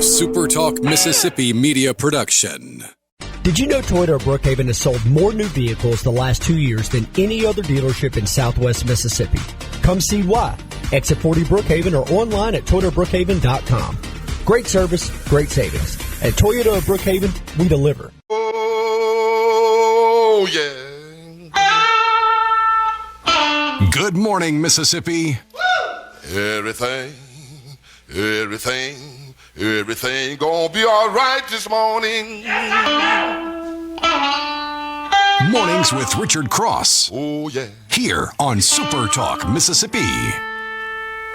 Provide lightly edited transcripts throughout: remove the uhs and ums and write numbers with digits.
SuperTalk Mississippi media production. Did you know Toyota of Brookhaven has sold more new vehicles the last 2 years than any other dealership in Southwest Mississippi? Come see why. Exit 40 Brookhaven or online at ToyotaBrookhaven.com. Great service, great savings. At Toyota of Brookhaven, we deliver. Oh, yeah. Good morning, Mississippi. Everything gonna be all right this morning. Mornings with Richard Cross. Oh, yeah. Here on SuperTalk Mississippi.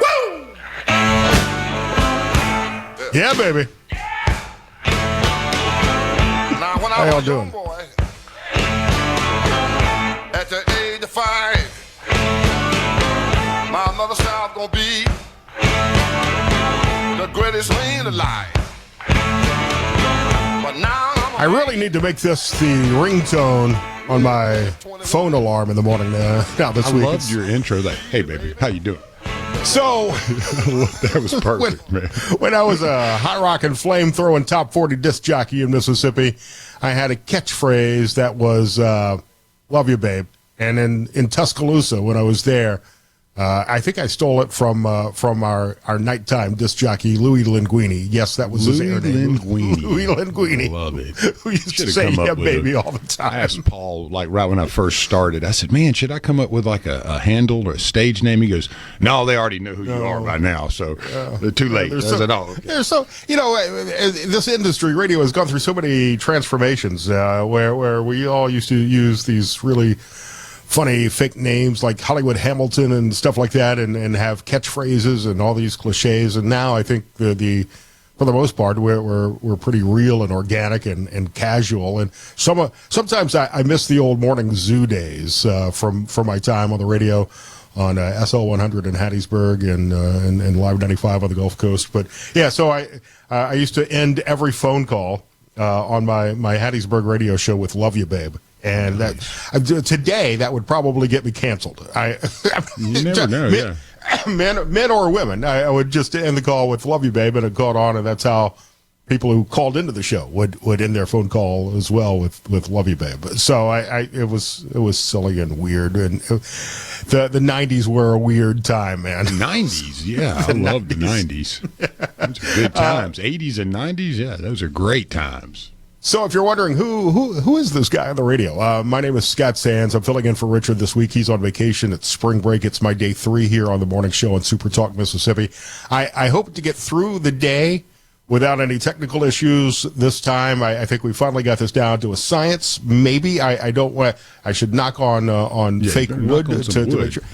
Woo! Yeah, baby. Now, when I was a young boy, at the age of 5, my mother said I was gonna be the greatest man alive. But now I really need to make this the ringtone on my phone alarm in the morning now this week. I loved your intro. Like, hey, baby, how you doing? So, that was perfect, man. When I was a hot rockin' flame-throwing top 40 disc jockey in Mississippi, I had a catchphrase that was, love you, babe. And in Tuscaloosa, when I was there, I think I stole it from our nighttime disc jockey, Louis Linguini. Yes, that was his air name. Louis Linguini. I love it. Who used to say, yeah, baby, all the time. I asked Paul, like, right when I first started, I said, man, should I come up with, like, a handle or a stage name? He goes, no, they already know who you are by now, so they're too late. I said, okay. So, this industry, radio, has gone through so many transformations where we all used to use these really funny fake names like Hollywood Hamilton and stuff like that, and have catchphrases and all these cliches. And now I think for the most part we're pretty real and organic and casual. And sometimes I miss the old morning zoo days from my time on the radio on SL 100 in Hattiesburg and Live 95 on the Gulf Coast. But yeah, so I used to end every phone call on my Hattiesburg radio show with "Love You, Babe." And today, that would probably get me canceled. You never know, yeah. Men or women, I would just end the call with "Love you, babe," and it caught on, and that's how people who called into the show would end their phone call as well with "Love you, babe." So it was silly and weird, and the 90s were a weird time, man. The 90s, yeah, I love the 90s. Those are good times. 80s and 90s, yeah, those are great times. So if you're wondering who is this guy on the radio, my name is Scott Sands. I'm filling in for Richard this week. He's on vacation. It's spring break. It's my day 3 here on the morning show on SuperTalk Mississippi. I hope to get through the day without any technical issues this time. I think we finally got this down to a science. Maybe I should knock on fake wood to make sure.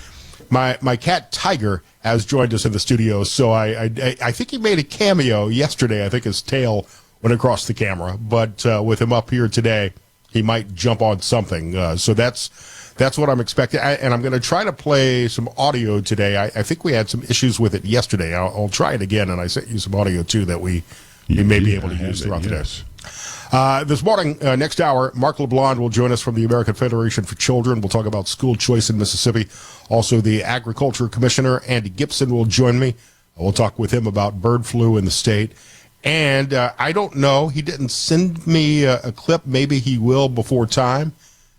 My cat Tiger has joined us in the studio, so I think he made a cameo yesterday. I think his tail went across the camera, but with him up here today, he might jump on something. So that's what I'm expecting, and I'm going to try to play some audio today. I think we had some issues with it yesterday. I'll try it again, and I sent you some audio too that we may be able to use throughout the day. This morning, next hour, Marc LeBlond will join us from the American Federation for Children. We'll talk about school choice in Mississippi. Also, the Agriculture Commissioner, Andy Gipson, will join me. We'll talk with him about bird flu in the state. And I don't know. He didn't send me a clip. Maybe he will before time.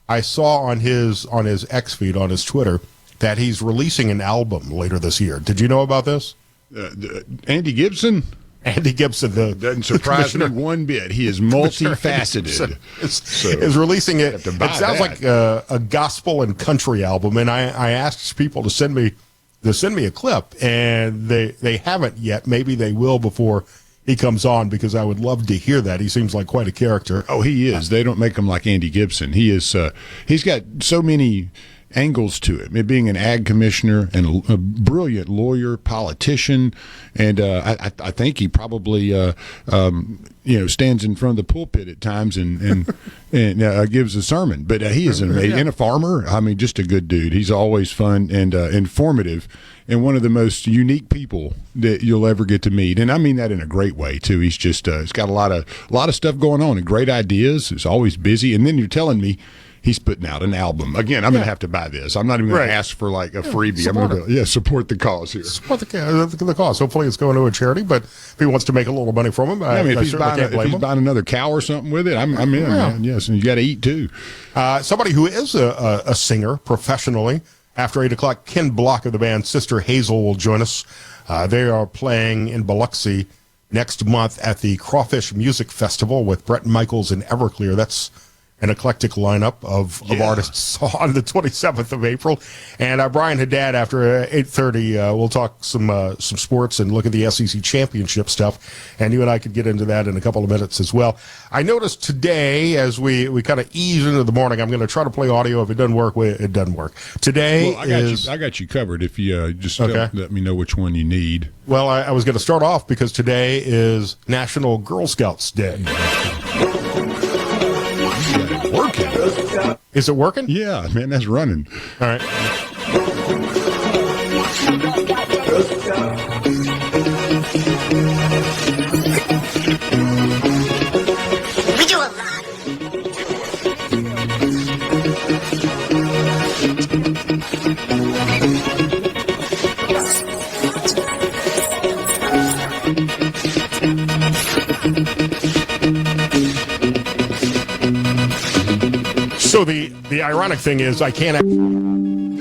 I saw on his X feed, on his Twitter, that he's releasing an album later this year. Did you know about this? Andy Gipson? Andy Gipson. Doesn't surprise me one bit. He is multifaceted. Is releasing it. It sounds like a gospel and country album. And I asked people to send me a clip, and they haven't yet. Maybe they will before he comes on, because I would love to hear that. He seems like quite a character. Oh, he is. They don't make him like Andy Gipson. He is. He's got so many angles to it. Being an ag commissioner and a brilliant lawyer, politician, and I think he probably stands in front of the pulpit at times and gives a sermon. But he is amazing, and a farmer. I mean, just a good dude. He's always fun and informative, and one of the most unique people that you'll ever get to meet. And I mean that in a great way too. He's just he's got a lot of stuff going on and great ideas. He's always busy. And then you're telling me he's putting out an album. Again, I'm going to have to buy this. I'm not even going to ask for like a freebie. I'm going to support the cause here. Support the cause. Hopefully it's going to a charity, but if he wants to make a little money from him, if he's buying another cow or something with it, I'm in, man. Yes, and you got to eat too. Somebody who is a singer professionally, after 8 o'clock, Ken Block of the band Sister Hazel will join us. They are playing in Biloxi next month at the Crawfish Music Festival with Brett Michaels and Everclear. That's an eclectic lineup of artists on the 27th of April. And Brian Hadad, after 8:30, we'll talk some sports and look at the SEC championship stuff. And you and I could get into that in a couple of minutes as well. I noticed today, as we kind of ease into the morning, I'm going to try to play audio. If it doesn't work, it doesn't work. Today I got you covered. If you just let me know which one you need. Well, I was going to start off because today is National Girl Scouts Day. Working. Is it working? Yeah, man, that's running. All right. We do a lot. So the ironic thing is I can't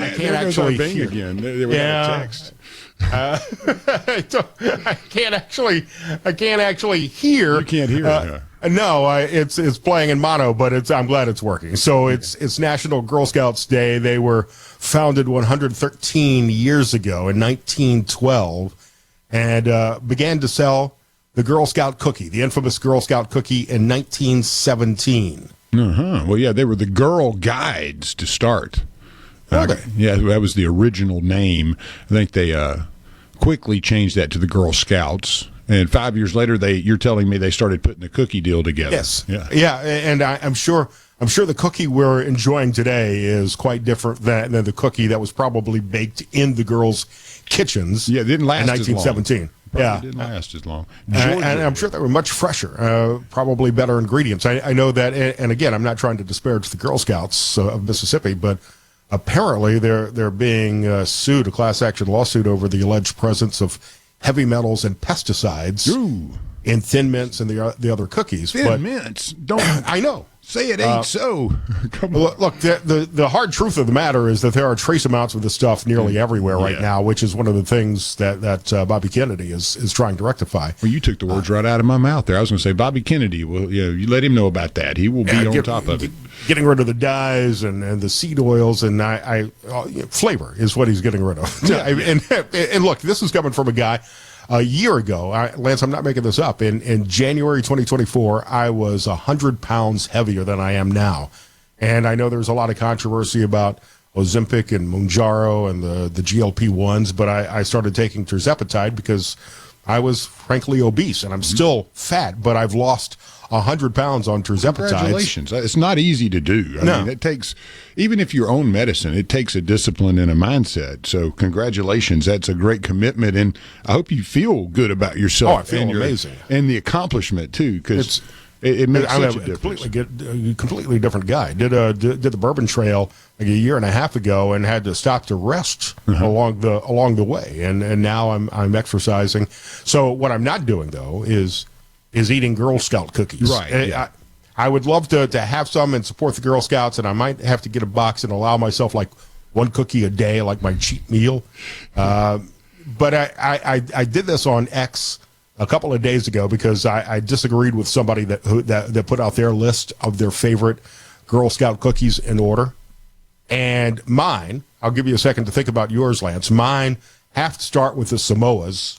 actually hear again. There we have a text. I can't actually hear. You can't hear. No, it's playing in mono, but I'm glad it's working. So it's National Girl Scouts Day. They were founded 113 years ago in 1912, and began to sell the Girl Scout cookie, the infamous Girl Scout cookie, in 1917. Well, yeah, they were the Girl Guides to start. Yeah, that was the original name. I think they quickly changed that to the Girl Scouts. And 5 years later, you're telling me they started putting a cookie deal together. Yes. Yeah, and I'm sure the cookie we're enjoying today is quite different than the cookie that was probably baked in the girls' kitchens. Yeah, it didn't last in 1917. Didn't last as long. And I'm sure they were much fresher, probably better ingredients. I know that, and again, I'm not trying to disparage the Girl Scouts of Mississippi, but apparently they're being sued, a class action lawsuit, over the alleged presence of heavy metals and pesticides in Thin Mints and the other cookies. Thin Mints? Don't I know. Say it ain't so. Come on. Look, the hard truth of the matter is that there are trace amounts of this stuff nearly everywhere right now, which is one of the things that Bobby Kennedy is trying to rectify. Well, you took the words right out of my mouth there. I was going to say Bobby Kennedy. Well, you let him know about that. He will be on top of it. Getting rid of the dyes and the seed oils and flavor is what he's getting rid of. And look, this is coming from a guy. A year ago, Lance, I'm not making this up, in January 2024, I was 100 pounds heavier than I am now. And I know there's a lot of controversy about Ozempic and Mounjaro and the GLP-1s, but I started taking tirzepatide because I was frankly obese, and I'm still fat, but I've lost 100 pounds on tirzepatide. Congratulations. It's not easy to do. I mean, it takes, even if you're on medicine, it takes a discipline and a mindset. So congratulations. That's a great commitment, and I hope you feel good about yourself. I feel amazing. And the accomplishment, too, because it makes such a difference. Completely different guy. Did the Bourbon Trail like a year and a half ago and had to stop to rest along the way. And now I'm exercising. So what I'm not doing, though, is eating Girl Scout cookies. Right. I would love to have some and support the Girl Scouts, and I might have to get a box and allow myself like one cookie a day, like my cheat meal. But I did this on X a couple of days ago because I disagreed with somebody that put out their list of their favorite Girl Scout cookies in order. And mine, I'll give you a second to think about yours, Lance. Mine have to start with the Samoas,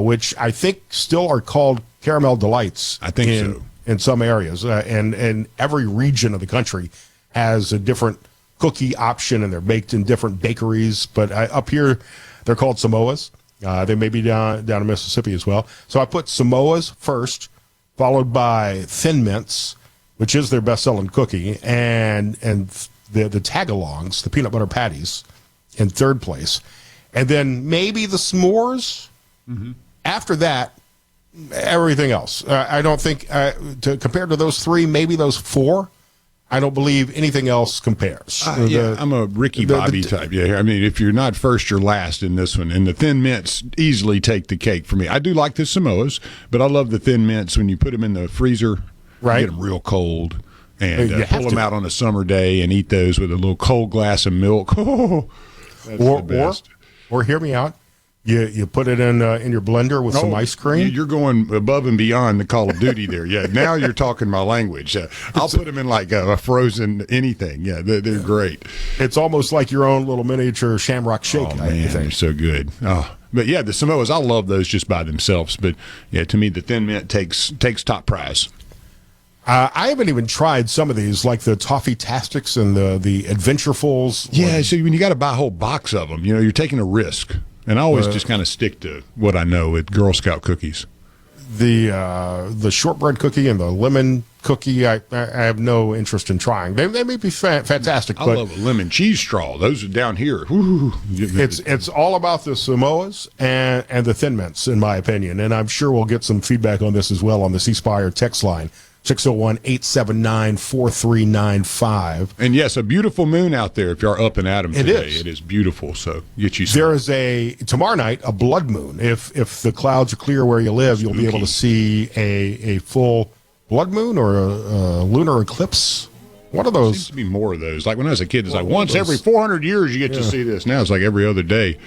which I think still are called Caramel Delights. I think so. In some areas. And every region of the country has a different cookie option, and they're baked in different bakeries. But up here, they're called Samoas. They may be down in Mississippi as well. So I put Samoas first, followed by Thin Mints, which is their best-selling cookie, and the Tagalongs, the peanut butter patties, in third place. And then maybe the s'mores. Mm-hmm. After that, everything else. I don't think, compared to those three, maybe those four I don't believe anything else compares. I'm a Ricky Bobby type. Yeah, I mean, if you're not first, you're last in this one. And the Thin Mints easily take the cake for me. I do like the Samoas, but I love the Thin Mints when you put them in the freezer, right? Get them real cold, and pull them out on a summer day and eat those with a little cold glass of milk. Oh, that's the best. Or hear me out. You put it in your blender with some ice cream. You're going above and beyond the Call of Duty there. Yeah, now you're talking my language. I'll put them in like a frozen anything. Yeah, they're great. It's almost like your own little miniature Shamrock Shake. Oh, man, they're so good. Oh, but yeah, the Samoas, I love those just by themselves. But yeah, to me, the Thin Mint takes top prize. I haven't even tried some of these, like the Toffee-tastics and the Adventurefuls. Yeah, so when you got to buy a whole box of them, you're taking a risk. And I always just kind of stick to what I know with Girl Scout cookies. The shortbread cookie and the lemon cookie, I have no interest in trying. They may be fantastic. I love a lemon cheese straw. Those are down here. Ooh. It's all about the Samoas and the Thin Mints, in my opinion. And I'm sure we'll get some feedback on this as well on the C Spire text line. 601-879-4395. And yes, a beautiful moon out there if you're up and at 'em today. It is beautiful, so get you some. There is tomorrow night, a blood moon. If the clouds are clear where you live, you'll be able to see a full blood moon or a lunar eclipse. One of those. Seems to be more of those. Like when I was a kid, it's like once every 400 years you get to see this. Now it's like every other day.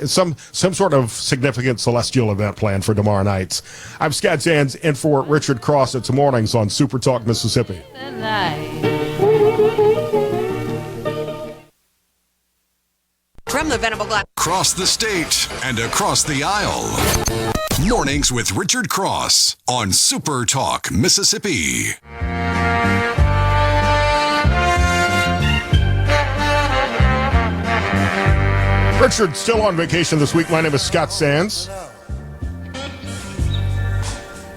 Some sort of significant celestial event planned for tomorrow night. I'm Scott Sands in for Richard Cross. It's mornings on Super Talk Mississippi. From the Venable Glass. Across the state and across the aisle. Mornings with Richard Cross on Super Talk Mississippi. Richard's still on vacation this week. My name is Scott Sands.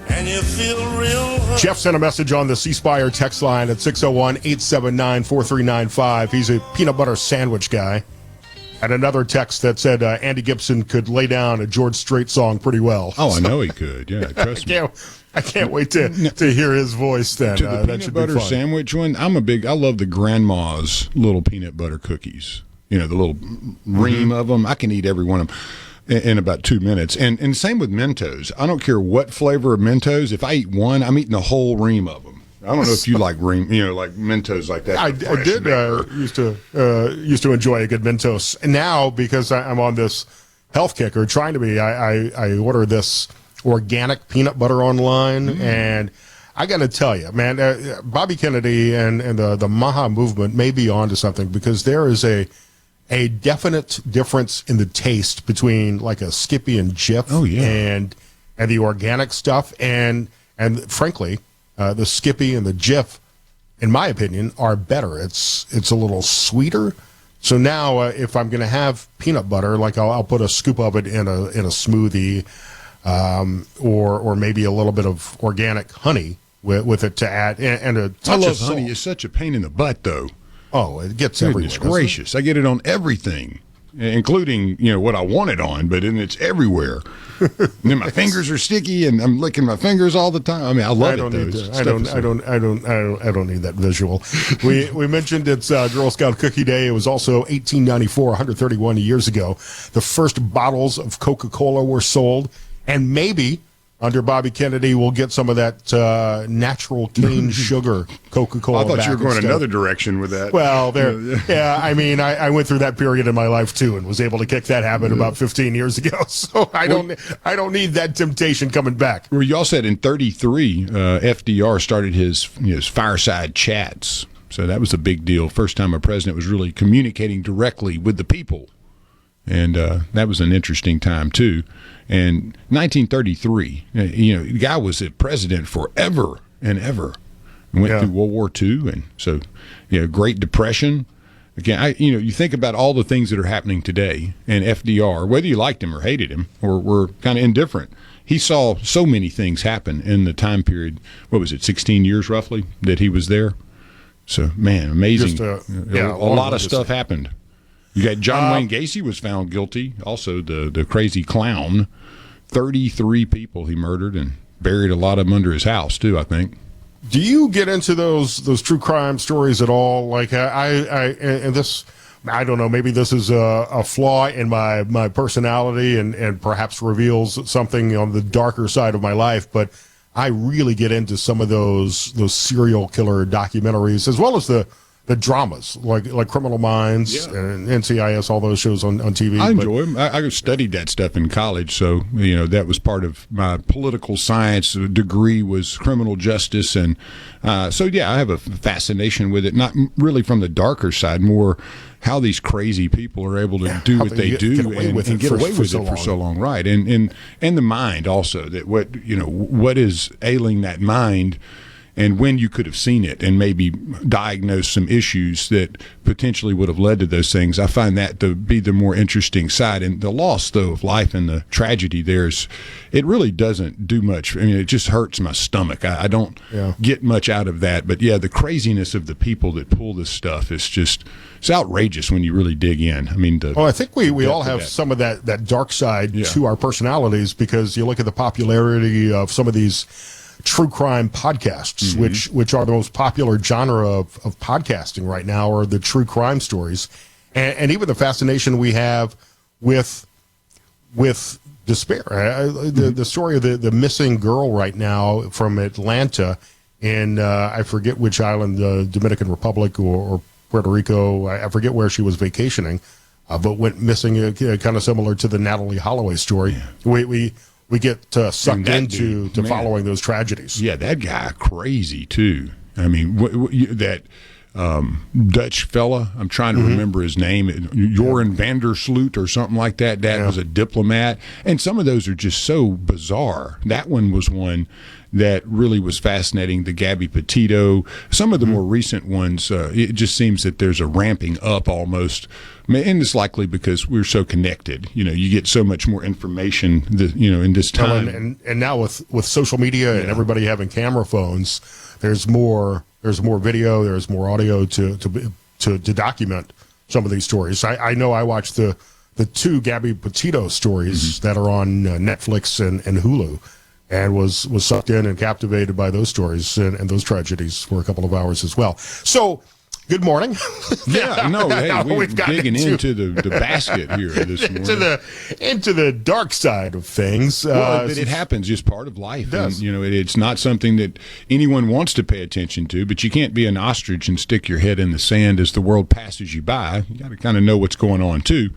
And you feel real. Jeff sent a message on the C Spire text line at 601-879-4395. He's a peanut butter sandwich guy. And another text that said Andy Gipson could lay down a George Strait song pretty well. Oh, I know he could. Yeah, trust me. I can't wait to hear his voice then. To the peanut butter sandwich one, I love the grandma's little peanut butter cookies. The little ream of them. I can eat every one of them in about 2 minutes. And same with Mentos. I don't care what flavor of Mentos. If I eat one, I'm eating the whole ream of them. I don't know if you like ream, like Mentos like that. I did used to enjoy a good Mentos. And now, because I'm on this health kick, or trying to be, I order this organic peanut butter online, and I got to tell you, man, Bobby Kennedy and the Maha movement may be onto something, because there is a definite difference in the taste between like a Skippy and Jif and the organic stuff, and frankly, the Skippy and the Jif, in my opinion, are better. It's a little sweeter. So now, if I'm going to have peanut butter, like I'll put a scoop of it in a smoothie, or maybe a little bit of organic honey with it to add, and a touch I love of salt. honey. It's such a pain in the butt, though. Oh, it gets everywhere. Goodness gracious. I get it on everything, including, what I want it on, but then it's everywhere. And then my fingers are sticky and I'm licking my fingers all the time. I mean, I love it. I don't need that visual. We mentioned it's Girl Scout Cookie Day. It was also 1894, 131 years ago. The first bottles of Coca-Cola were sold, and maybe under Bobby Kennedy, we'll get some of that natural cane sugar Coca-Cola. I thought back you were going instead. another direction with that. Well, I mean, I went through that period in my life too, and was able to kick that habit about 15 years ago. So I don't need that temptation coming back. Well, you all said in 1933, FDR started his fireside chats. So that was a big deal. First time a president was really communicating directly with the people. And that was an interesting time, too. And 1933, the guy was a president forever and ever. Went through World War II. And so, Great Depression. Again, you think about all the things that are happening today. And FDR, whether you liked him or hated him or were kind of indifferent, he saw so many things happen in the time period. What was it, 16 years roughly that he was there? So, man, amazing. A lot of stuff happened. You got John Wayne Gacy was found guilty. Also, the crazy clown. 33 people he murdered and buried a lot of them under his house, too, I think. Do you get into those true crime stories at all? Like and this, I don't know, maybe this is a flaw in my personality and perhaps reveals something on the darker side of my life, but I really get into some of those serial killer documentaries, as well as the dramas, like Criminal Minds and NCIS, all those shows on TV. I enjoy them. I studied that stuff in college, so that was part of my political science degree, was criminal justice, and so I have a fascination with it. Not really from the darker side, more how these crazy people are able to do what they do and get away with it for so long, right? And the mind also, that what is ailing that mind. And when you could have seen it and maybe diagnosed some issues that potentially would have led to those things. I find that to be the more interesting side. And the loss, though, of life and the tragedy it really doesn't do much. I mean, it just hurts my stomach. I don't get much out of that. But, the craziness of the people that pull this stuff is just – it's outrageous when you really dig in. I mean, I think we all have some of that dark side to our personalities, because you look at the popularity of some of these true crime podcasts, which are the most popular genre of podcasting right now, are the true crime stories, and even the fascination we have with despair. The story of the missing girl right now from Atlanta, in I forget which island, the Dominican Republic or Puerto Rico. I forget where she was vacationing, but went missing. Kind of similar to the Natalie Holloway story. Yeah. We get sucked into following those tragedies. Yeah, that guy crazy too. I mean, that Dutch fella, I'm trying to remember his name, Joran van der Sloot or something like that. That was a diplomat. And some of those are just so bizarre. That one was one that really was fascinating, the Gabby Petito. Some of the more recent ones, it just seems that there's a ramping up almost. And it's likely because we're so connected. You get so much more information, in this time. And now with social media and everybody having camera phones, there's more video, there's more audio to document some of these stories. I know I watched the two Gabby Petito stories that are on Netflix and Hulu, and was sucked in and captivated by those stories and those tragedies for a couple of hours as well. So, good morning. Hey, we're digging into the basket here this morning. into the dark side of things. Well, it happens, just part of life. It does. And, it's not something that anyone wants to pay attention to, but you can't be an ostrich and stick your head in the sand as the world passes you by. You got to kind of know what's going on, too.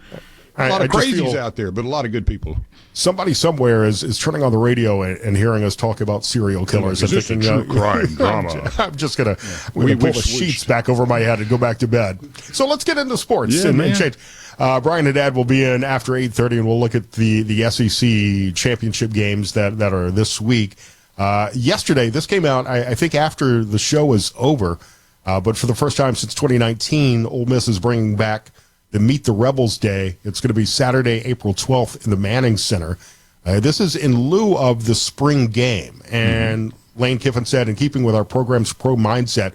A lot of crazies out there, but a lot of good people. Somebody somewhere is turning on the radio and hearing us talk about serial killers. Is this a true crime drama? I'm just going to pull the sheets back over my head and go back to bed. So let's get into sports and change. Brian Hadad will be in after 8:30, and we'll look at the SEC championship games that are this week. Yesterday, this came out, I think, after the show was over, but for the first time since 2019, Ole Miss is bringing back the Meet the Rebels Day. It's going to be Saturday, April 12th in the Manning Center. This is in lieu of the spring game. And Lane Kiffin said, in keeping with our program's pro mindset,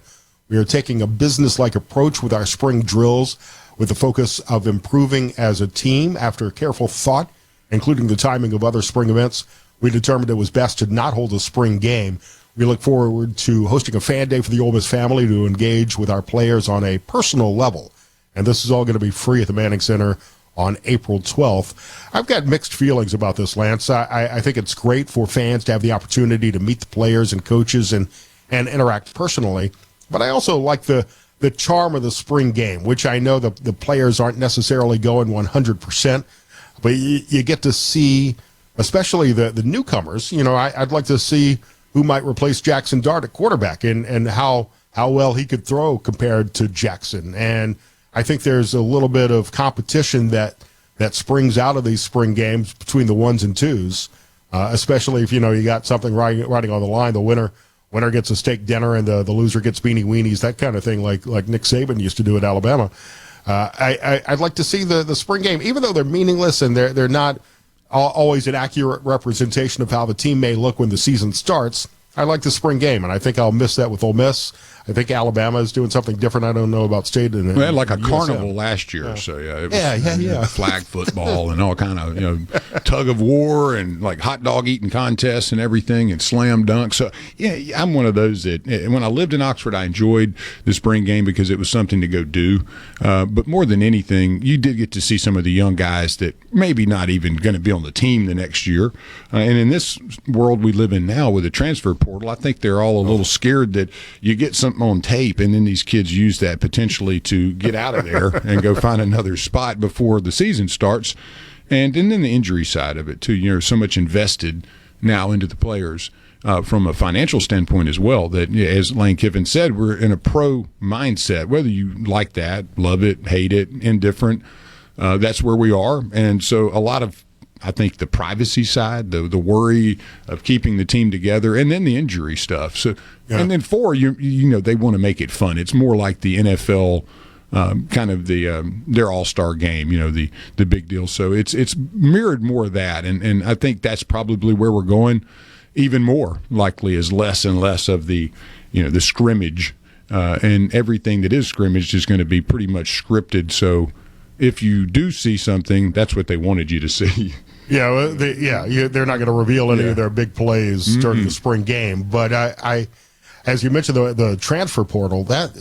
we are taking a business-like approach with our spring drills with the focus of improving as a team. After careful thought, including the timing of other spring events, we determined it was best to not hold a spring game. We look forward to hosting a fan day for the Ole Miss family to engage with our players on a personal level. And this is all going to be free at the Manning Center on April 12th. I've got mixed feelings about this, Lance. I think it's great for fans to have the opportunity to meet the players and coaches and interact personally. But I also like the charm of the spring game, which I know the players aren't necessarily going 100%. But you get to see, especially the newcomers. I'd like to see who might replace Jackson Dart at quarterback and how well he could throw compared to Jackson. And I think there's a little bit of competition that springs out of these spring games between the ones and twos, especially if you got something riding on the line. The winner gets a steak dinner and the loser gets beanie weenies, that kind of thing, like Nick Saban used to do at Alabama. I'd like to see the spring game, even though they're meaningless and they're not always an accurate representation of how the team may look when the season starts. I like the spring game, and I think I'll miss that with Ole Miss. I think Alabama is doing something different. I don't know about State. We had like a carnival last year, so it was flag football and all kind of tug of war and like hot dog eating contests and everything and slam dunk. So I'm one of those that when I lived in Oxford, I enjoyed the spring game because it was something to go do. But more than anything, you did get to see some of the young guys that maybe not even going to be on the team the next year. And in this world we live in now with the transfer portal, I think they're all a little scared that you get something on tape and then these kids use that potentially to get out of there and go find another spot before the season starts. And then the injury side of it too, so much invested now into the players from a financial standpoint as well, that as Lane Kiffin said, we're in a pro mindset, whether you like that, love it, hate it, indifferent, that's where we are. And so a lot of, I think, the privacy side, the worry of keeping the team together, and then the injury stuff. So, and then they want to make it fun. It's more like the NFL kind of their all-star game, the big deal. So it's mirrored more of that, and I think that's probably where we're going. Even more likely is less and less of the the scrimmage, and everything that is scrimmage is going to be pretty much scripted. So if you do see something, that's what they wanted you to see. Yeah, they're not going to reveal any of their big plays during the spring game. But I as you mentioned, the transfer portal, that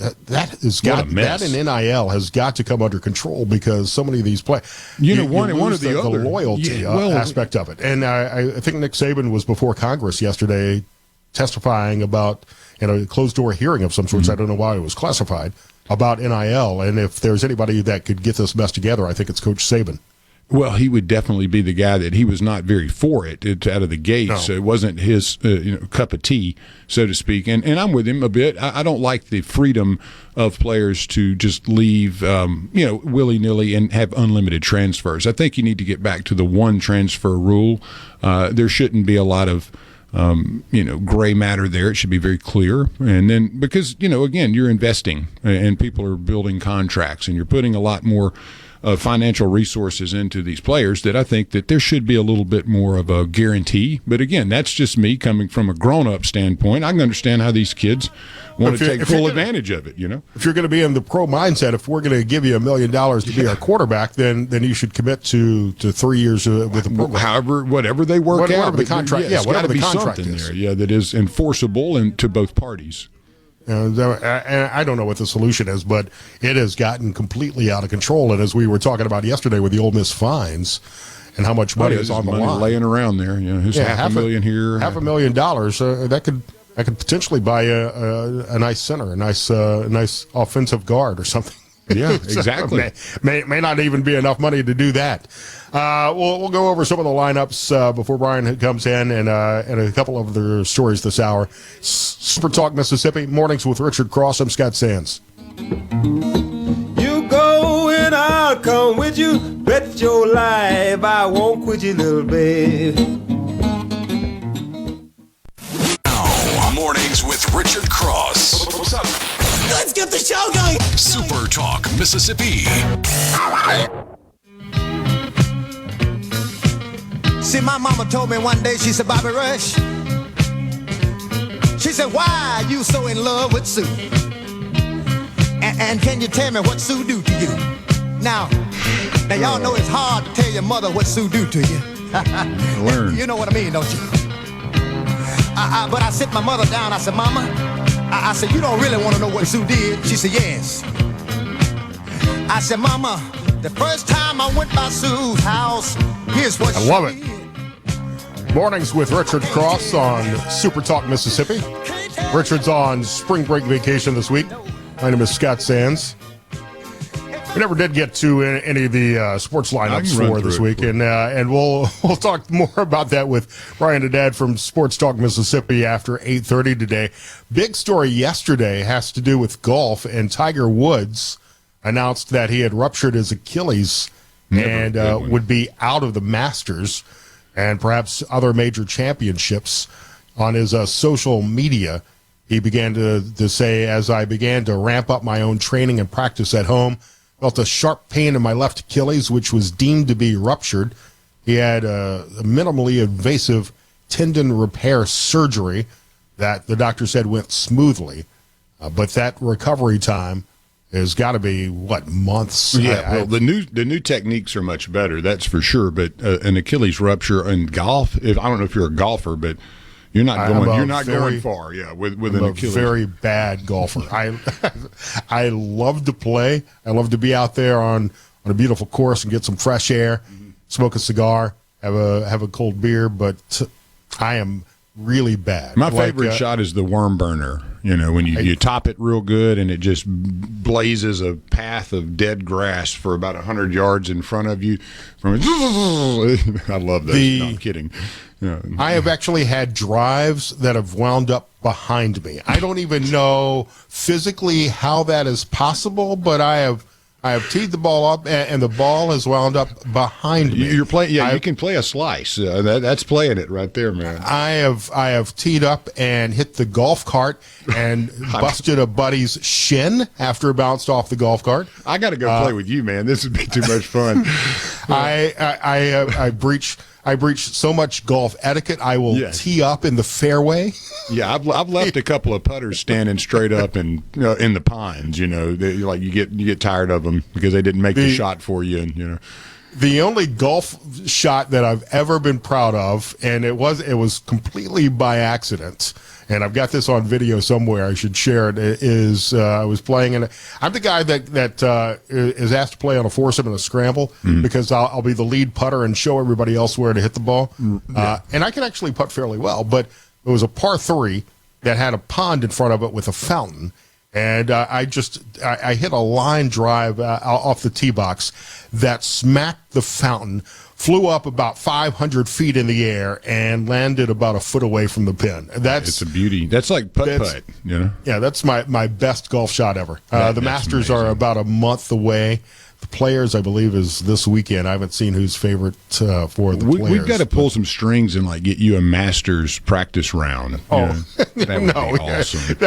has got, that and NIL has got to come under control because so many of these players, one or the other, the loyalty aspect of it. And I think Nick Saban was before Congress yesterday testifying about a closed door hearing of some sorts. I don't know why it was classified, about NIL. And if there's anybody that could get this mess together, I think it's Coach Saban. Well, he would definitely be the guy that he was not very for it out of the gate. No. So it wasn't his cup of tea, so to speak. And I'm with him a bit. I don't like the freedom of players to just leave, willy-nilly and have unlimited transfers. I think you need to get back to the one transfer rule. There shouldn't be a lot of gray matter there. It should be very clear. And then because, again, you're investing and people are building contracts and you're putting a lot more financial resources into these players, that I think that there should be a little bit more of a guarantee. But again, that's just me coming from a grown-up standpoint. I can understand how these kids want to take full advantage of it, If you're going to be in the pro mindset, if we're going to give you $1 million to be our quarterback, then you should commit to 3 years with a program. Whatever they work out. Whatever the contract, whatever the contract is. There, that is enforceable and to both parties. And I don't know what the solution is, but it has gotten completely out of control. And as we were talking about yesterday with the Ole Miss fines and how much money is on the line, laying around there, who's $500,000 here, $500,000, that could potentially buy a nice center, a nice offensive guard or something. Yeah, exactly. may not even be enough money to do that. We'll go over some of the lineups before Brian comes in, and a couple of other stories this hour. Super Talk Mississippi, Mornings with Richard Cross. I'm Scott Sands. You go and I'll come with you. Bet your life I won't quit you, little babe. Now, Mornings with Richard Cross. What's up? Let's get the show going. Super Talk Mississippi. See, my mama told me one day, she said, Bobby Rush, she said, why are you so in love with Sue? And can you tell me what Sue do to you? Now y'all know it's hard to tell your mother what Sue do to you. Learn. You know what I mean, don't you? But I sit my mother down, I said, Mama, I said, you don't really want to know what Sue did? She said, yes. I said, Mama, the first time I went by Sue's house, here's what she did. I love it. Mornings with Richard Cross on Super Talk Mississippi. Richard's on spring break vacation this week. My name is Scott Sands. We never did get to any of the sports lineups for this week, and we'll talk more about that with Brian Hadad from SportsTalk Mississippi after 8:30 today. Big story yesterday has to do with golf, and Tiger Woods announced that he had ruptured his Achilles and would be out of the Masters and perhaps other major championships. On his social media, he began to say, as I began to ramp up my own training and practice at home, felt a sharp pain in my left Achilles, which was deemed to be ruptured. He had a minimally invasive tendon repair surgery that the doctor said went smoothly, but that recovery time has got to be months. Yeah, the new techniques are much better, that's for sure. But an Achilles rupture in golf, I don't know if you're a golfer, but you're not going far. Yeah, with an Achilles. Very bad golfer. I love to play. I love to be out there on a beautiful course and get some fresh air, smoke a cigar, have a cold beer. But I am really bad. My favorite shot is the worm burner. When you top it real good and it just blazes a path of dead grass for about 100 yards in front of you. I love those. No, I'm kidding. I have actually had drives that have wound up behind me. I don't even know physically how that is possible, but I have teed the ball up, and the ball has wound up behind me. You're playing. Yeah, you can play a slice. That's playing it right there, man. I have teed up and hit the golf cart and busted a buddy's shin after it bounced off the golf cart. I got to go play with you, man. This would be too much fun. I breach so much golf etiquette. I will tee up in the fairway. Yeah, I've left a couple of putters standing straight up and in the pines. You get tired of them because they didn't make the shot for you, and The only golf shot that I've ever been proud of, and it was completely by accident, and I've got this on video somewhere, I should share it, is I was playing, and I'm the guy that is asked to play on a foursome and a scramble because I'll be the lead putter and show everybody else where to hit the ball. And I can actually putt fairly well, but it was a par 3 that had a pond in front of it with a fountain. And I hit a line drive off the tee box that smacked the fountain, flew up about 500 feet in the air, and landed about a foot away from the pin. It's a beauty. That's like putt-putt, Yeah, that's my best golf shot ever. The Masters are about a month away. The Players, I believe, is this weekend. I haven't seen who's favorite for the Players. We've got to pull some strings and get you a Masters practice round. That would be awesome.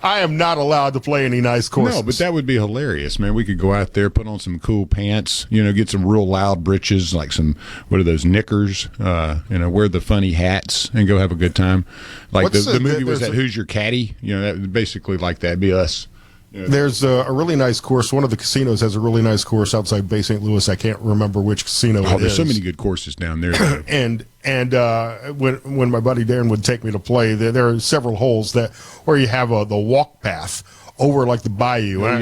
I am not allowed to play any nice courses. No, but that would be hilarious, man. We could go out there, put on some cool pants, get some real loud breeches, like some, what are those, knickers, wear the funny hats and go have a good time. Like the movie was that Who's Your Caddy? That basically like that'd be us. There's a really nice course. One of the casinos has a really nice course outside Bay St. Louis. I can't remember which casino it is. There's so many good courses down there. and when my buddy Darren would take me to play, there are several holes where you have the walk path over like the bayou. I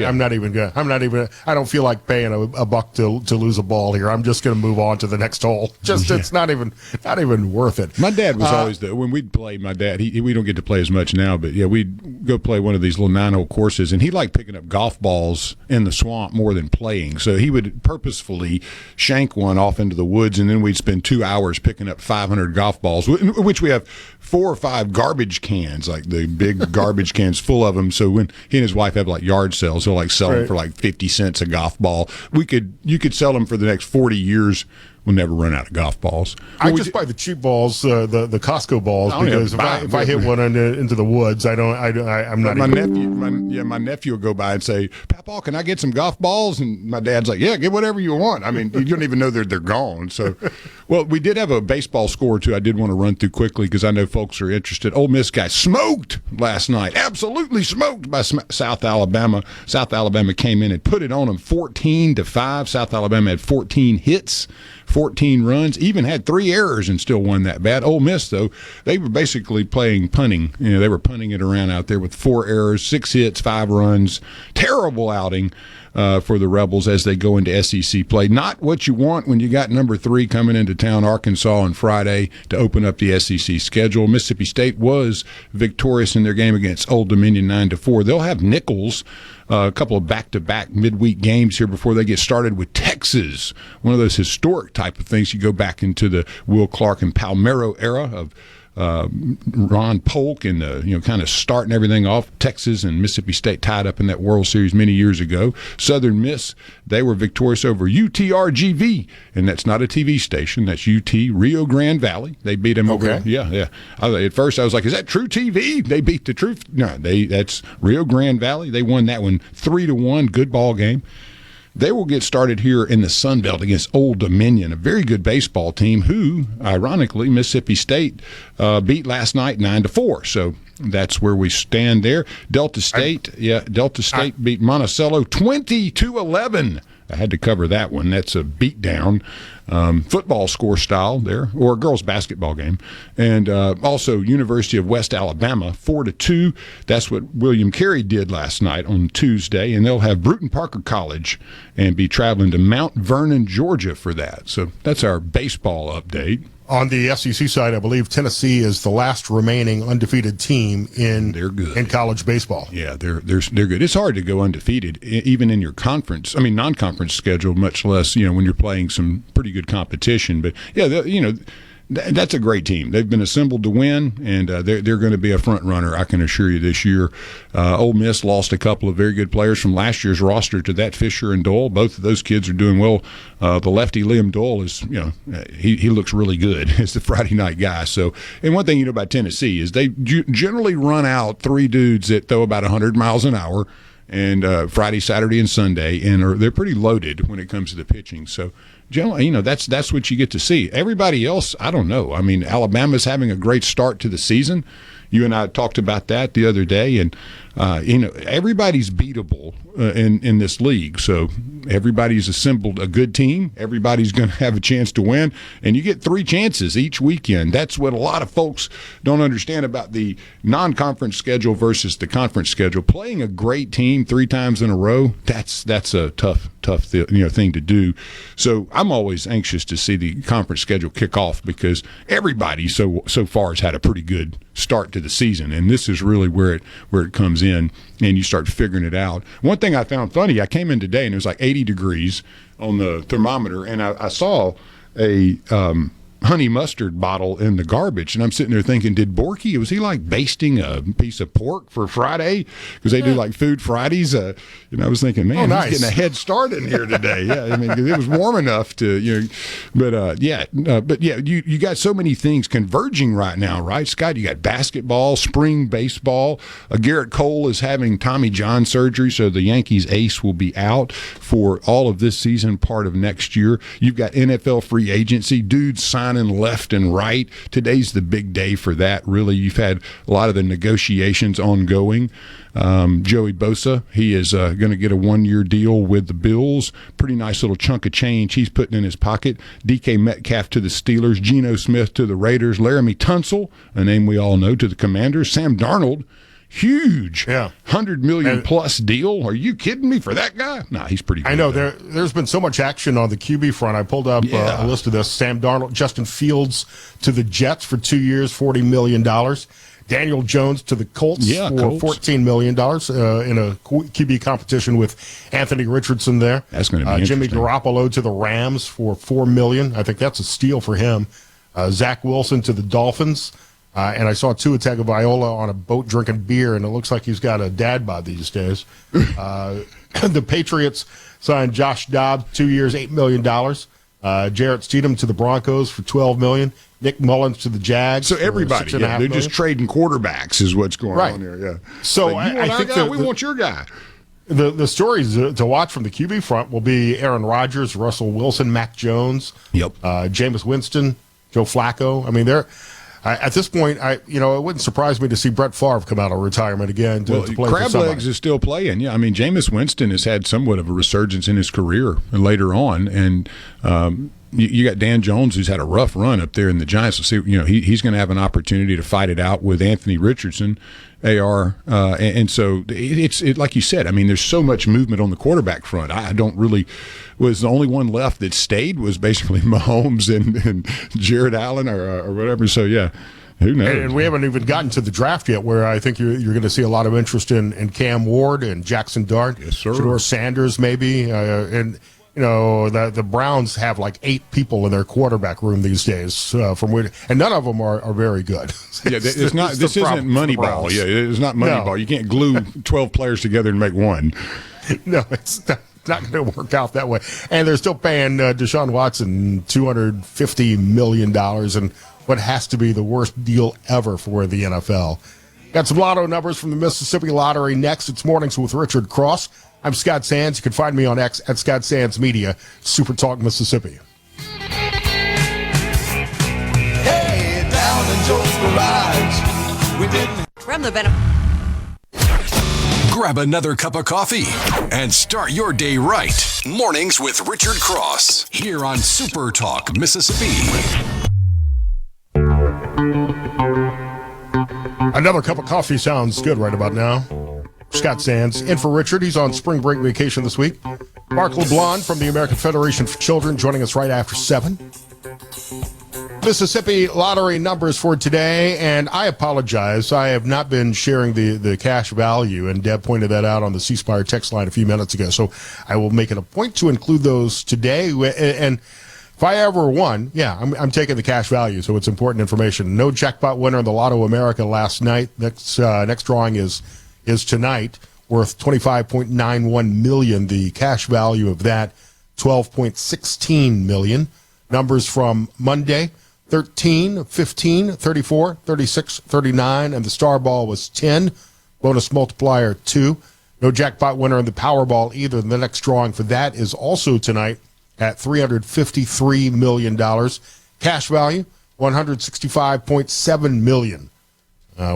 don't feel like paying a buck to lose a ball here. I'm just going to move on to the next hole. It's not even worth it. My dad was always when we'd play. My dad, we don't get to play as much now, but yeah, we'd go play one of these little 9-hole courses, and he liked picking up golf balls in the swamp more than playing. So he would purposefully shank one off into the woods, and then we'd spend 2 hours picking up 500 golf balls, which we have 4 or 5 garbage cans, like the big garbage cans full of them. So when he and his wife have yard sales, he'll sell them for 50 cents a golf ball. You could sell them for the next 40 years. We'll never run out of golf balls. I just buy the cheap balls, the Costco balls, because if I hit one into the woods, I'm not. My nephew will go by and say, "Papa, can I get some golf balls?" And my dad's like, "Yeah, get whatever you want." I mean, you don't even know they're gone. So, well, we did have a baseball score too. I did want to run through quickly because I know folks are interested. Ole Miss guys smoked last night, absolutely smoked by South Alabama. South Alabama came in and put it on them 14-5. South Alabama had 14 hits. 14 runs, even had 3 errors and still won that bad. Ole Miss, though, they were basically playing punting. They were punting it around out there with 4 errors, 6 hits, 5 runs. Terrible outing for the Rebels as they go into SEC play. Not what you want when you got number 3 coming into town, Arkansas, on Friday to open up the SEC schedule. Mississippi State was victorious in their game against Old Dominion 9-4. They'll have Nichols, a couple of back-to-back midweek games here before they get started with Texas. One of those historic type of things. You go back into the Will Clark and Palmero era of Ron Polk and kind of starting everything off. Texas and Mississippi State tied up in that World Series many years ago. Southern Miss, they were victorious over UTRGV, and that's not a TV station. That's UT Rio Grande Valley. They beat them over. Yeah. At first I was like, is that True TV? They beat the Truth. No, that's Rio Grande Valley. They won that one 3-1. Good ball game. They will get started here in the Sun Belt against Old Dominion, a very good baseball team who, ironically, Mississippi State beat last night 9-4. So that's where we stand there. Delta State beat Monticello 20-11. I had to cover that one. That's a beatdown. Football score style there, or a girls' basketball game. And also University of West Alabama, 4-2. That's what William Carey did last night on Tuesday. And they'll have Bruton Parker College and be traveling to Mount Vernon, Georgia for that. So that's our baseball update. On the SEC side, I believe Tennessee is the last remaining undefeated team in college baseball. Yeah, they're good. It's hard to go undefeated, even in your non-conference schedule, much less, when you're playing some pretty good competition. But, yeah, that's a great team. They've been assembled to win, and they're going to be a front runner, I can assure you, this year. Ole Miss lost a couple of very good players from last year's roster to that Fisher and Dole. Both of those kids are doing well. The lefty Liam Dole is, he looks really good as the Friday night guy. So, and one thing you know about Tennessee is they generally run out three dudes that throw about 100 miles an hour, and Friday, Saturday, and Sunday, and they're pretty loaded when it comes to the pitching. So, generally, that's what you get to see. Everybody else, I don't know. I mean, Alabama's having a great start to the season. You and I talked about that the other day, and everybody's beatable in this league. So everybody's assembled a good team. Everybody's going to have a chance to win, and you get 3 chances each weekend. That's what a lot of folks don't understand about the non-conference schedule versus the conference schedule. Playing a great team 3 times in a row, that's a tough thing to do. So I'm always anxious to see the conference schedule kick off because everybody so far has had a pretty good start to the season, and this is really where it comes in, and you start figuring it out. One thing I found funny, I came in today and it was like 80 degrees on the thermometer, and I saw a honey mustard bottle in the garbage, and I'm sitting there thinking, was he like basting a piece of pork for Friday? Because they do like Food Fridays. I was thinking, man, nice. He's getting a head start in here today. Yeah, I mean, it was warm enough to, you got so many things converging right now, right, Scott? You got basketball, spring baseball. Garrett Cole is having Tommy John surgery, so the Yankees ace will be out for all of this season, part of next year. You've got NFL free agency, dudes signing left and right. Today's the big day for that, really. You've had a lot of the negotiations ongoing. Joey Bosa, he is going to get a 1-year deal with the Bills. Pretty nice little chunk of change he's putting in his pocket. DK Metcalf to the Steelers. Geno Smith to the Raiders. Laramie Tunsil, a name we all know, to the Commanders. Sam Darnold, huge, $100 million plus deal. Are you kidding me for that guy? Nah, he's pretty good. I know there's been so much action on the QB front. I pulled up a list of this. Sam Darnold, Justin Fields to the Jets for 2 years, $40 million. Daniel Jones to the Colts for $14 million in a QB competition with Anthony Richardson there. That's going to be Jimmy Garoppolo to the Rams for $4 million. I think that's a steal for him. Zach Wilson to the Dolphins. And I saw Tua Tagovailoa on a boat drinking beer, and it looks like he's got a dad bod these days. The Patriots signed Josh Dobbs, 2 years, $8 million. Jarrett Stidham to the Broncos for $12 million. Nick Mullins to the Jags. So everybody, they're just trading quarterbacks is what's going on here. Yeah. So I think we want your guy. The stories to watch from the QB front will be Aaron Rodgers, Russell Wilson, Mac Jones, Jameis Winston, Joe Flacco. I mean, at this point, it wouldn't surprise me to see Brett Favre come out of retirement again to play Crab for somebody. Legs is still playing. Yeah, I mean, Jameis Winston has had somewhat of a resurgence in his career later on, and you got Dan Jones, who's had a rough run up there in the Giants. So, he's going to have an opportunity to fight it out with Anthony Richardson, AR, and so it's like you said. I mean, there's so much movement on the quarterback front. I don't really was the only one left that stayed was basically Mahomes and Jared Allen or whatever. So yeah. Who knows? And we haven't even gotten to the draft yet, where I think you're going to see a lot of interest in Cam Ward and Jackson Dart, Shedeur Sanders, maybe, and the Browns have like 8 people in their quarterback room these days, and none of them are very good. Yeah, it's not. This isn't Moneyball. Yeah, it's not Moneyball. No. You can't glue 12 players together and make one. No, it's not going to work out that way. And they're still paying Deshaun Watson $250 million, and what has to be the worst deal ever for the NFL. Got some lotto numbers from the Mississippi Lottery next. It's Mornings with Richard Cross. I'm Scott Sands. You can find me on X at Scott Sands Media, SuperTalk Mississippi. Hey, down in Joe's garage, we didn't. From the benefit. Grab another cup of coffee and start your day right. Mornings with Richard Cross here on SuperTalk Mississippi. Another cup of coffee sounds good right about now. Scott Sands in for Richard. He's on spring break vacation this week. Marc LeBlond from the American Federation for Children joining us right after 7. Mississippi Lottery numbers for today, and I apologize. I have not been sharing the cash value, and Deb pointed that out on the C Spire text line a few minutes ago, so I will make it a point to include those today. And if I ever won, I'm taking the cash value, so it's important information. No jackpot winner in the Lotto America last night. Next drawing is tonight, worth $25.91 million. The cash value of that, $12.16 million. Numbers from Monday: 13, 15, 34, 36, 39, and the star ball was 10. Bonus multiplier 2. No jackpot winner in the Powerball either. The next drawing for that is also tonight at $353 million. Cash value, $165.7 million,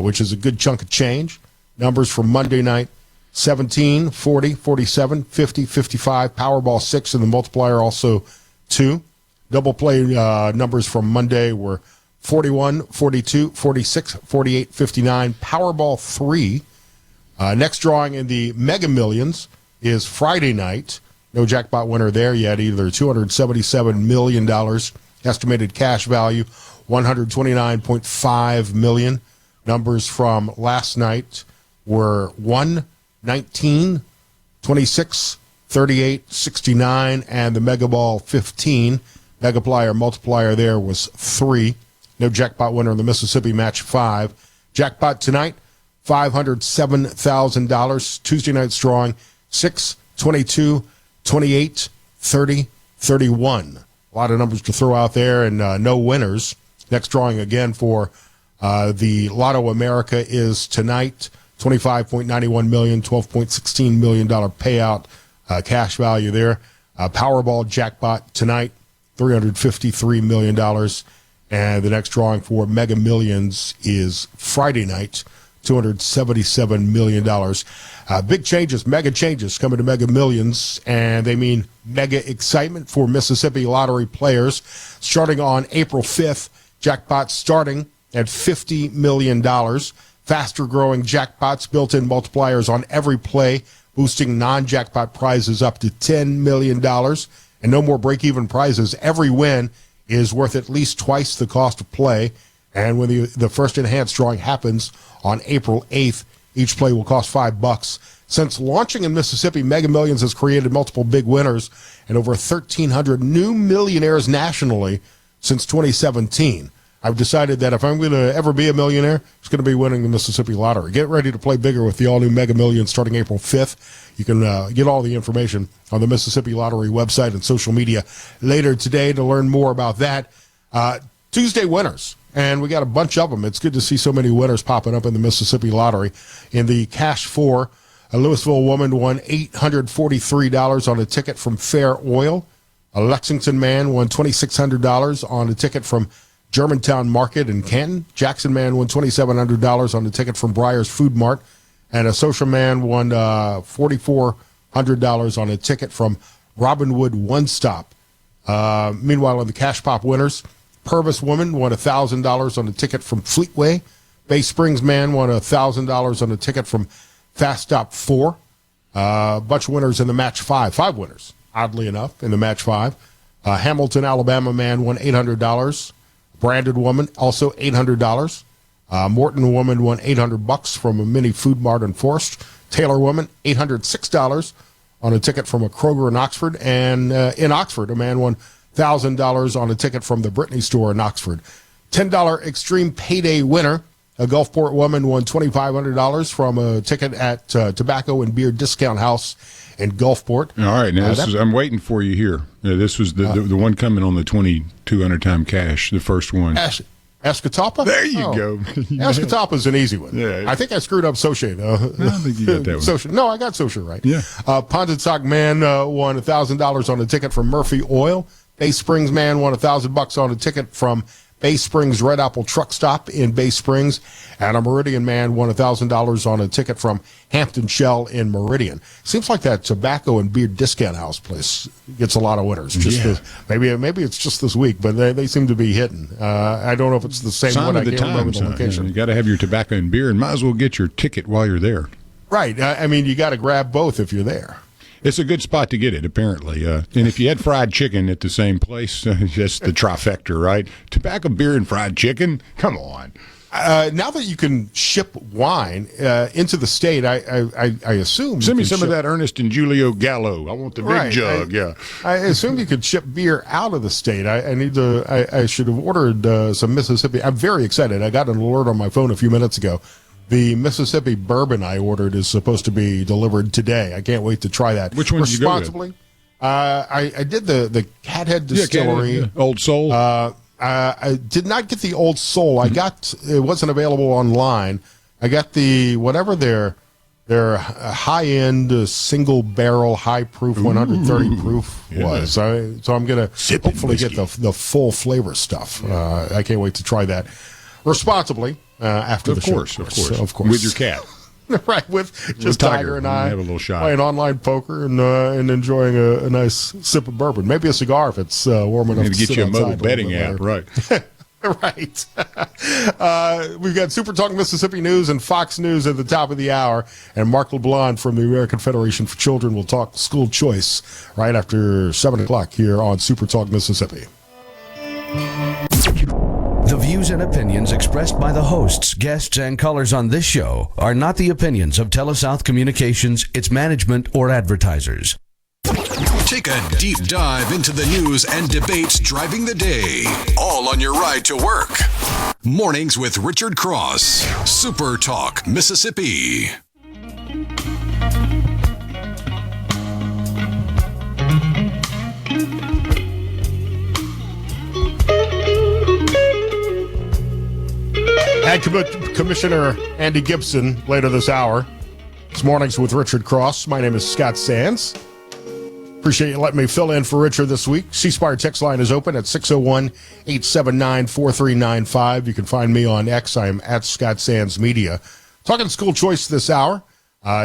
which is a good chunk of change. Numbers from Monday night: 17, 40, 47, 50, 55, Powerball 6, and the multiplier also 2. Double play numbers from Monday were 41, 42, 46, 48, 59, Powerball 3. Next drawing in the Mega Millions is Friday night. No jackpot winner there yet either. $277 million. Estimated cash value, $129.5 million. Numbers from last night were 1, 19, 26, 38, 69, and the Mega Ball 15. Megaplier multiplier there was 3. No jackpot winner in the Mississippi Match 5. Jackpot tonight, $507,000. Tuesday night's drawing, 6, 22, 28, 30, 31. A lot of numbers to throw out there, and no winners. Next drawing again for the Lotto America is tonight, $25.91 million, $12.16 million payout, cash value there. Powerball jackpot tonight, $353 million. And the next drawing for Mega Millions is Friday night, $277 million. Big changes, mega changes coming to Mega Millions, and they mean mega excitement for Mississippi Lottery players. Starting on April 5th, jackpots starting at $50 million. Faster growing jackpots, built-in multipliers on every play, boosting non-jackpot prizes up to $10 million. And no more break-even prizes. Every win is worth at least twice the cost of play. And when the first enhanced drawing happens on April 8th, each play will cost $5. Since launching in Mississippi, Mega Millions has created multiple big winners and over 1,300 new millionaires nationally since 2017. I've decided that if I'm going to ever be a millionaire, it's going to be winning the Mississippi Lottery. Get ready to play bigger with the all-new Mega Millions starting April 5th. You can get all the information on the Mississippi Lottery website and social media later today to learn more about that. Tuesday winners, and we got a bunch of them. It's good to see so many winners popping up in the Mississippi Lottery. In the Cash 4, a Louisville woman won $843 on a ticket from Fair Oil. A Lexington man won $2,600 on a ticket from Germantown Market in Canton. Jackson man won $2,700 on the ticket from Breyer's Food Mart. And a Social man won $4,400 on a ticket from Robinwood One Stop. Meanwhile, in the Cash Pop winners, Purvis woman won $1,000 on a ticket from Fleetway. Bay Springs man won $1,000 on a ticket from Fast Stop 4. A bunch of winners in the Match 5. 5 winners, oddly enough, in the Match 5. Hamilton, Alabama man won $800. Branded woman, also $800. Morton woman won $800 from a mini Food Mart in Forest. Taylor woman, $806 on a ticket from a Kroger in Oxford. And in Oxford, a man won $1,000 on a ticket from the Brittany store in Oxford. $10 Extreme Payday winner. A Gulfport woman won $2,500 from a ticket at Tobacco and Beer Discount House in Gulfport. All right, now I'm waiting for you here. This was the one coming on the 2,200 time cash, the first one. Escatapa? There you go. Escatapa is an easy one. Yeah. I think I screwed up Soche, though. I don't think you got that one. Soche. No, I got Soche right. Yeah. Pontotoc man won $1,000 on a ticket from Murphy Oil. Bay Springs man won $1,000 on a ticket from Bay Springs Red Apple Truck Stop in Bay Springs. And a Meridian man won $1,000 on a ticket from Hampton Shell in Meridian. Seems like that tobacco and beer discount house place gets a lot of winners. Maybe it's just this week, but they seem to be hitting. I don't know if it's the same Sign one. of the I can't remember times. the location. You got to have your tobacco and beer, and might as well get your ticket while you're there. Right. I mean, you got to grab both if you're there. It's a good spot to get it, apparently. And if you had fried chicken at the same place, just the trifecta, right? Tobacco, beer, and fried chicken? Come on. Now that you can ship wine into the state, I assume... Send me some of that Ernest and Julio Gallo. I want the big jug, yeah. I assume you could ship beer out of the state. I should have ordered some Mississippi. I'm very excited. I got an alert on my phone a few minutes ago. The Mississippi bourbon I ordered is supposed to be delivered today. I can't wait to try that. Which one did you go with? I did the Cathead Distillery. Yeah, Old Soul. I did not get the Old Soul. It wasn't available online. I got the whatever their high end single barrel high proof 130 proof was. So I'm gonna hopefully get the full flavor stuff. I can't wait to try that responsibly after the show. Of course, with your cat. Right, with just Tiger and I have a little shot. Playing online poker and enjoying a nice sip of bourbon. Maybe a cigar if it's warm enough to get sit you a mobile outside betting app, right? Right. We've got SuperTalk Mississippi News and Fox News at the top of the hour. And Marc LeBlond from the American Federation for Children will talk school choice right after 7 o'clock here on SuperTalk Mississippi. The views and opinions expressed by the hosts, guests, and callers on this show are not the opinions of TeleSouth Communications, its management, or advertisers. Take a deep dive into the news and debates driving the day, all on your ride to work. Mornings with Richard Cross, SuperTalk Mississippi. Ag Commissioner Andy Gipson later this hour. It's Mornings with Richard Cross. My name is Scott Sands. Appreciate you letting me fill in for Richard this week. C-Spire text line is open at 601-879-4395. You can find me on X. I am at Scott Sands Media. Talking school choice this hour.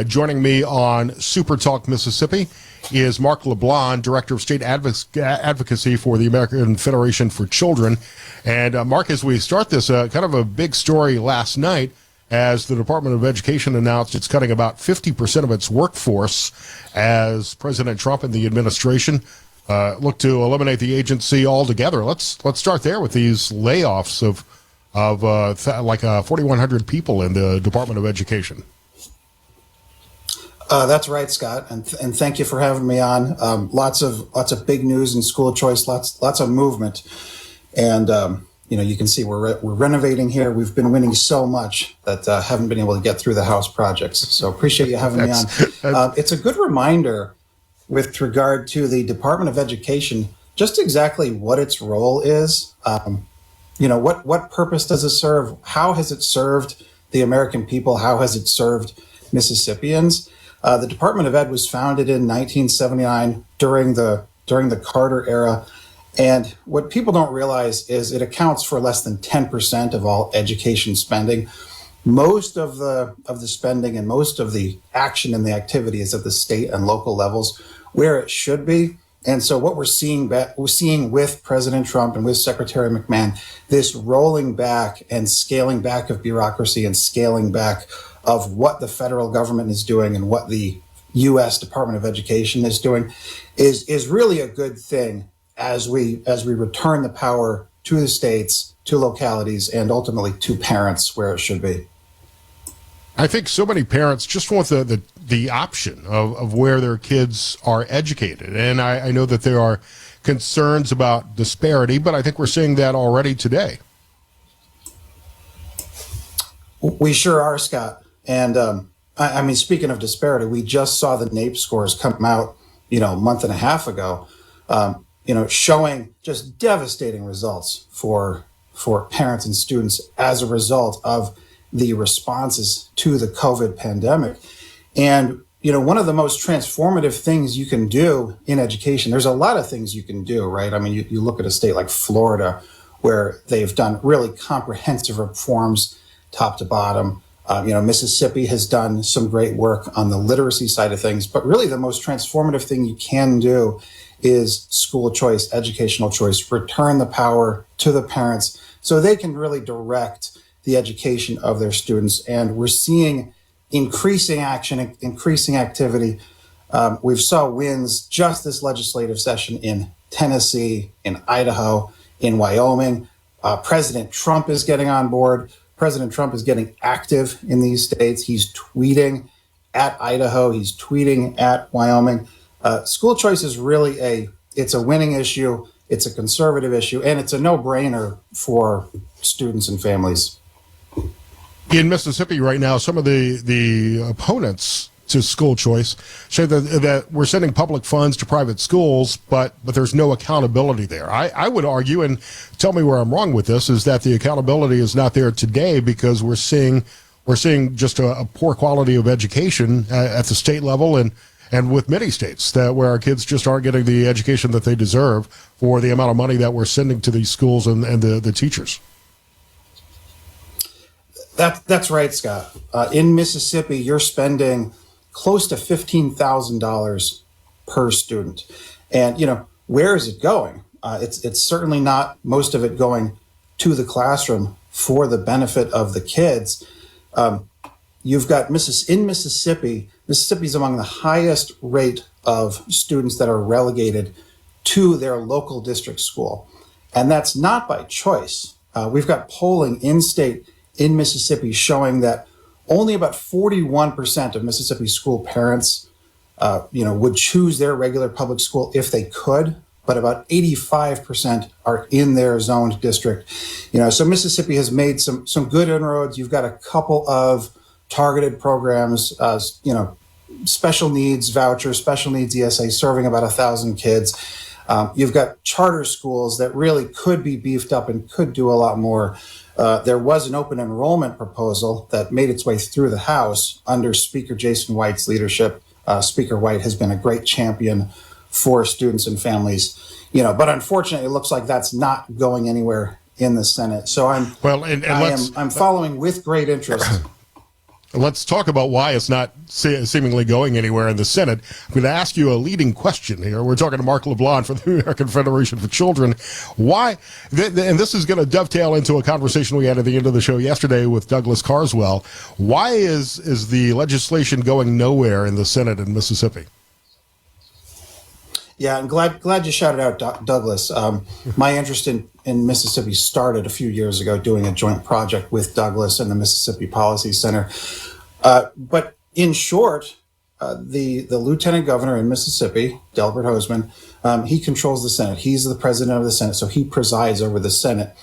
Joining me on SuperTalk Mississippi is Marc LeBlond, Director of State Advocacy for the American Federation for Children. And Marc, as we start this, kind of a big story last night as the Department of Education announced it's cutting about 50% of its workforce as President Trump and the administration look to eliminate the agency altogether. Let's start there with these layoffs of 4,100 people in the Department of Education. That's right, Scott, and thank you for having me on. Lots of big news in school choice, lots of movement, and you can see we're renovating here. We've been winning so much that haven't been able to get through the House projects. So appreciate you having me on. It's a good reminder with regard to the Department of Education, just exactly what its role is. What purpose does it serve? How has it served the American people? How has it served Mississippians? The Department of Ed was founded in 1979 during the Carter era. And what people don't realize is it accounts for less than 10% of all education spending. Most of the spending and most of the action and the activity is at the state and local levels where it should be. And so what we're seeing with President Trump and with Secretary McMahon, this rolling back and scaling back of bureaucracy and scaling back of what the federal government is doing and what the U.S. Department of Education is doing is really a good thing as we return the power to the states, to localities, and ultimately to parents where it should be. I think so many parents just want the option of where their kids are educated. And I know that there are concerns about disparity, but I think we're seeing that already today. We sure are, Scott. And I mean, speaking of disparity, we just saw the NAEP scores come out, a month and a half ago, showing just devastating results for for parents and students as a result of the responses to the COVID pandemic. And, one of the most transformative things you can do in education, there's a lot of things you can do, right? I mean, you look at a state like Florida, where they've done really comprehensive reforms top to bottom. Mississippi has done some great work on the literacy side of things, but really the most transformative thing you can do is school choice, educational choice, return the power to the parents so they can really direct the education of their students. And we're seeing increasing action, increasing activity. We've saw wins just this legislative session in Tennessee, in Idaho, in Wyoming. President Trump is getting on board. President Trump is getting active in these states. He's tweeting at Idaho. He's tweeting at Wyoming. School choice is really it's a winning issue. It's a conservative issue, and it's a no-brainer for students and families. In Mississippi right now, some of the opponents to school choice say that we're sending public funds to private schools, but there's no accountability there. I would argue, and tell me where I'm wrong with this, is that the accountability is not there today because we're seeing just a poor quality of education at the state level and with many states where our kids just aren't getting the education that they deserve for the amount of money that we're sending to these schools and the teachers. That's right, Scott. In Mississippi, you're spending close to $15,000 per student. And, where is it going? It's certainly not most of it going to the classroom for the benefit of the kids. You've got in Mississippi is among the highest rate of students that are relegated to their local district school. And that's not by choice. We've got polling in-state in Mississippi showing that only about 41% of Mississippi school parents, would choose their regular public school if they could, but about 85% are in their zoned district. So Mississippi has made some good inroads. You've got a couple of targeted programs, special needs vouchers, special needs ESA serving about 1,000 kids. You've got charter schools that really could be beefed up and could do a lot more. There was an open enrollment proposal that made its way through the House under Speaker Jason White's leadership. Speaker White has been a great champion for students and families, but unfortunately, it looks like that's not going anywhere in the Senate. So I'm following with great interest. Let's talk about why it's not seemingly going anywhere in the Senate. I'm going to ask you a leading question here. We're talking to Marc LeBlond from the American Federation for Children. Why, and this is going to dovetail into a conversation we had at the end of the show yesterday with Douglas Carswell. Why is the legislation going nowhere in the Senate in Mississippi? Yeah, I'm glad you shouted out Douglas. My interest in Mississippi started a few years ago doing a joint project with Douglas and the Mississippi Policy Center. But in short, the lieutenant governor in Mississippi, Delbert Hosemann, he controls the Senate. He's the president of the Senate, so he presides over the Senate.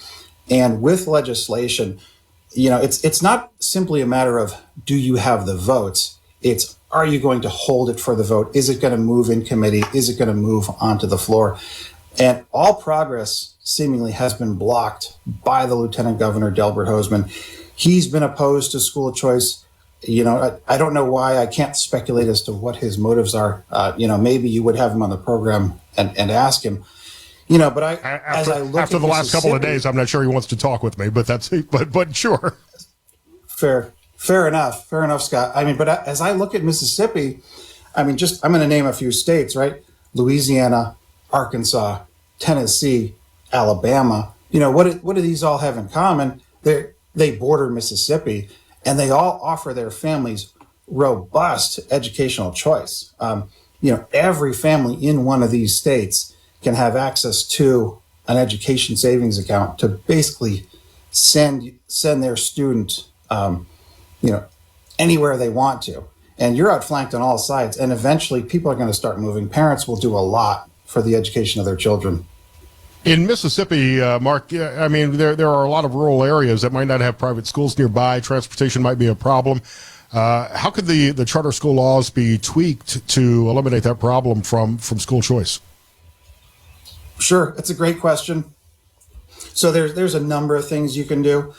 And with legislation, it's not simply a matter of do you have the votes? It's are you going to hold it for the vote? Is it going to move in committee? Is it going to move onto the floor? And all progress seemingly has been blocked by the Lieutenant Governor, Delbert Hosemann. He's been opposed to school choice. I don't know why. I can't speculate as to what his motives are. Maybe you would have him on the program and ask him. But after the last couple of days, I'm not sure he wants to talk with me. But but sure. Fair enough, Scott. But as I look at Mississippi, I'm going to name a few states, right? Louisiana, Arkansas, Tennessee, Alabama. What do these all have in common? They border Mississippi, and they all offer their families robust educational choice. Every family in one of these states can have access to an education savings account to basically send their student anywhere they want to. And you're outflanked on all sides. And eventually people are going to start moving. Parents will do a lot for the education of their children. In Mississippi, Mark, there are a lot of rural areas that might not have private schools nearby. Transportation might be a problem. How could the charter school laws be tweaked to eliminate that problem from school choice? Sure. It's a great question. So there's a number of things you can do.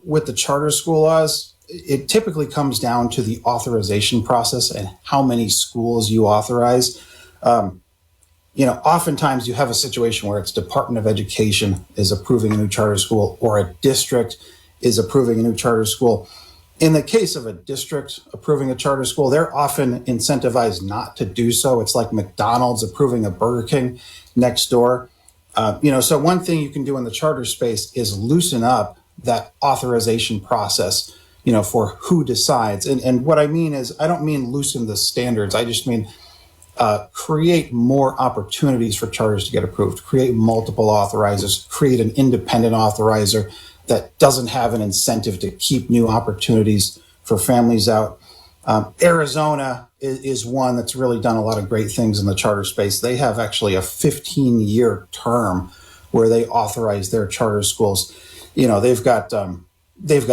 With the charter school laws, it typically comes down to the authorization process and how many schools you authorize. Oftentimes you have a situation where it's Department of Education is approving a new charter school or a district is approving a new charter school. In the case of a district approving a charter school, they're often incentivized not to do so. It's like McDonald's approving a Burger King next door. So one thing you can do in the charter space is loosen up that authorization process, for who decides. And what I mean is, I don't mean loosen the standards. I just mean create more opportunities for charters to get approved, create multiple authorizers, create an independent authorizer that doesn't have an incentive to keep new opportunities for families out. Arizona is one that's really done a lot of great things in the charter space. They have actually a 15-year term where they authorize their charter schools. They've got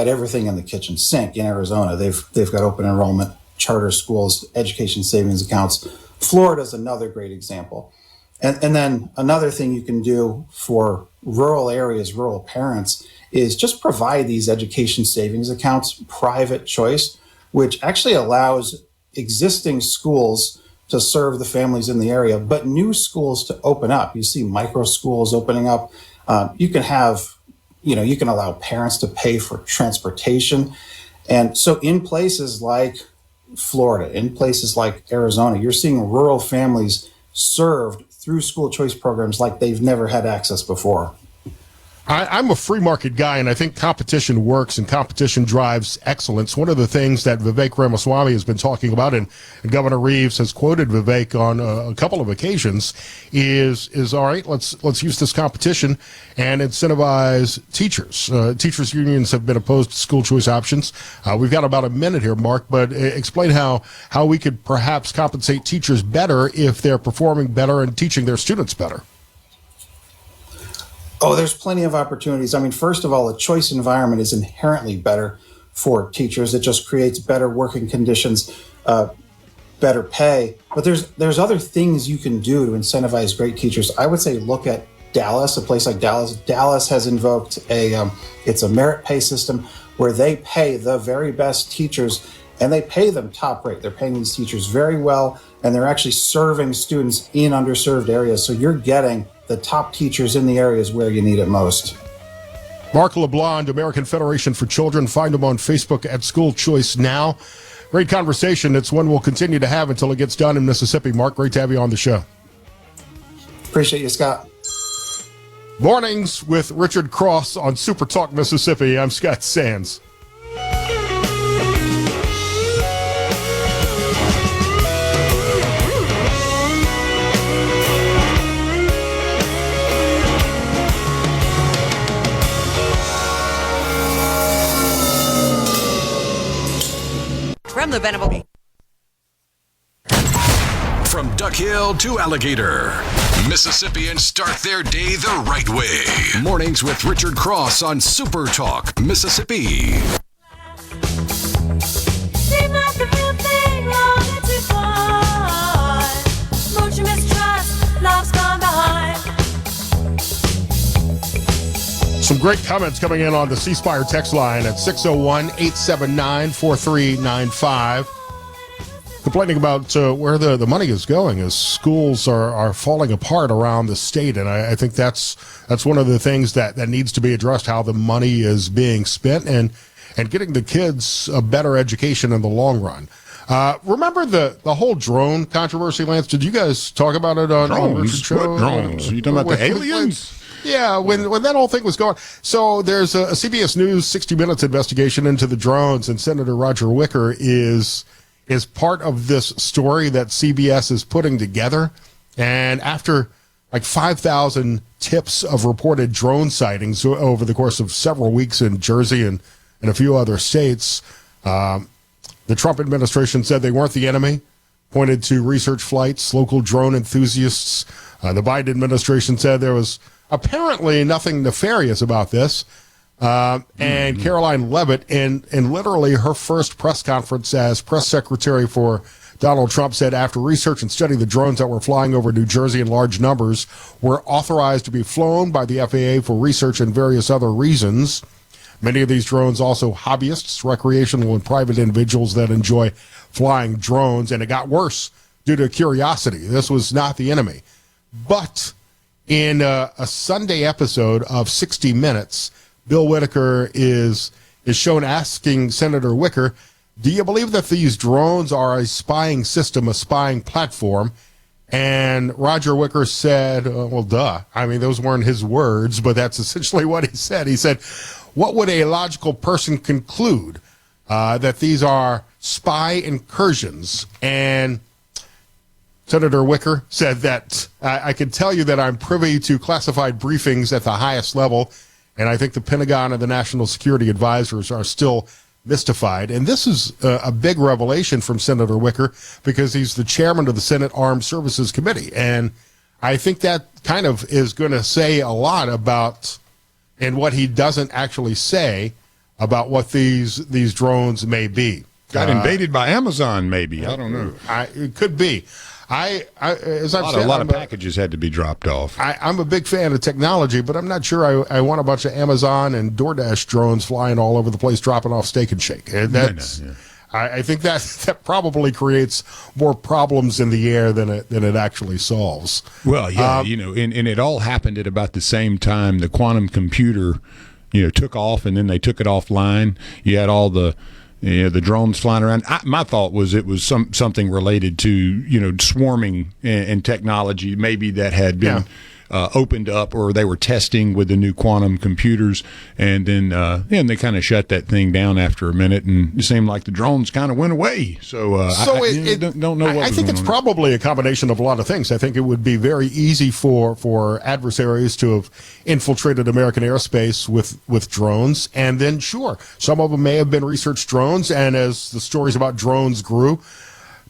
everything in the kitchen sink in Arizona. They've got open enrollment, charter schools, education savings accounts. Florida's another great example. And then another thing you can do for rural areas, rural parents, is just provide these education savings accounts, private choice, which actually allows existing schools to serve the families in the area, but new schools to open up. You see micro schools opening up. You can allow parents to pay for transportation. And so in places like Florida, in places like Arizona, you're seeing rural families served through school choice programs like they've never had access before. I'm a free market guy, and I think competition works and competition drives excellence. One of the things that Vivek Ramaswamy has been talking about, and Governor Reeves has quoted Vivek on a couple of occasions, is all right, let's use this competition and incentivize teachers. Teachers unions have been opposed to school choice options. We've got about a minute here, Mark, but explain how we could perhaps compensate teachers better if they're performing better and teaching their students better. Oh, there's plenty of opportunities. I mean, first of all, a choice environment is inherently better for teachers. It just creates better working conditions, better pay. But there's other things you can do to incentivize great teachers. I would say look at Dallas, a place like Dallas. Dallas has invoked it's a merit pay system where they pay the very best teachers, and they pay them top rate. They're paying these teachers very well, and they're actually serving students in underserved areas. So you're getting the top teachers in the areas where you need it most. Marc LeBlond, American Federation for Children. Find him on Facebook at School Choice Now. Great conversation. It's one we'll continue to have until it gets done in Mississippi. Mark, great to have you on the show. Appreciate you, Scott. Mornings with Richard Cross on SuperTalk Mississippi. I'm Scott Sands. From the Venable. From Duck Hill to Alligator, Mississippians start their day the right way. Mornings with Richard Cross on SuperTalk Mississippi. Seem like the real thing, long too far. Much mistrust, love's gone behind. Some great comments coming in on the C Spire text line at 601-879-4395. Complaining about where the money is going as schools are falling apart around the state. And I think that's one of the things that needs to be addressed, how the money is being spent and getting the kids a better education in the long run. Remember the whole drone controversy, Lance? Did you guys talk about it on Richard's show? What drones? Are you talking about the aliens? Yeah, when that whole thing was going. So there's a CBS News 60 Minutes investigation into the drones, and Senator Roger Wicker is part of this story that CBS is putting together. And after like 5,000 tips of reported drone sightings over the course of several weeks in Jersey and a few other states, the Trump administration said they weren't the enemy, pointed to research flights, local drone enthusiasts. The Biden administration said there was apparently nothing nefarious about this, And Caroline Leavitt, in literally her first press conference as press secretary for Donald Trump, said after research and study, the drones that were flying over New Jersey in large numbers were authorized to be flown by the FAA for research and various other reasons. Many of these drones also hobbyists, recreational and private individuals that enjoy flying drones, and it got worse due to curiosity. This was not the enemy. But in a Sunday episode of 60 Minutes, Bill Whitaker is shown asking Senator Wicker, do you believe that these drones are a spying system, a spying platform? And Roger Wicker said, well, duh. I mean, those weren't his words, but that's essentially what he said. He said, what would a logical person conclude? That these are spy incursions? And Senator Wicker said that I can tell you that I'm privy to classified briefings at the highest level, and I think the Pentagon and the National Security Advisors are still mystified. And this is a big revelation from Senator Wicker because he's the chairman of the Senate Armed Services Committee. And I think that kind of is going to say a lot about, and what he doesn't actually say about what these drones may be. Got invaded by Amazon, maybe. I don't know. It could be. As I've said, a lot of packages had to be dropped off. I'm a big fan of technology, but I'm not sure I want a bunch of Amazon and DoorDash drones flying all over the place, dropping off Steak and Shake. I think that probably creates more problems in the air than it actually solves. Well, yeah, and it all happened at about the same time. The quantum computer, took off, and then they took it offline. You had all the drones flying around. My thought was it was something related to, swarming and technology, maybe that had been opened up, or they were testing with the new quantum computers, and then they kind of shut that thing down after a minute, and it seemed like the drones kind of went away. So, I don't know what I think it's probably a combination of a lot of things. I think it would be very easy for adversaries to have infiltrated American airspace with drones, and then sure, some of them may have been research drones, and as the stories about drones grew,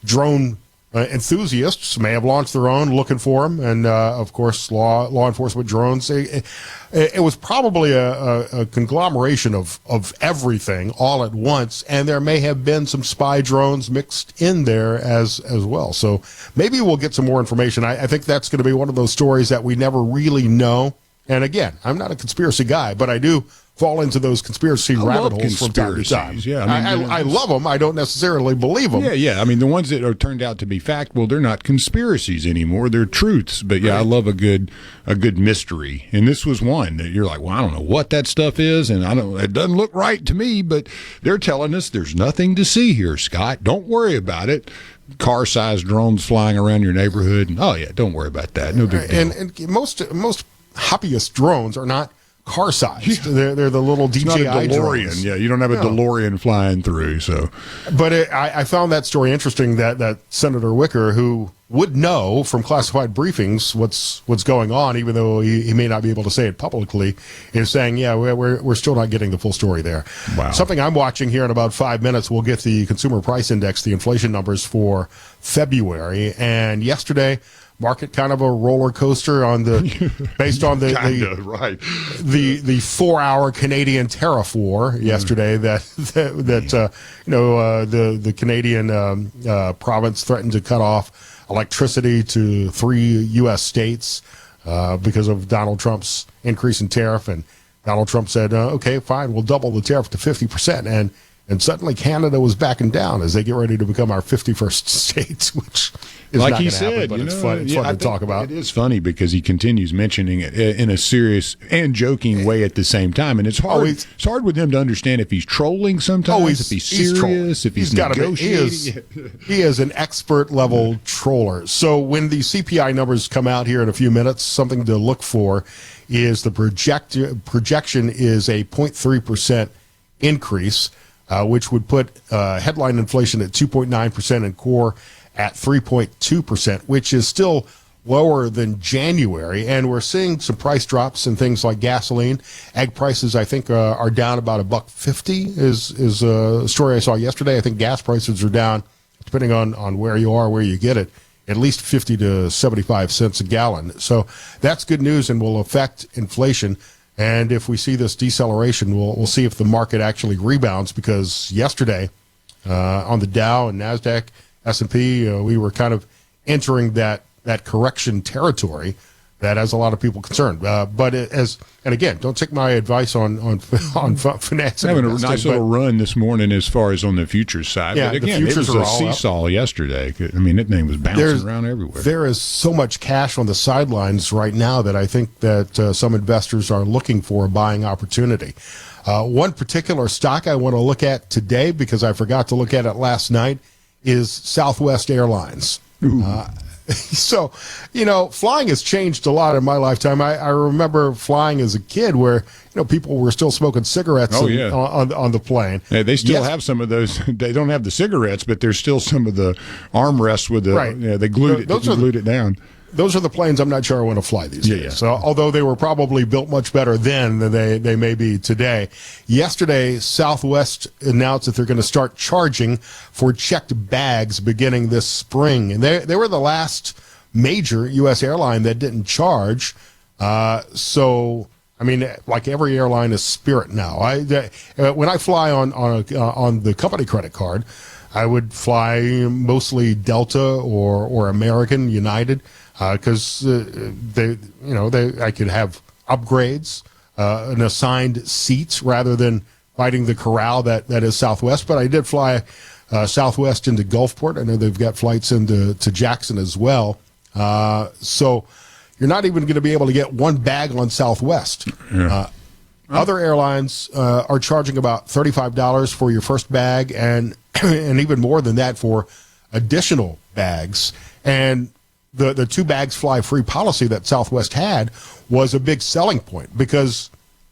drone enthusiasts may have launched their own looking for them, and of course law enforcement drones. It was probably a conglomeration of everything all at once, and there may have been some spy drones mixed in there as well. So maybe we'll get some more information. I think that's going to be one of those stories that we never really know. And again, I'm not a conspiracy guy, but I do fall into those conspiracy rabbit holes from time to time. Yeah, I love them. I don't necessarily believe them. Yeah. I mean, the ones that are turned out to be fact, well, they're not conspiracies anymore. They're truths. But yeah, I love a good mystery. And this was one that you're like, well, I don't know what that stuff is, and it doesn't look right to me. But they're telling us there's nothing to see here, Scott. Don't worry about it. Car-sized drones flying around your neighborhood. And, oh yeah, don't worry about that. No big deal. And most hobbyist drones are not car-sized. They're the little DJI DeLorean. drones. Yeah, you don't have a DeLorean flying through. So, but I found that story interesting. That Senator Wicker, who would know from classified briefings what's going on, even though he may not be able to say it publicly, is saying, yeah, we're still not getting the full story there. Wow. Something I'm watching here in about 5 minutes. We'll get the Consumer Price Index, the inflation numbers for February, and yesterday. Market kind of a roller coaster based on the 4-hour Canadian tariff war yesterday that the Canadian province threatened to cut off electricity to 3 U.S. states because of Donald Trump's increase in tariff, and Donald Trump said, okay, fine, we'll double the tariff to 50%, and suddenly Canada was backing down as they get ready to become our 51st state, which is like not he happen, said, but it's fun to talk about. It is funny because he continues mentioning it in a serious and joking way at the same time, and it's hard. It's hard with him to understand if he's trolling sometimes, if he's serious, if he's negotiating. He is an expert level troller. So when the CPI numbers come out here in a few minutes, something to look for is the projection is a 0.3% increase. Which would put headline inflation at 2.9% and core at 3.2%, which is still lower than January. And we're seeing some price drops in things like gasoline. Egg prices, I think, are down about $1.50 is a story I saw yesterday. I think gas prices are down, depending on where you are, where you get it, at least 50 to 75 cents a gallon. So that's good news and will affect inflation. And if we see this deceleration, we'll see if the market actually rebounds, because yesterday on the Dow and NASDAQ, S&P, we were kind of entering that correction territory that has a lot of people concerned. But and again, don't take my advice on finance. Having a nice little run this morning as far as on the futures side. Yeah, but again, the futures it was are a all seesaw yesterday. I mean, that thing was bouncing around everywhere. There is so much cash on the sidelines right now that I think that some investors are looking for a buying opportunity. One particular stock I want to look at today, because I forgot to look at it last night, is Southwest Airlines. So, flying has changed a lot in my lifetime. I remember flying as a kid where, people were still smoking cigarettes on the plane. Yeah, they still have some of those. They don't have the cigarettes, but there's still some of the armrests with the, right. They glued it down. Those are the planes I'm not sure I want to fly these days. Yeah. So, although they were probably built much better then than they may be today. Yesterday, Southwest announced that they're going to start charging for checked bags beginning this spring. And they were the last major U.S. airline that didn't charge. So, I mean, like every airline is Spirit now. When I fly on the company credit card, I would fly mostly Delta or American, United. Because I could have upgrades, an assigned seats rather than fighting the corral that is Southwest. But I did fly Southwest into Gulfport. I know they've got flights into Jackson as well. So you're not even going to be able to get one bag on Southwest. Yeah. Other airlines are charging about $35 for your first bag, and even more than that for additional bags. And the 2 bags fly free policy that Southwest had was a big selling point, because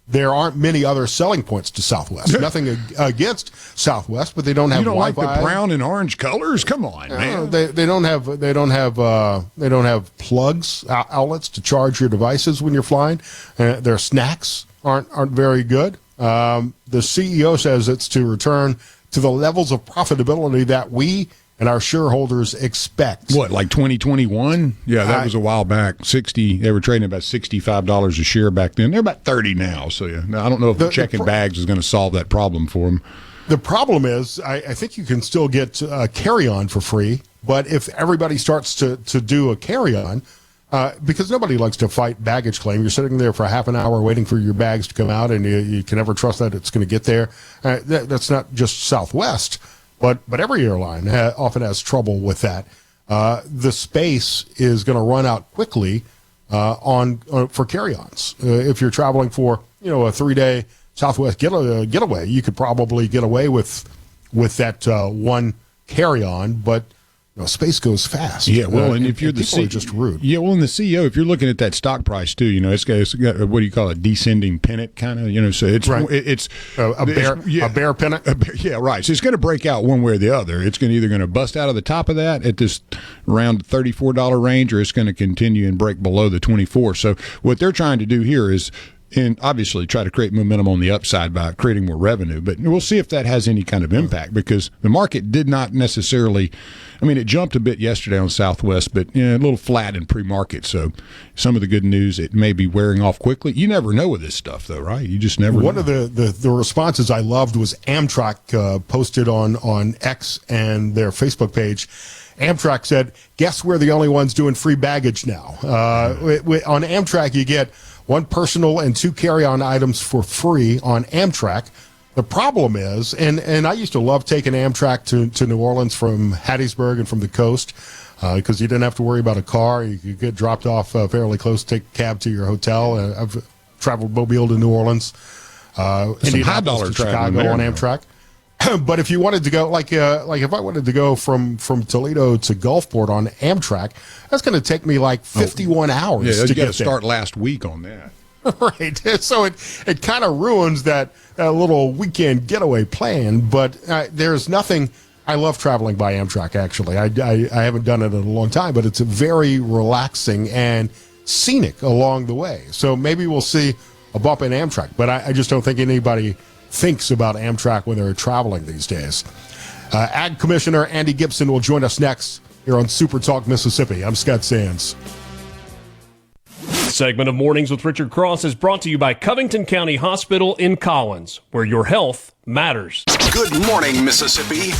there aren't many other selling points to Southwest. Nothing against Southwest, but they don't have Wi-Fi. You don't like the brown and orange colors? Come on, man. They don't have plugs, outlets to charge your devices when you're flying. Their snacks aren't very good. The CEO says it's to return to the levels of profitability that we and our shareholders expect. What, like 2021? Yeah, that was a while back. They were trading about $65 a share back then. They're about 30 now. So yeah, I don't know if checking bags is going to solve that problem for them. The problem is, I think you can still get carry-on for free, but if everybody starts to do a carry-on, because nobody likes to fight baggage claim. You're sitting there for a half an hour waiting for your bags to come out, and you can never trust that it's going to get there. That's not just Southwest. But every airline often has trouble with that. The space is going to run out quickly for carry-ons. If you're traveling for a 3-day Southwest getaway, you could probably get away with that one carry-on, but space goes fast. Yeah, well, and if you're the CEO, just rude. Yeah, well, and the CEO, if you're looking at that stock price too, it's got what do you call it, descending pennant kind of, so it's right. It's a bear pennant. Yeah, right. So it's going to break out one way or the other. It's either going to bust out of the top of that at this around $34 range, or it's going to continue and break below the 24. So what they're trying to do here is, and obviously try to create momentum on the upside by creating more revenue. But we'll see if that has any kind of impact, because the market did not necessarily – it jumped a bit yesterday on Southwest, but a little flat in pre-market. So some of the good news, it may be wearing off quickly. You never know with this stuff, though, right? You just never know. One of the responses I loved was Amtrak posted on X and their Facebook page. Amtrak said, guess we're the only ones doing free baggage now. On Amtrak, you get 1 personal and 2 carry-on items for free on Amtrak. The problem is, and I used to love taking Amtrak to New Orleans from Hattiesburg and from the coast, because you didn't have to worry about a car. You could get dropped off fairly close, take a cab to your hotel. I've traveled Mobile to New Orleans, Indianapolis to Chicago on Amtrak. But if you wanted to go, like if I wanted to go from Toledo to Gulfport on Amtrak, that's going to take me like 51 hours to get there. Start last week on that. Right. So it kind of ruins that little weekend getaway plan. But there's nothing. I love traveling by Amtrak, actually. I haven't done it in a long time, but it's very relaxing and scenic along the way. So maybe we'll see a bump in Amtrak. But I just don't think anybody thinks about Amtrak when they're traveling these days. Ag Commissioner Andy Gipson will join us next here on Super Talk Mississippi. I'm Scott Sands. segment of Mornings with Richard Cross is brought to you by Covington County Hospital in Collins, where your health matters. Good morning, Mississippi.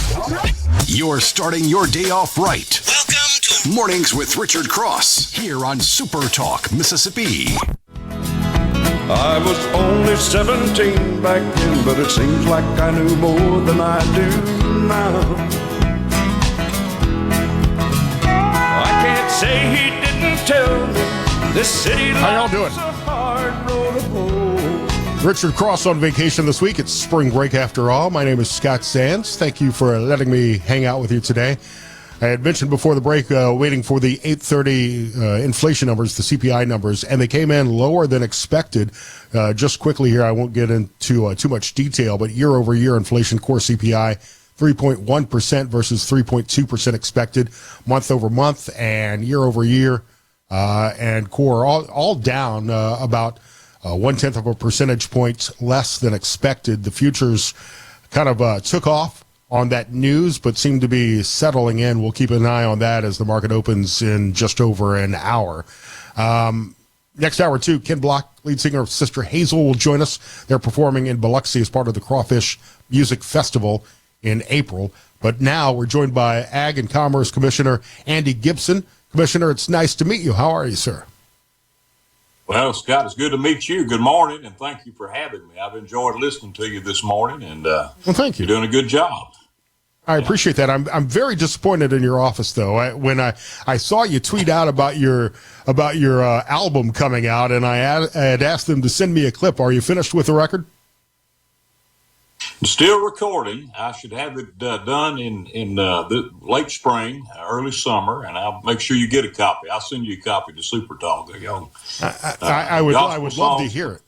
You're starting your day off right. Welcome to Mornings with Richard Cross here on SuperTalk, Mississippi. I was only 17 back then, but it seems like I knew more than I do now. I can't say he didn't tell me this city. How y'all doing? Richard Cross on vacation this week. It's spring break after all. My name is Scott Sands. Thank you for letting me hang out with you today. I had mentioned before the break, waiting for the 8:30 inflation numbers, the CPI numbers, and they came in lower than expected. Just quickly here, I won't get into too much detail, but year-over-year inflation, core CPI, 3.1% versus 3.2% expected, month-over-month, and year-over-year, and core all down about 0.1 of a percentage point less than expected. The futures kind of took off on that news, but seem to be settling in. We'll keep an eye on that as the market opens in just over an hour. Next hour, too, Ken Block, lead singer of Sister Hazel, will join us. They're performing in Biloxi as part of the Crawfish Music Festival in April. But now we're joined by Ag and Commerce Commissioner Andy Gipson. Commissioner, it's nice to meet you. How are you, sir? Well, Scott, it's good to meet you. Good morning, and thank you for having me. I've enjoyed listening to you this morning, and well, thank you. You're doing a good job. I appreciate that. I'm very disappointed in your office, though. When I saw you tweet out about your album coming out, and I had asked them to send me a clip. Are you finished with the record? I'm still recording. I should have it done in the late spring, early summer, and I'll make sure you get a copy. I'll send you a copy to SuperTalk. There you go. I would love to hear it.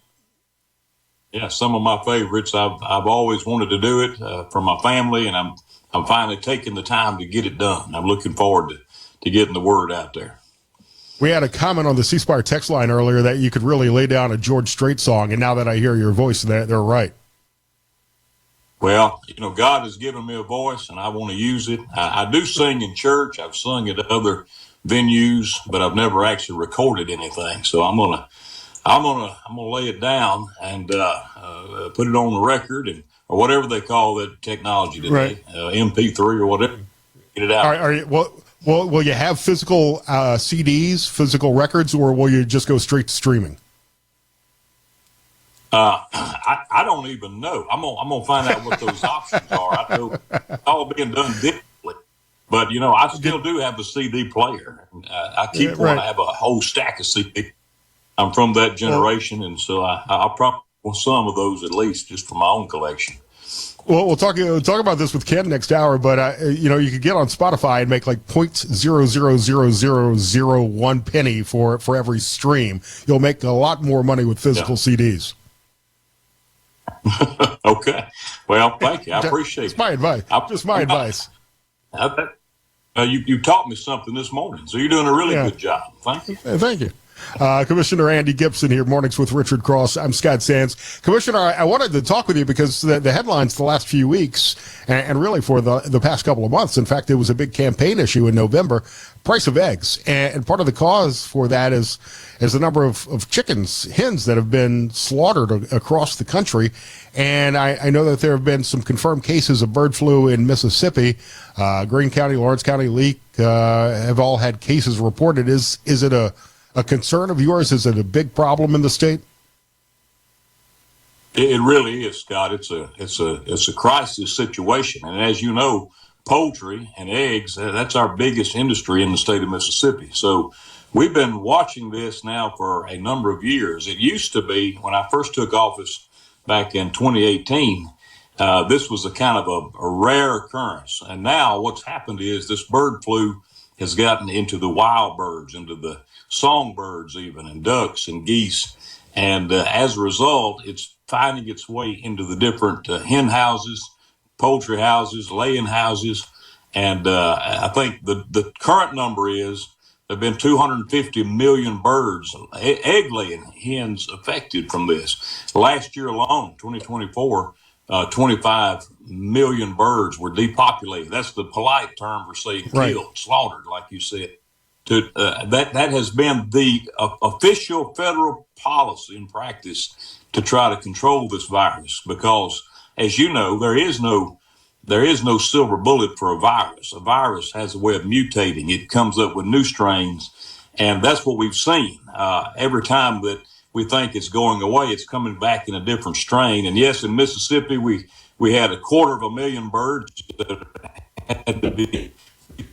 Yeah, some of my favorites. I've always wanted to do it for my family, and I'm finally taking the time to get it done. I'm looking forward to getting the word out there. We had a comment on the C Spire text line earlier that you could really lay down a George Strait song, and now that I hear your voice, they're right. Well, God has given me a voice, and I want to use it. I do sing in church. I've sung at other venues, but I've never actually recorded anything. So I'm gonna lay it down and put it on the record or whatever they call that technology today, right. MP3 or whatever. Get it out. Will you have physical CDs, physical records, or will you just go straight to streaming? I don't even know. I'm gonna find out what those options are. I know it's all being done digitally, but I still do have a CD player. I keep one. I have a whole stack of CD. I'm from that generation, and so I probably want some of those at least, just for my own collection. Well, we'll talk about this with Ken next hour, but you could get on Spotify and make like 0.00001 penny for every stream. You'll make a lot more money with physical CDs. Okay. Well, thank you. I appreciate it. It's my advice. Just my advice. You taught me something this morning, so you're doing a really good job. Thank you. Thank you. Commissioner Andy Gipson here, Mornings with Richard Cross. I'm Scott Sands. Commissioner, I wanted to talk with you because the headlines the last few weeks and really for the past couple of months, in fact, it was a big campaign issue in November, price of eggs. And part of the cause for that is the number of chickens, hens that have been slaughtered across the country. And I know that there have been some confirmed cases of bird flu in Mississippi. Greene County, Lawrence County, Leake have all had cases reported. Is it a concern of yours? Is it a big problem in the state? It really is, Scott. It's a crisis situation, and as you know, poultry and eggs, that's our biggest industry in the state of Mississippi. So we've been watching this now for a number of years. It used to be when I first took office back in 2018. This was a kind of a rare occurrence, and now what's happened is this bird flu has gotten into the wild birds, into the songbirds even, and ducks and geese. And as a result, it's finding its way into the different hen houses, poultry houses, laying houses. And I think the current number is there have been 250 million birds, egg-laying hens affected from this. Last year alone, 2024, 25 million birds were depopulated. That's the polite term for saying killed, slaughtered, like you said. that has been the official federal policy and practice to try to control this virus, because, as you know, there is no silver bullet for a virus. A virus has a way of mutating. It comes up with new strains, and that's what we've seen. Every time that we think it's going away, it's coming back in a different strain. And yes, in Mississippi, we had 250,000 birds that had to be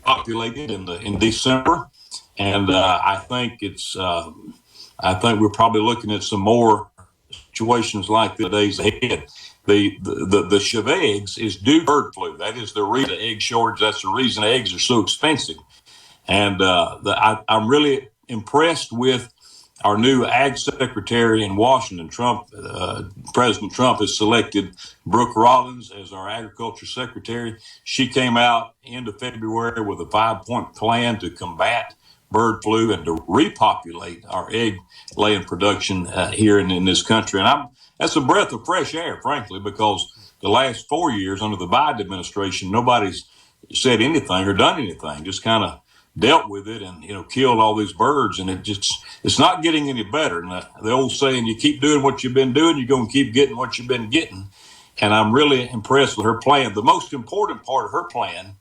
populated in December, and I think we're probably looking at some more situations like the days ahead. The Chev eggs is due to bird flu. That is the reason egg shortage. That's the reason eggs are so expensive. And I'm really impressed with our new ag secretary in Washington. President Trump has selected Brooke Rollins as our agriculture secretary. She came out end of February with a 5-point plan to combat bird flu and to repopulate our egg laying production here in this country. And that's a breath of fresh air, frankly, because the last 4 years under the Biden administration, nobody's said anything or done anything, just kind of dealt with it and, killed all these birds. And it's not getting any better. And the old saying, you keep doing what you've been doing, you're going to keep getting what you've been getting. And I'm really impressed with her plan. The most important part of her plan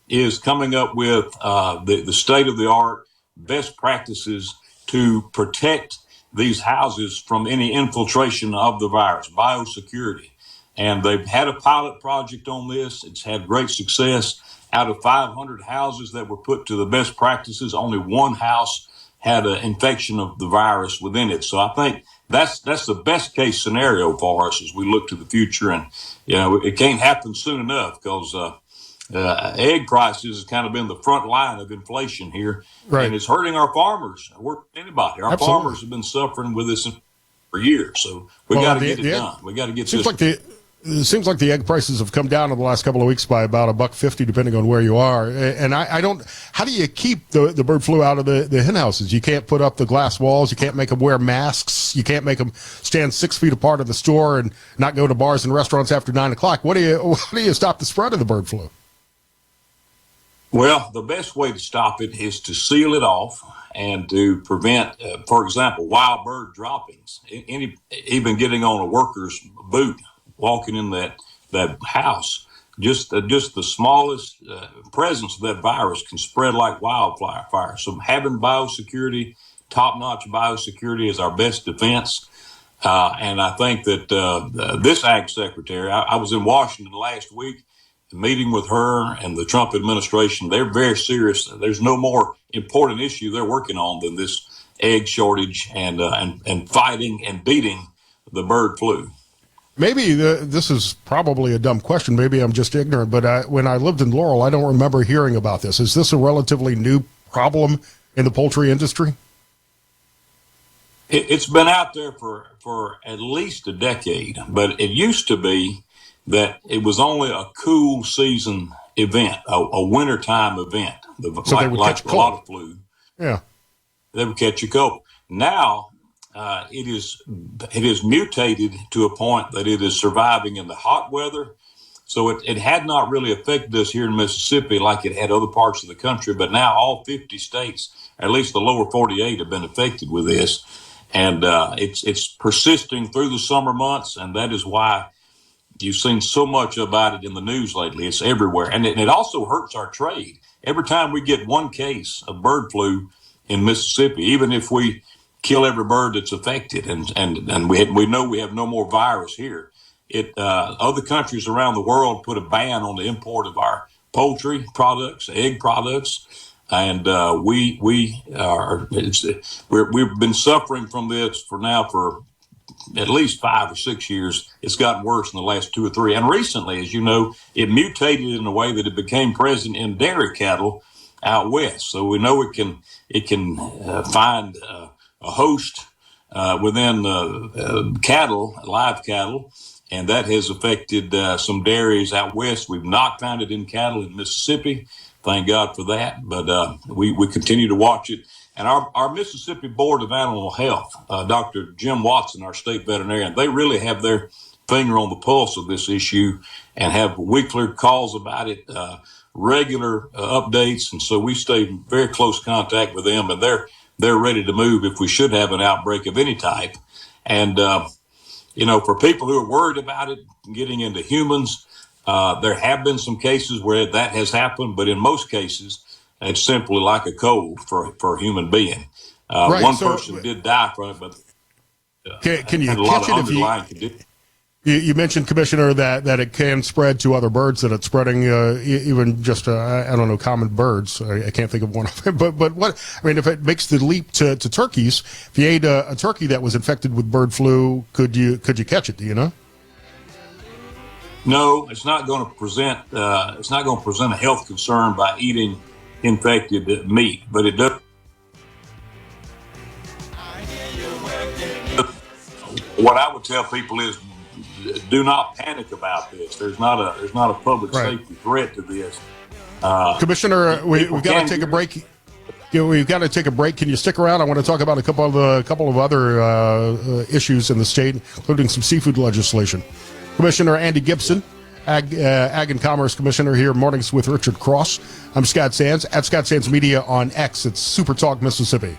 is coming up with the state-of-the-art best practices to protect these houses from any infiltration of the virus, biosecurity. And they've had a pilot project on this. It's had great success. Out of 500 houses that were put to the best practices, only one house had an infection of the virus within it. So I think that's the best case scenario for us as we look to the future. And, it can't happen soon enough, because egg prices has kind of been the front line of inflation here. Right. And it's hurting our farmers. Anybody. Our farmers have been suffering with this for years. So we got to get it done. We got to get this. It seems like the egg prices have come down in the last couple of weeks by about $1.50, depending on where you are. And I don't. How do you keep the bird flu out of the hen houses? You can't put up the glass walls. You can't make them wear masks. You can't make them stand 6 feet apart in the store and not go to bars and restaurants after 9 o'clock. How do you stop the spread of the bird flu? Well, the best way to stop it is to seal it off and to prevent, for example, wild bird droppings. Even getting on a worker's boot, walking in that house, just the smallest presence of that virus can spread like wildfire. So having biosecurity, top-notch biosecurity, is our best defense. And I think that this ag secretary, I was in Washington last week, meeting with her and the Trump administration. They're very serious. There's no more important issue they're working on than this egg shortage and fighting and beating the bird flu. Maybe this is probably a dumb question. Maybe I'm just ignorant, but when I lived in Laurel, I don't remember hearing about this. Is this a relatively new problem in the poultry industry? It's been out there for at least a decade, but it used to be that it was only a cool season event, a wintertime event, like a lot of flu. Yeah, they would catch a cold. Now it is mutated to a point that it is surviving in the hot weather. So it had not really affected us here in Mississippi like it had other parts of the country. But now all 50 states, at least the lower 48, have been affected with this, and it's persisting through the summer months, and that is why you've seen so much about it in the news lately. It's everywhere. And it also hurts our trade. Every time we get one case of bird flu in Mississippi, even if we kill every bird that's affected and we know we have no more virus here, other countries around the world put a ban on the import of our poultry products, egg products. And we've been suffering from this for at least 5 or 6 years. It's gotten worse in the last 2 or 3. And recently, as you know, it mutated in a way that it became present in dairy cattle out west. So we know it can find a host within cattle, live cattle, and that has affected some dairies out west. We've not found it in cattle in Mississippi. Thank God for that. But we continue to watch it. And our Mississippi Board of Animal Health, Dr. Jim Watson, our state veterinarian, they really have their finger on the pulse of this issue and have weekly calls about it regular updates, and so we stay in very close contact with them, and they're ready to move if we should have an outbreak of any type. And for people who are worried about it getting into humans, there have been some cases where that has happened, but in most cases, it's simply like a cold for a human being. One person did die from it, but can you catch it if you mentioned, Commissioner, that it can spread to other birds, that it's spreading even just, common birds. I can't think of one of them. But if it makes the leap to turkeys, if you ate a turkey that was infected with bird flu, could you catch it? Do you know? No, it's not going to present. It's not going to present a health concern by eating infected meat, but it does. What I would tell people is, do not panic about this. There's not a public safety threat to this. Commissioner, we've got to take a break. We've got to take a break. Can you stick around? I want to talk about a couple of other issues in the state, including some seafood legislation. Commissioner Andy Gipson, Ag and Commerce Commissioner here, Mornings with Richard Cross. I'm Scott Sands, at Scott Sands Media on X. It's SuperTalk Mississippi.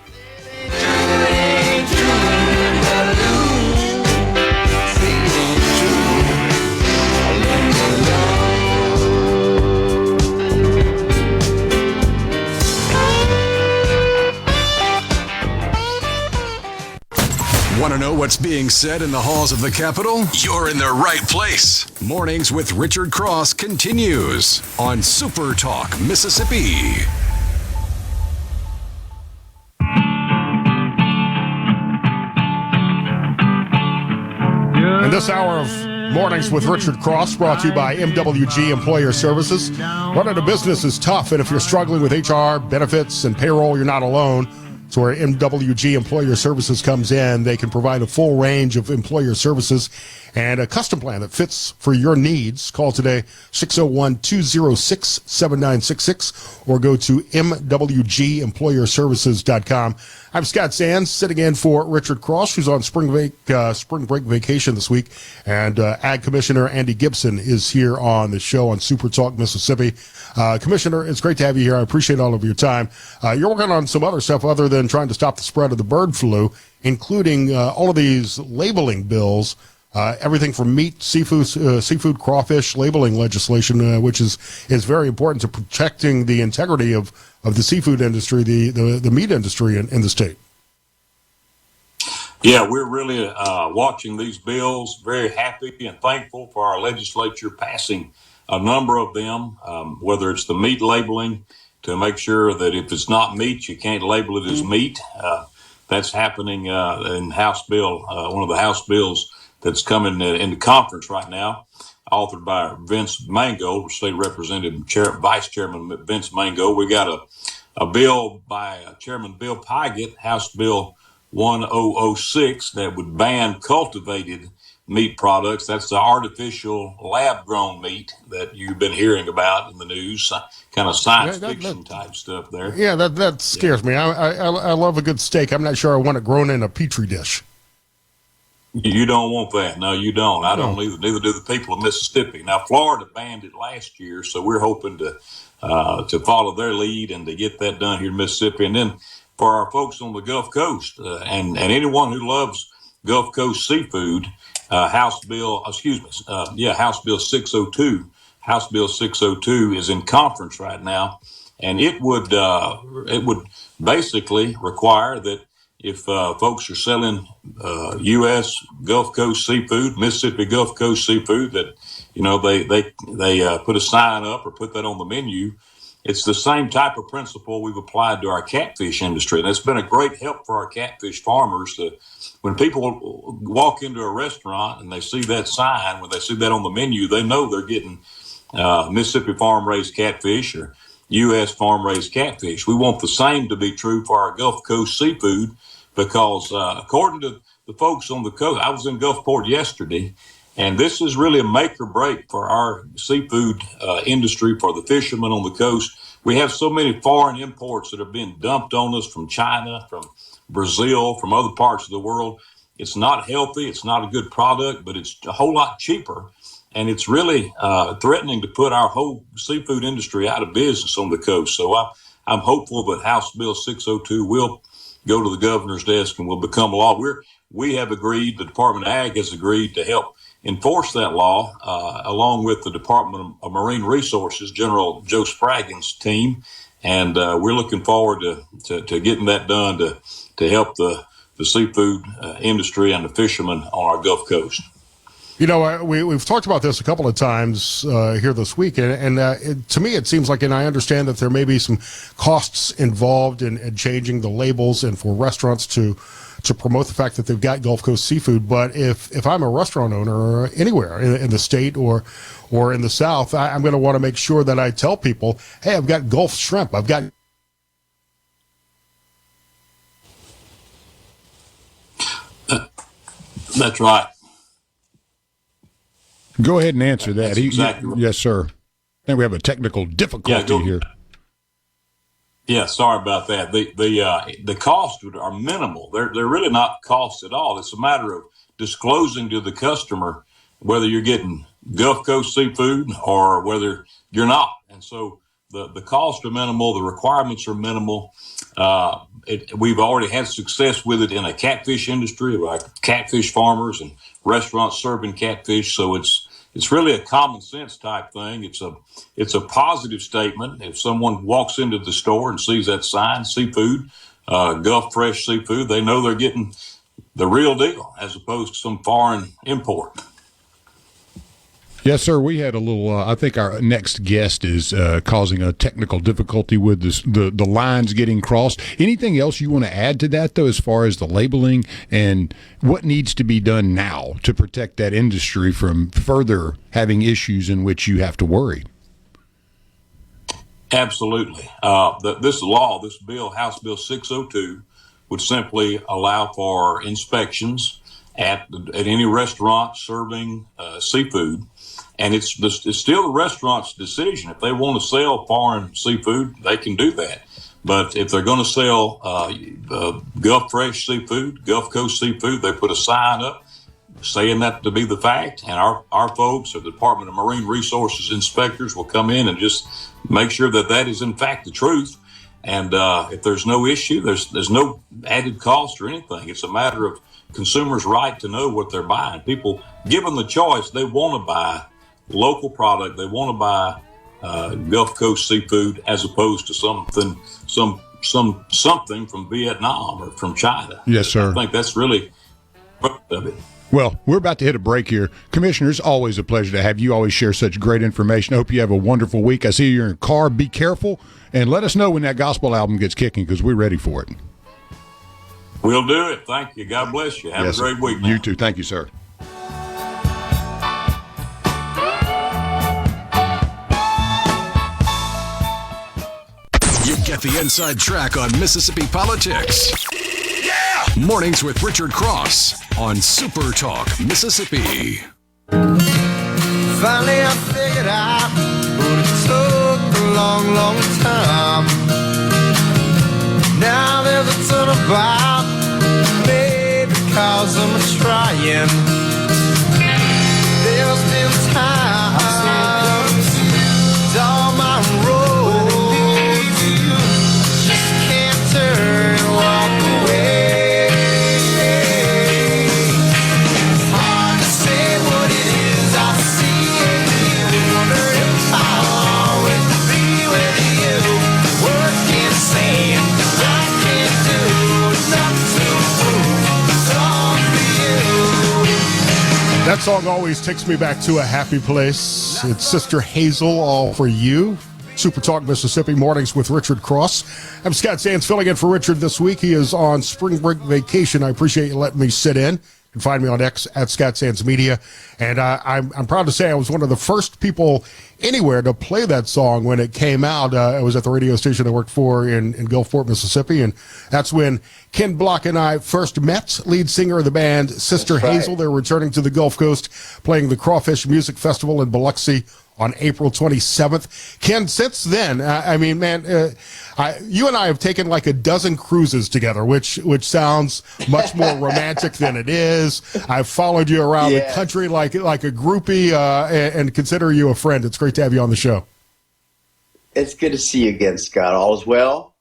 Want to know what's being said in the halls of the Capitol? You're in the right place. Mornings with Richard Cross continues on SuperTalk Mississippi. And this hour of Mornings with Richard Cross brought to you by MWG Employer Services. Running a business is tough, and if you're struggling with HR, benefits, and payroll, you're not alone. So where MWG Employer Services comes in, they can provide a full range of employer services and a custom plan that fits for your needs. Call today, 601-206-7966, or go to mwgemployerservices.com. I'm Scott Sands, sitting in for Richard Cross, who's on spring break vacation this week, and Ag Commissioner Andy Gipson is here on the show on SuperTalk Mississippi. Commissioner, it's great to have you here. I appreciate all of your time. You're working on some other stuff other than trying to stop the spread of the bird flu, including all of these labeling bills, everything from meat, seafood, crawfish labeling legislation, which is very important to protecting the integrity of the seafood industry, the meat industry in the state. Yeah, we're really watching these bills, very happy and thankful for our legislature passing a number of them, whether it's the meat labeling to make sure that if it's not meat, you can't label it as meat. That's happening in House Bill, one of the House bills that's coming into conference right now, authored by Vince Mango, State Representative Vice Chairman Vince Mango. We got a bill by Chairman Bill Pygott, House Bill 1006, that would ban cultivated meat products. That's the artificial lab-grown meat that you've been hearing about in the news, kind of science fiction type stuff there. Yeah, that scares me. I love a good steak. I'm not sure I want it grown in a Petri dish. You don't want that. No, you don't. I don't either. Neither do the people of Mississippi. Now, Florida banned it last year, so we're hoping to follow their lead and to get that done here in Mississippi. And then for our folks on the Gulf Coast and anyone who loves Gulf Coast seafood, House Bill 602. House Bill 602 is in conference right now, and it would basically require that if folks are selling U.S. Gulf Coast seafood, Mississippi Gulf Coast seafood, that they put a sign up or put that on the menu. It's the same type of principle we've applied to our catfish industry, and it's been a great help for our catfish farmers. When people walk into a restaurant and they see that sign, when they see that on the menu, they know they're getting Mississippi farm-raised catfish or U.S. farm-raised catfish. We want the same to be true for our Gulf Coast seafood because according to the folks on the coast, I was in Gulfport yesterday, and this is really a make or break for our seafood industry, for the fishermen on the coast. We have so many foreign imports that are being dumped on us from China, from Brazil, from other parts of the world. It's not healthy. It's not a good product, but it's a whole lot cheaper. and it's really threatening to put our whole seafood industry out of business on the coast. So I'm hopeful that House Bill 602 will go to the governor's desk and will become law. We have agreed, the Department of Ag has agreed to help enforce that law, along with the Department of Marine Resources, General Joe Spraggins' team. And we're looking forward to getting that done to help the seafood industry and the fishermen on our Gulf Coast. You know, we've talked about this a couple of times here this week, and to me it seems like, and I understand that there may be some costs involved in changing the labels and for restaurants to promote the fact that they've got Gulf Coast seafood. But if I'm a restaurant owner anywhere in the state or in the South, I'm going to want to make sure that I tell people, hey, I've got Gulf shrimp, I've got. That's right. Go ahead and answer that. Exactly right. Yes, sir. I think we have a technical difficulty here. Yeah, sorry about that. The costs are minimal. They're really not costs at all. It's a matter of disclosing to the customer whether you're getting Gulf Coast seafood or whether you're not. And so the costs are minimal. The requirements are minimal. We've already had success with it in a catfish industry, like catfish farmers and restaurants serving catfish. So it's really a common sense type thing. It's a positive statement. If someone walks into the store and sees that sign, seafood, Gulf fresh seafood, they know they're getting the real deal as opposed to some foreign import. Yes, sir. We had a little. I think our next guest is causing a technical difficulty with the lines getting crossed. Anything else you want to add to that, though, as far as the labeling and what needs to be done now to protect that industry from further having issues in which you have to worry? Absolutely. This bill, House Bill 602, would simply allow for inspections at any restaurant serving seafood. And it's still the restaurant's decision. If they want to sell foreign seafood, they can do that. But if they're going to sell Gulf fresh seafood, Gulf Coast seafood, they put a sign up saying that to be the fact. And our folks, or the Department of Marine Resources inspectors, will come in and just make sure that that is in fact the truth. And if there's no issue, there's no added cost or anything. It's a matter of consumers' right to know what they're buying. People, given the choice, they want to buy local product. They want to buy Gulf Coast seafood as opposed to something from Vietnam or from China. Yes, sir. I think that's really part of it. Well, we're about to hit a break here. Commissioners, always a pleasure to have you. Always share such great information. I hope you have a wonderful week. I see you're in a car. Be careful, and let us know when that gospel album gets kicking because we're ready for it. We'll do it. Thank you. God bless you. Have a great week, man. You too. Thank you, sir. You get the inside track on Mississippi politics. Yeah! Mornings with Richard Cross on SuperTalk, Mississippi. Finally I figured out, but it took a long, long time. Now there's a ton about, maybe cause I'm trying. There's been times, all my roads, just can't turn and walk away. It's hard to say what it is I see in you. Wonder if I'll always be with you. Words can't say it. That song always takes me back to a happy place. It's Sister Hazel, All For You. SuperTalk Mississippi Mornings with Richard Cross. I'm Scott Sands filling in for Richard this week. He is on spring break vacation. I appreciate you letting me sit in. You can find me on X at Scott Sands Media. And I'm proud to say I was one of the first people anywhere to play that song when it came out. I was at the radio station I worked for in Gulfport, Mississippi. And that's when Ken Block and I first met, lead singer of the band, Sister Hazel. They're returning to the Gulf Coast, playing the Crawfish Music Festival in Biloxi on April 27th. Ken, since then, You and I have taken like a dozen cruises together, which sounds much more romantic than it is. I've followed you around the country like a groupie, and consider you a friend. It's great to have you on the show. It's good to see you again, Scott. All is well.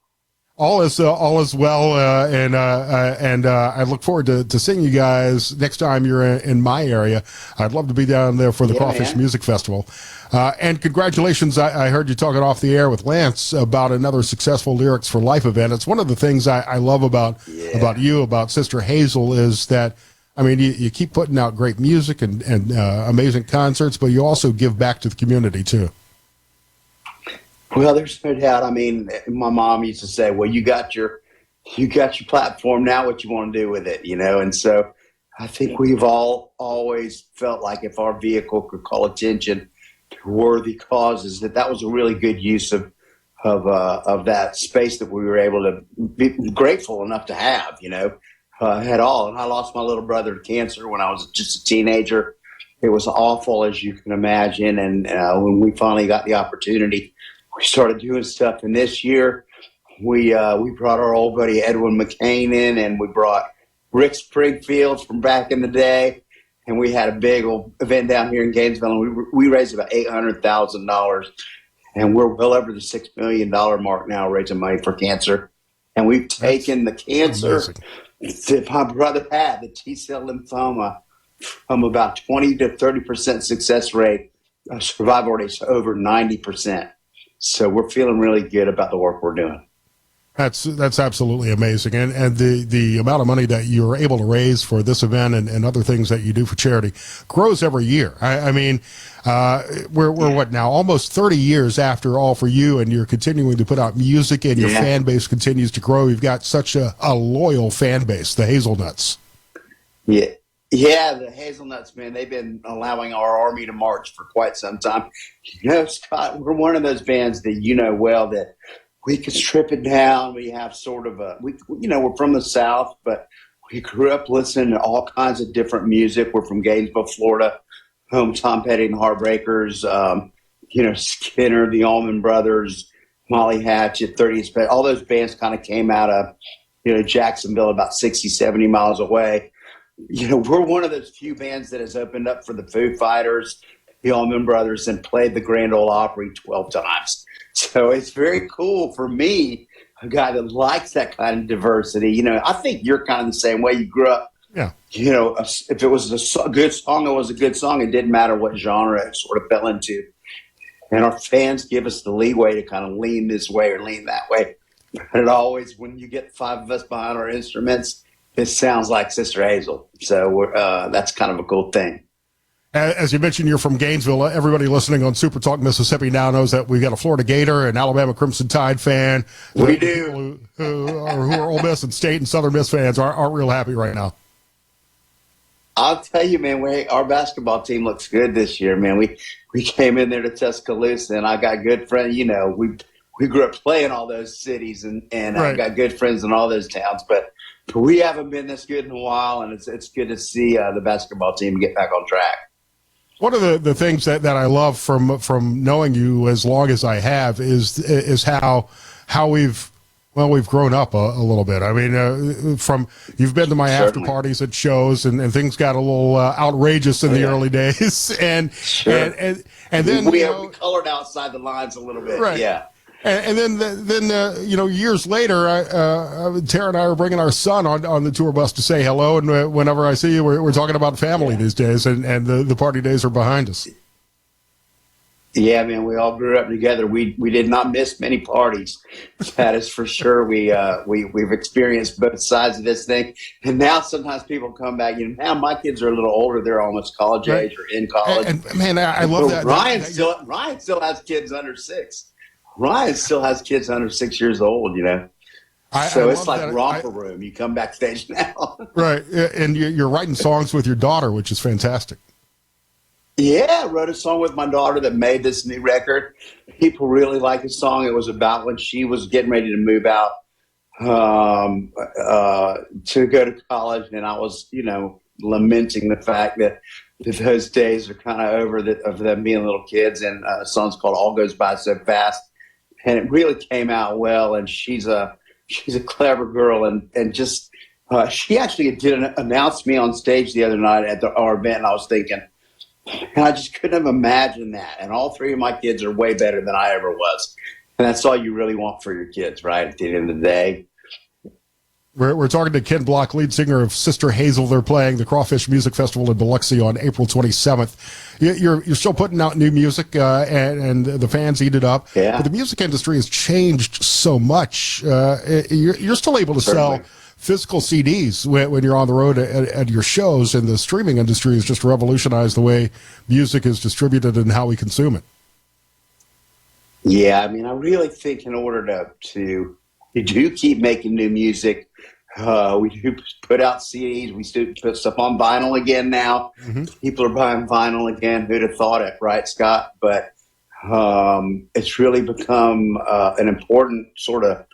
All is well, and I look forward to seeing you guys next time you're in my area. I'd love to be down there for the Crawfish Music Festival. And congratulations, I heard you talking off the air with Lance about another successful Lyrics for Life event. It's one of the things I love about you, about Sister Hazel, is that, I mean, you keep putting out great music and amazing concerts, but you also give back to the community too. Well, there's no doubt. I mean, my mom used to say, well, you got your platform, now what you want to do with it, And so I think we've all always felt like if our vehicle could call attention to worthy causes, that was a really good use of that space that we were able to be grateful enough to have, at all. And I lost my little brother to cancer when I was just a teenager. It was awful, as you can imagine. And when we finally got the opportunity, we started doing stuff, and this year we brought our old buddy Edwin McCain in, and we brought Rick Springfield from back in the day, and we had a big old event down here in Gainesville, and we raised about $800,000, and we're well over the $6 million mark now raising money for cancer. And we've taken the cancer that my brother had, the T-cell lymphoma, from about 20 to 30% success rate, survival rate to over 90%. So we're feeling really good about the work we're doing. That's absolutely amazing. And the amount of money that you're able to raise for this event and other things that you do for charity grows every year. I mean, we're what now, almost 30 years after All For You, and you're continuing to put out music, and your fan base continues to grow. You've got such a loyal fan base, the Hazelnuts. Yeah, the Hazelnuts, man, they've been allowing our army to march for quite some time. Scott, we're one of those bands that well that we can strip it down. We have sort of we're from the South, but we grew up listening to all kinds of different music. We're from Gainesville, Florida, home Tom Petty and Heartbreakers, Skinner, the Allman Brothers, Molly Hatchet, 30th Pet. All those bands kind of came out of, Jacksonville, about 60, 70 miles away. We're one of those few bands that has opened up for the Foo Fighters, the Allman Brothers, and played the Grand Ole Opry 12 times. So it's very cool for me, a guy that likes that kind of diversity. I think you're kind of the same way. You grew up, if it was a good song, it was a good song. It didn't matter what genre it sort of fell into. And our fans give us the leeway to kind of lean this way or lean that way. But it always, when you get five of us behind our instruments, it sounds like Sister Hazel. So that's kind of a cool thing. As you mentioned, you're from Gainesville. Everybody listening on SuperTalk Mississippi now knows that we've got a Florida Gator and Alabama Crimson Tide fan. We do. Who are Ole Miss and State and Southern Miss fans aren't real happy right now. I'll tell you, man, our basketball team looks good this year, man. We came in there to Tuscaloosa, and I got good friends. We grew up playing all those cities, and right. I got good friends in all those towns, but we haven't been this good in a while, and it's good to see the basketball team get back on track. One of the things that I love from knowing you as long as I have is how we've grown up a little bit. I mean, you've been to my after parties at shows, and things got a little outrageous in the early days, and then we colored outside the lines a little bit, right. Yeah. And then years later, Tara and I are bringing our son on the tour bus to say hello. And whenever I see you, we're talking about family these days, and the party days are behind us. Yeah, man, we all grew up together. We did not miss many parties. That is for sure. We've experienced both sides of this thing. And now sometimes people come back. Now my kids are a little older. They're almost college age or in college. And man, I love that. Ryan still has kids under 6. Ryan still has kids under 6 years old, So it's like romper room. You come backstage now. Right. And you're writing songs with your daughter, which is fantastic. Yeah, I wrote a song with my daughter that made this new record. People really like the song. It was about when she was getting ready to move out to go to college. And I was, lamenting the fact that those days are kind of over of them being little kids. And a song's called All Goes By So Fast. and it really came out well. And she's a clever girl, and just she actually announced me on stage the other night at our event, and I was thinking, and I just couldn't have imagined that. And all three of my kids are way better than I ever was. And that's all you really want for your kids, right? At the end of the day. We're talking to Ken Block, lead singer of Sister Hazel. They're playing the Crawfish Music Festival in Biloxi on April 27th. You're still putting out new music, and the fans eat it up. Yeah. But the music industry has changed so much. You're still able to sell physical CDs when you're on the road at your shows, and the streaming industry has just revolutionized the way music is distributed and how we consume it. Yeah, I mean, I really think in order to we do keep making new music. We do put out CDs. We still put stuff on vinyl again now. Mm-hmm. People are buying vinyl again. Who'd have thought it, right, Scott? But it's really become an important sort of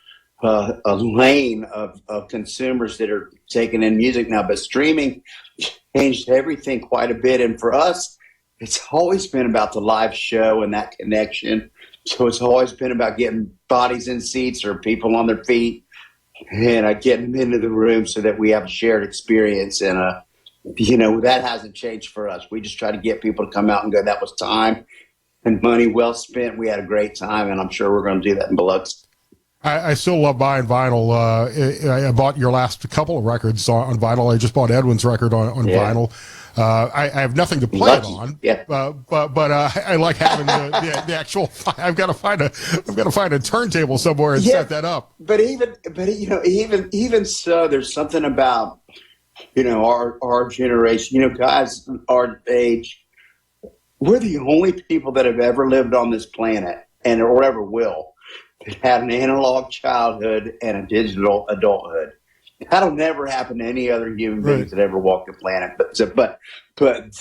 a lane of consumers that are taking in music now. But streaming changed everything quite a bit. And for us, it's always been about the live show and that connection. So it's always been about getting bodies in seats or people on their feet and getting them into the room so that we have a shared experience. And, that hasn't changed for us. We just try to get people to come out and go, that was time and money well spent. We had a great time, and I'm sure we're going to do that in Biloxi. I still love buying vinyl. I bought your last couple of records on vinyl. I just bought Edwin's record on vinyl. I have nothing to play it on, but I like having the actual. I've got to find a turntable somewhere and set that up. But even so, there's something about our generation. Guys our age, we're the only people that have ever lived on this planet or ever will that had an analog childhood and a digital adulthood. That'll never happen to any other human beings that ever walked the planet. But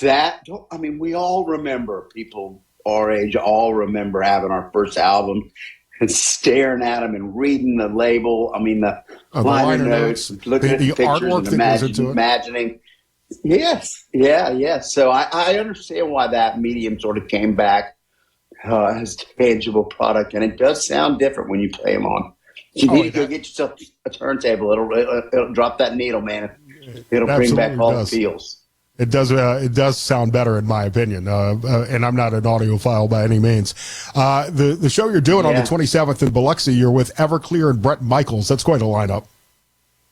that, I mean, we all remember, people our age all remember having our first album and staring at them and reading the label. I mean, the liner notes, looking at the pictures and imagining. Yes. Yeah. So I understand why that medium sort of came back as a tangible product. And it does sound different when you play them on. You need to go get yourself a turntable. It'll drop that needle, man. It'll bring back all the feels. It does sound better, in my opinion. And I'm not an audiophile by any means. The show you're doing on the 27th in Biloxi, you're with Everclear and Bret Michaels. That's quite a lineup.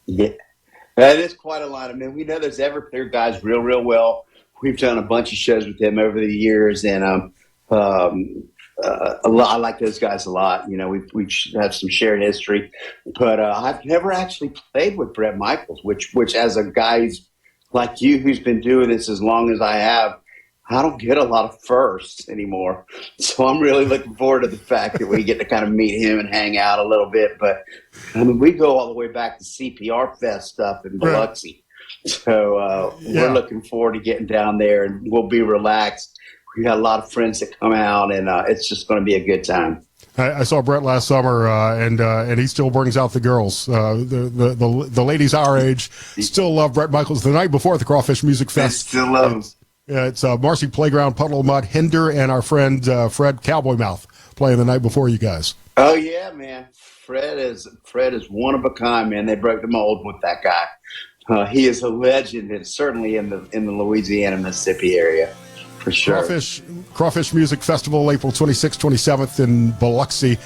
Yeah, that is quite a lineup, man. We know those Everclear guys real, real well. We've done a bunch of shows with them over the years, and I like those guys a lot. We have some shared history, but I've never actually played with Bret Michaels, which as a guy who's like you, who's been doing this as long as I have, I don't get a lot of firsts anymore. So I'm really looking forward to the fact that we get to kind of meet him and hang out a little bit. But I mean, we go all the way back to CPR Fest stuff in Biloxi. So we're looking forward to getting down there, and we'll be relaxed. We got a lot of friends that come out, and it's just going to be a good time. I saw Bret last summer, and he still brings out the girls. The ladies our age still love Bret Michaels. The night before at the Crawfish Music Fest, still love him. It's Marcy Playground, Puddle of Mud, Hinder, and our friend Fred Cowboy Mouth playing the night before you guys. Oh yeah, man. Fred is one of a kind, man. They broke the mold with that guy. He is a legend, and certainly in the Louisiana, Mississippi area. For sure. Crawfish Music Festival, April 26th, 27th in Biloxi.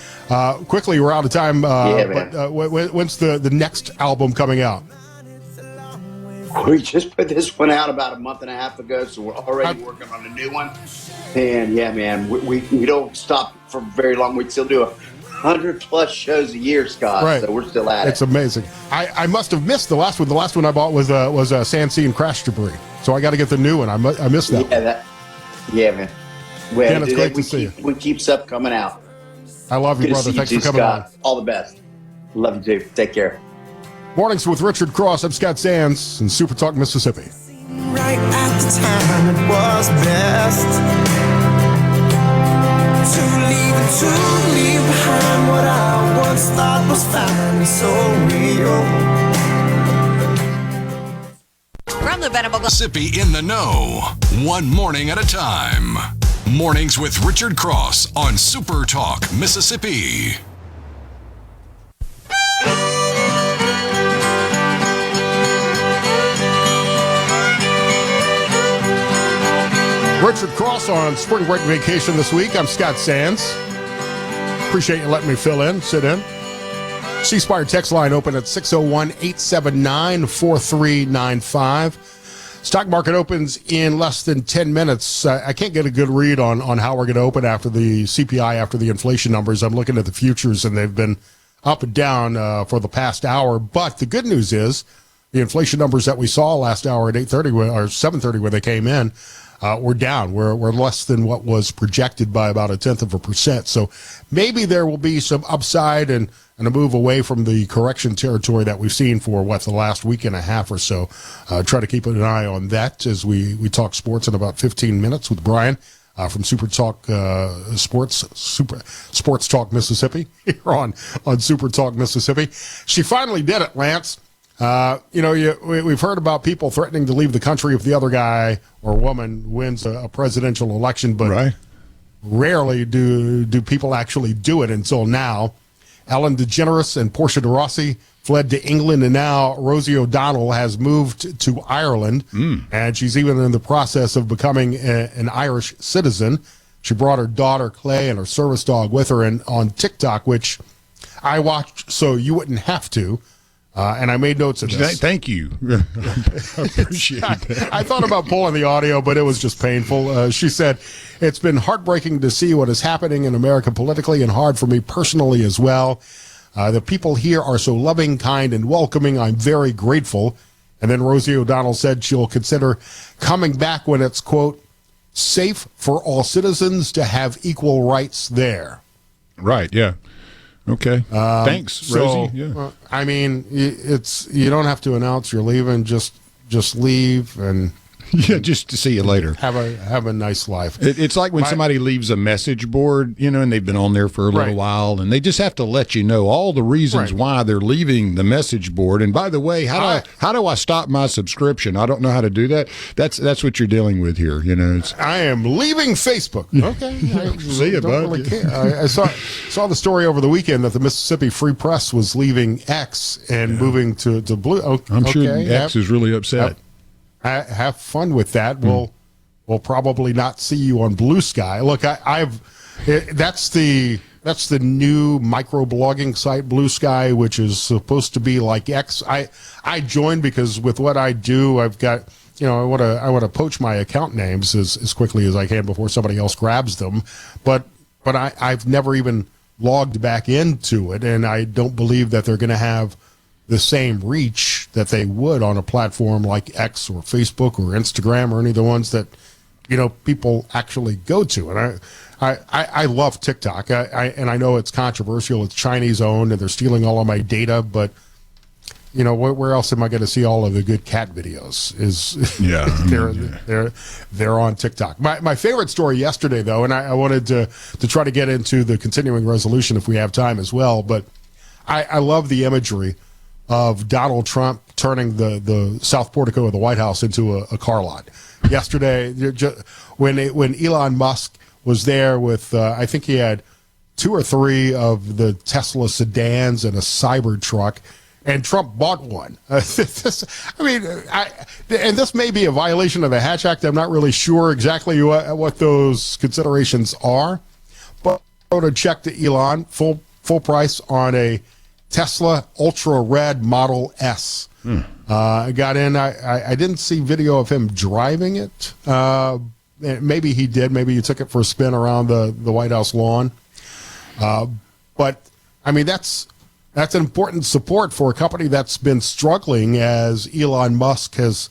Quickly, we're out of time. But when's the next album coming out? We just put this one out about a month and a half ago, so we're already working on a new one. And yeah, man, we don't stop for very long. We still do 100+ shows a year, Scott. Right. So we're still at it. It's amazing. I must have missed the last one. The last one I bought was Sand Sea and Crash Debris. So I got to get the new one. I missed that. Yeah, man. Well, Ken, it's great to see you. We keep stuff coming out. I love you, brother. Thanks for coming on. All the best. Love you too. Take care. Mornings with Richard Cross. I'm Scott Sands in SuperTalk, Mississippi. Right at the time it was best to leave behind what I once thought was fine, so real. From the Venable Mississippi in the know, one morning at a time. Mornings with Richard Cross on Super Talk, Mississippi. Richard Cross on spring break vacation this week. I'm Scott Sands. Appreciate you letting me fill in, sit in. C-Spire text line open at 601-879-4395. Stock market opens in less than 10 minutes. I can't get a good read on how we're going to open after the CPI, after the inflation numbers. I'm looking at the futures, and they've been up and down for the past hour. But the good news is the inflation numbers that we saw last hour at 8:30 or 7:30 when they came in, we're down. We're less than what was projected by about 0.1%. So maybe there will be some upside and a move away from the correction territory that we've seen for the last week and a half or so. Try to keep an eye on that as we talk sports in about 15 minutes with Brian from SuperTalk SportsTalk Mississippi here on SuperTalk Mississippi. She finally did it, Lance. We've heard about people threatening to leave the country if the other guy or woman wins a presidential election, but rarely do people actually do it until now. Ellen DeGeneres and Portia de Rossi fled to England, and now Rosie O'Donnell has moved to Ireland, and she's even in the process of becoming an Irish citizen. She brought her daughter, Clay, and her service dog with her on TikTok, which I watched so you wouldn't have to. And I made notes of this. Thank you. I appreciate that. I thought about pulling the audio, but it was just painful. She said, "It's been heartbreaking to see what is happening in America politically and hard for me personally as well. The people here are so loving, kind, and welcoming. I'm very grateful." And then Rosie O'Donnell said she'll consider coming back when it's, quote, safe for all citizens to have equal rights there. Right, yeah. Okay. Thanks, Rosie. Yeah. I mean, you don't have to announce you're leaving. Just leave and just to see you later. Have a nice life. It's like when somebody leaves a message board, and they've been on there for a little while, and they just have to let you know all the reasons why they're leaving the message board. And by the way, how do I stop my subscription? I don't know how to do that. That's what you're dealing with here. I am leaving Facebook. Okay. See you, bud. Really care. I saw the story over the weekend that the Mississippi Free Press was leaving X and moving to Blue. Okay. I'm sure X is really upset. Have fun with that. We'll probably not see you on Blue Sky. Look, that's the new microblogging site, Blue Sky, which is supposed to be like X. I joined because with what I do, I've got I want to poach my account names as quickly as I can before somebody else grabs them. But I've never even logged back into it, and I don't believe that they're going to have the same reach that they would on a platform like X or Facebook or Instagram or any of the ones that people actually go to. And I love TikTok. And I know it's controversial. It's Chinese owned and they're stealing all of my data. But where else am I going to see all of the good cat videos? They're on TikTok. My favorite story yesterday, though, and I wanted to try to get into the continuing resolution if we have time as well. But I love the imagery of Donald Trump turning the south portico of the White House into a car lot. Yesterday, when Elon Musk was there with, I think he had 2 or 3 of the Tesla sedans and a Cybertruck, and Trump bought one. And this may be a violation of the Hatch Act. I'm not really sure exactly what those considerations are, but I wrote a check to Elon, full price on a Tesla Ultra Red Model S. I got in. I didn't see video of him driving it. Maybe he did. Maybe he took it for a spin around the White House lawn. But I mean, that's an important support for a company that's been struggling, as Elon Musk has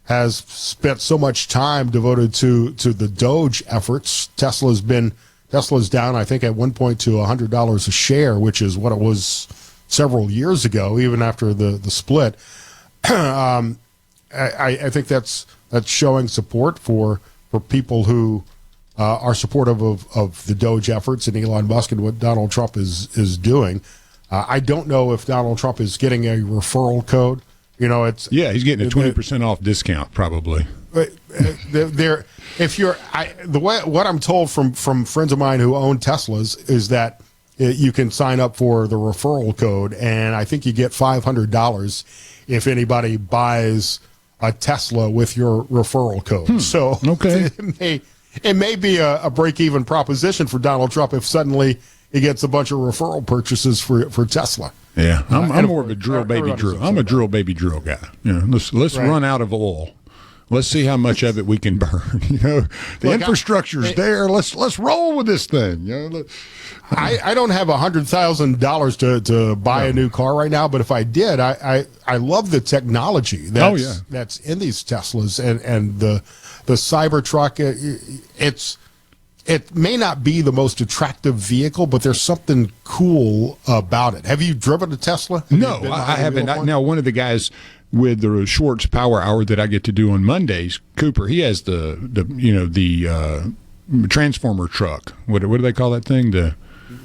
spent so much time devoted to the Doge efforts. Tesla's down, I think, at one point to $100 a share, which is what it was several years ago, even after the split. I think that's showing support for people who are supportive of the Doge efforts and Elon Musk and what Donald Trump is doing. I don't know if Donald Trump is getting a referral code. He's getting a 20% off discount probably. what I'm told from friends of mine who own Teslas is that you can sign up for the referral code, and I think you get $500 if anybody buys a Tesla with your referral code. So it may be a break-even proposition for Donald Trump if suddenly he gets a bunch of referral purchases for Tesla. Yeah, I'm more of a drill baby drill. I'm a drill baby drill guy. Let's run out of oil. Let's see how much of it we can burn. The infrastructure's there. Let's roll with this thing. I don't have $100,000 to buy a new car right now, but if I did, I love the technology that's in these Teslas and the Cybertruck. It may not be the most attractive vehicle, but there's something cool about it. Have you driven a Tesla? No, I haven't. Now, one of the guys with the Schwartz Power Hour that I get to do on Mondays, Cooper, he has the transformer truck. What do they call that thing? The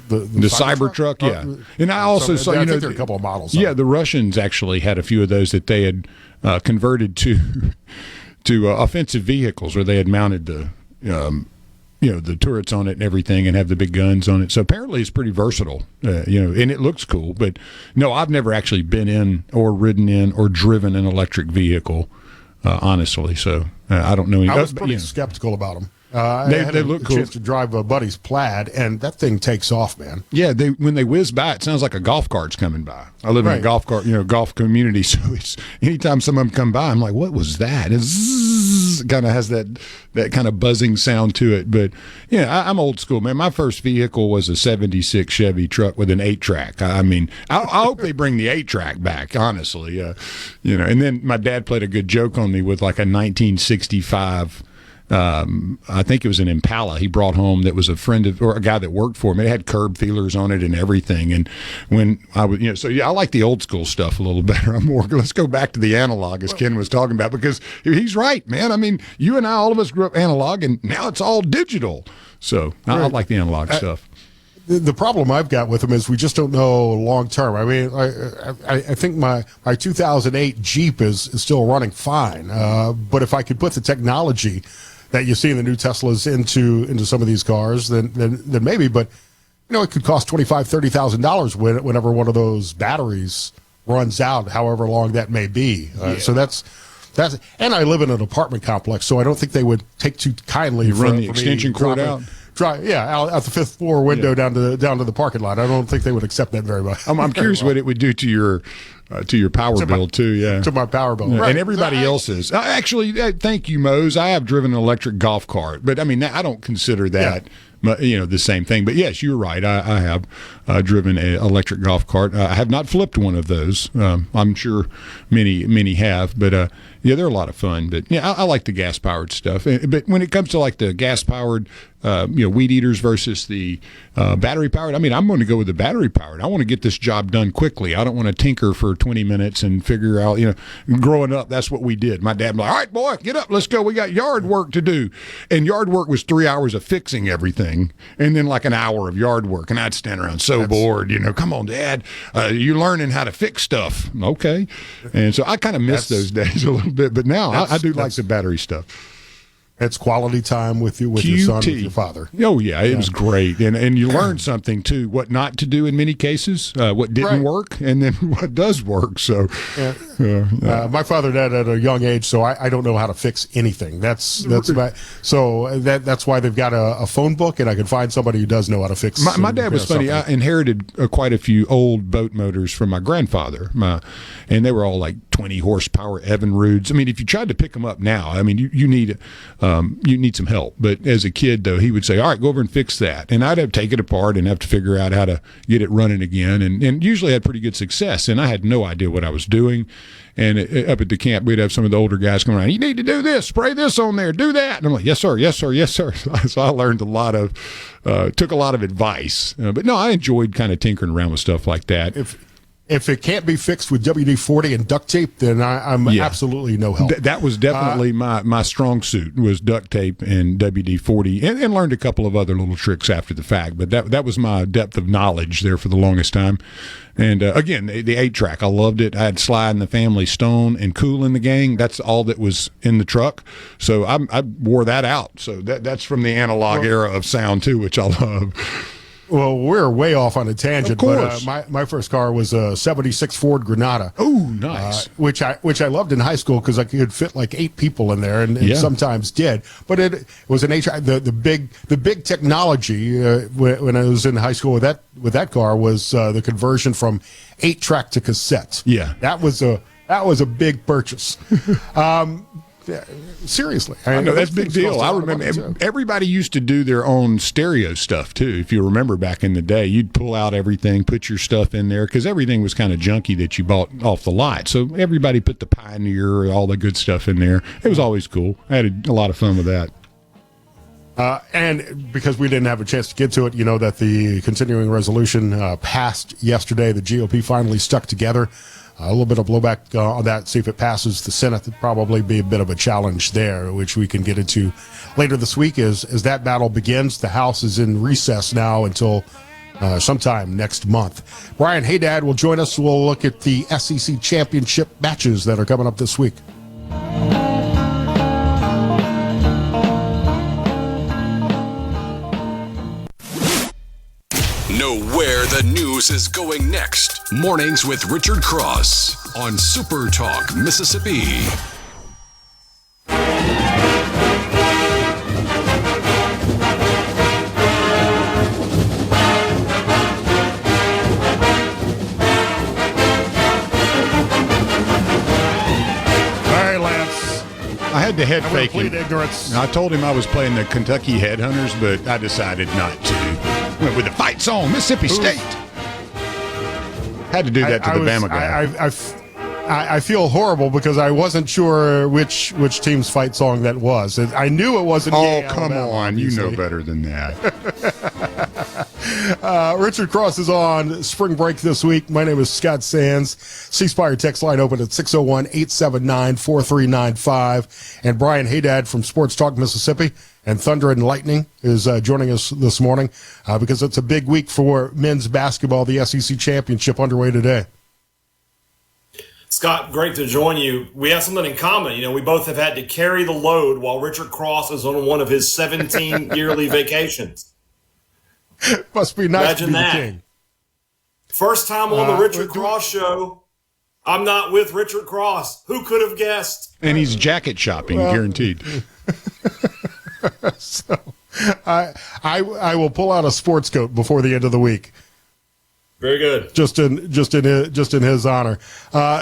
Cybertruck, yeah. And I also saw, I think there are a couple of models. Yeah, the Russians actually had a few of those that they had converted to offensive vehicles, where they had mounted the turrets on it and everything, and have the big guns on it. So apparently it's pretty versatile, and it looks cool. But no, I've never actually been in or ridden in or driven an electric vehicle, honestly. So I don't know. I was pretty skeptical about them. They look cool. Chance to drive a buddy's Plaid, and that thing takes off, man. Yeah, when they whiz by, it sounds like a golf cart's coming by. I live in a golf community, so it's anytime some of them come by, I'm like, what was that? It kind of has that kind of buzzing sound to it. But I'm old school, man. My first vehicle was a '76 Chevy truck with an 8-track. I mean, I hope they bring the 8-track back, honestly. And then my dad played a good joke on me with like a 1965. I think it was an Impala he brought home that was a friend of, or a guy that worked for him. It had curb feelers on it and everything. And when I was, I like the old school stuff a little better. Let's go back to the analog, as Ken was talking about, because he's right, man. I mean, you and I, all of us grew up analog, and now it's all digital. So I like the analog stuff. The problem I've got with them is we just don't know long term. I mean, I think my 2008 Jeep is still running fine. But if I could put the technology that you see in the new Teslas into some of these cars, then maybe. But it could cost $25,000-$30,000 whenever one of those batteries runs out, however long that may be. So that's. And I live in an apartment complex, so I don't think they would take too kindly. Run the extension cord out. Out the 5th floor window down to the parking lot. I don't think they would accept that very much. I'm curious what it would do to your power bill too. Yeah, to my power bill, and everybody else's. Actually, thank you, Mose. I have driven an electric golf cart, but I mean, I don't consider that. The same thing. But yes, you're right. I have driven an electric golf cart. I have not flipped one of those. I'm sure many have, but they're a lot of fun. But I like the gas powered stuff. But when it comes to like the gas powered, weed eaters versus the battery powered, I mean, I'm going to go with the battery powered. I want to get this job done quickly. I don't want to tinker for 20 minutes and figure out. Growing up, that's what we did. My dad was like, "All right, boy, get up, let's go. We got yard work to do," and yard work was 3 hours of fixing everything, and then like an hour of yard work, and I'd stand around bored. Come on, Dad, you're learning how to fix stuff, okay? And so I kind of miss those days a little bit, but now I do like the battery stuff. It's quality time with your son, with your father. Oh, yeah, it was great. And you learn something, too, what not to do in many cases, what didn't work, and then what does work. So, my father died at a young age, so I don't know how to fix anything. That's why they've got a phone book, and I can find somebody who does know how to fix. My dad was funny. I inherited quite a few old boat motors from my grandfather, and they were all like 20 horsepower Evinrudes. I mean, if you tried to pick them up now, I mean, you need some help. But as a kid, though, he would say, "All right, go over and fix that." And I'd have to take it apart and have to figure out how to get it running again. And usually had pretty good success. And I had no idea what I was doing. And up at the camp, we'd have some of the older guys come around. "You need to do this, spray this on there, do that." And I'm like, "Yes, sir, yes, sir, yes, sir." So I learned took a lot of advice. But no, I enjoyed kind of tinkering around with stuff like that. if it can't be fixed with WD-40 and duct tape, then I'm absolutely no help. That was definitely my strong suit, was duct tape and WD-40, and learned a couple of other little tricks after the fact. But that was my depth of knowledge there for the longest time. And again, the 8-track, I loved it. I had Sly and the Family Stone and Cool in the Gang. That's all that was in the truck. So I wore that out. So that's from the analog era of sound too, which I love. Well, we're way off on a tangent, Of course. but my first car was a '76 Ford Granada. Oh, nice! Which I loved in high school because I could fit like 8 people in there, and sometimes did. But it was an H. The big technology when I was in high school with that car was the conversion from 8-track to cassette. Yeah, that was a big purchase. Seriously, I know that's a big deal. I remember everybody used to do their own stereo stuff too. If you remember back in the day, you'd pull out everything, put your stuff in there because everything was kind of junky that you bought off the lot. So everybody put the Pioneer, all the good stuff in there. It was always cool. I had a lot of fun with that. And because we didn't have a chance to get to it, you know that the continuing resolution passed yesterday. The GOP finally stuck together. A little bit of blowback on that, see if it passes the Senate. It'd probably be a bit of a challenge there, which we can get into later this week as that battle begins. The House is in recess now until sometime next month. Brian Hadad will join us. We'll look at the SEC championship matches that are coming up this week. Know where the news is going next. Mornings with Richard Cross on SuperTalk, Mississippi. I had the head fake him. I told him I was playing the Kentucky Headhunters, but I decided not to. Went with the fight song, Mississippi State. Had to do that to the Bama guy. I feel horrible because I wasn't sure which team's fight song that was. I knew it wasn't. Oh, come on. Obviously. You know better than that. Richard Cross is on spring break this week. My name is Scott Sands. C-Spire text line open at 601-879-4395. And Brian Hadad from Sports Talk Mississippi and Thunder and Lightning is joining us this morning because it's a big week for men's basketball. The SEC championship underway today. Scott, great to join you. We have something in common. You know, we both have had to carry the load while Richard Cross is on one of his 17 yearly vacations. Must be nice Imagine to be that. the king. First time on the Richard Cross show, I'm not with Richard Cross. Who could have guessed? And he's jacket shopping, guaranteed. So, I will pull out a sports coat before the end of the week. Very good. Just in his honor.